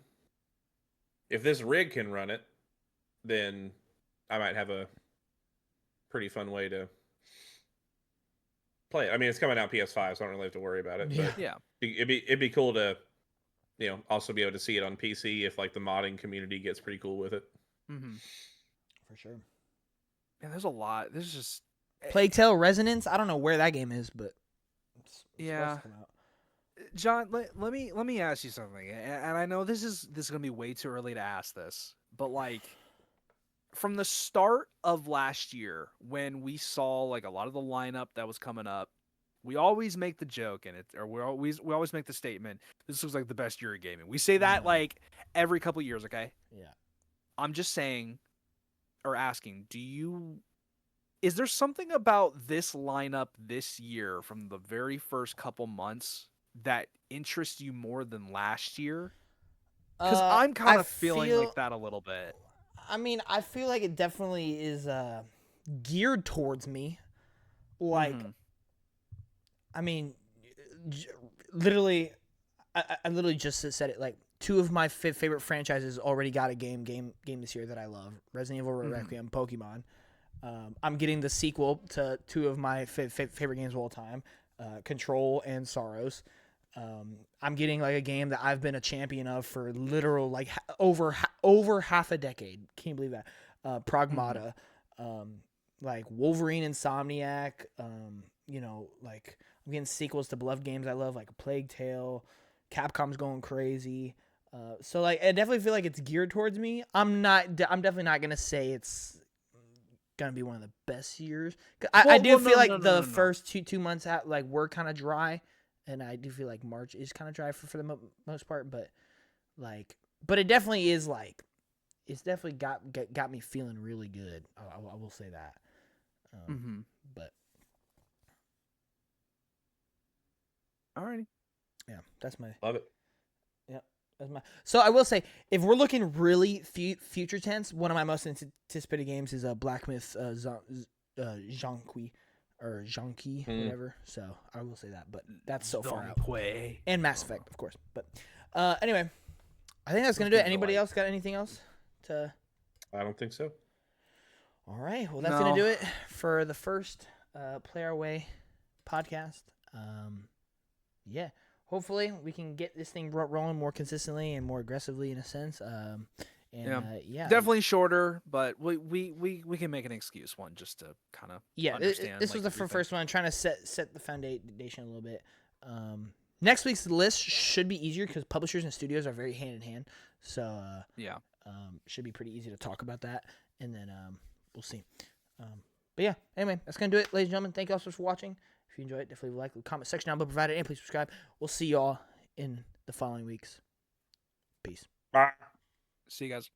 if this rig can run it, then I might have a pretty fun way to play it. I mean, it's coming out PS5, so I don't really have to worry about it. Yeah. But Yeah. it'd be cool to, also be able to see it on PC if like the modding community gets pretty cool with it. Mm-hmm. For sure. Man, there's a lot. There's just Plague Tale Resonance. I don't know where that game is, but it's Yeah. supposed to come out. John, let me ask you something. And I know this is gonna be way too early to ask this, but like from the start of last year when we saw like a lot of the lineup that was coming up, we always make the joke we always make the statement, this looks like the best year of gaming. We say that like every couple years, okay? Yeah. I'm just saying or asking, is there something about this lineup this year from the very first couple months that interests you more than last year? Because I'm kind of feeling like that a little bit. I mean, I feel like it definitely is geared towards me. Like, I mean, literally, I literally just said it. Like, two of my favorite franchises already got a game this year that I love: Resident Evil Requiem, Pokemon. I'm getting the sequel to two of my favorite games of all time, Control and Sorrows. I'm getting like a game that I've been a champion of for literal like over half a decade. Can't believe that. Pragmata, like Wolverine, Insomniac. Like I'm getting sequels to beloved games I love, like Plague Tale. Capcom's going crazy. So like I definitely feel like it's geared towards me. I'm definitely not gonna say it's gonna be one of the best years. I do feel like the first two months like were kind of dry. And I do feel like March is kind of dry for the most part, but it definitely is like, it's definitely got me feeling really good. I will say that. But alrighty, yeah, that's my Love it. Yeah, that's my. So I will say, if we're looking really future tense, one of my most anticipated games is Black Myth Zhanqi. Or Zhanqi, whatever. So I will say that, but that's so far out. And Mass Effect, of course. But anyway, I think that's gonna do it. Anybody else got anything else to? I don't think so. All right, well that's gonna do it for the first Play Our Way podcast. Yeah, hopefully we can get this thing rolling more consistently and more aggressively in a sense. Definitely shorter, but we can make an excuse one just to kind of understand. This was the first one. I'm trying to set the foundation a little bit. Next week's list should be easier because publishers and studios are very hand in hand. So should be pretty easy to talk about that, and then we'll see. But yeah, anyway, that's gonna do it, ladies and gentlemen. Thank you all so much for watching. If you enjoyed it, definitely like the comment section down below provided, and please subscribe. We'll see y'all in the following weeks. Peace. Bye. See you guys.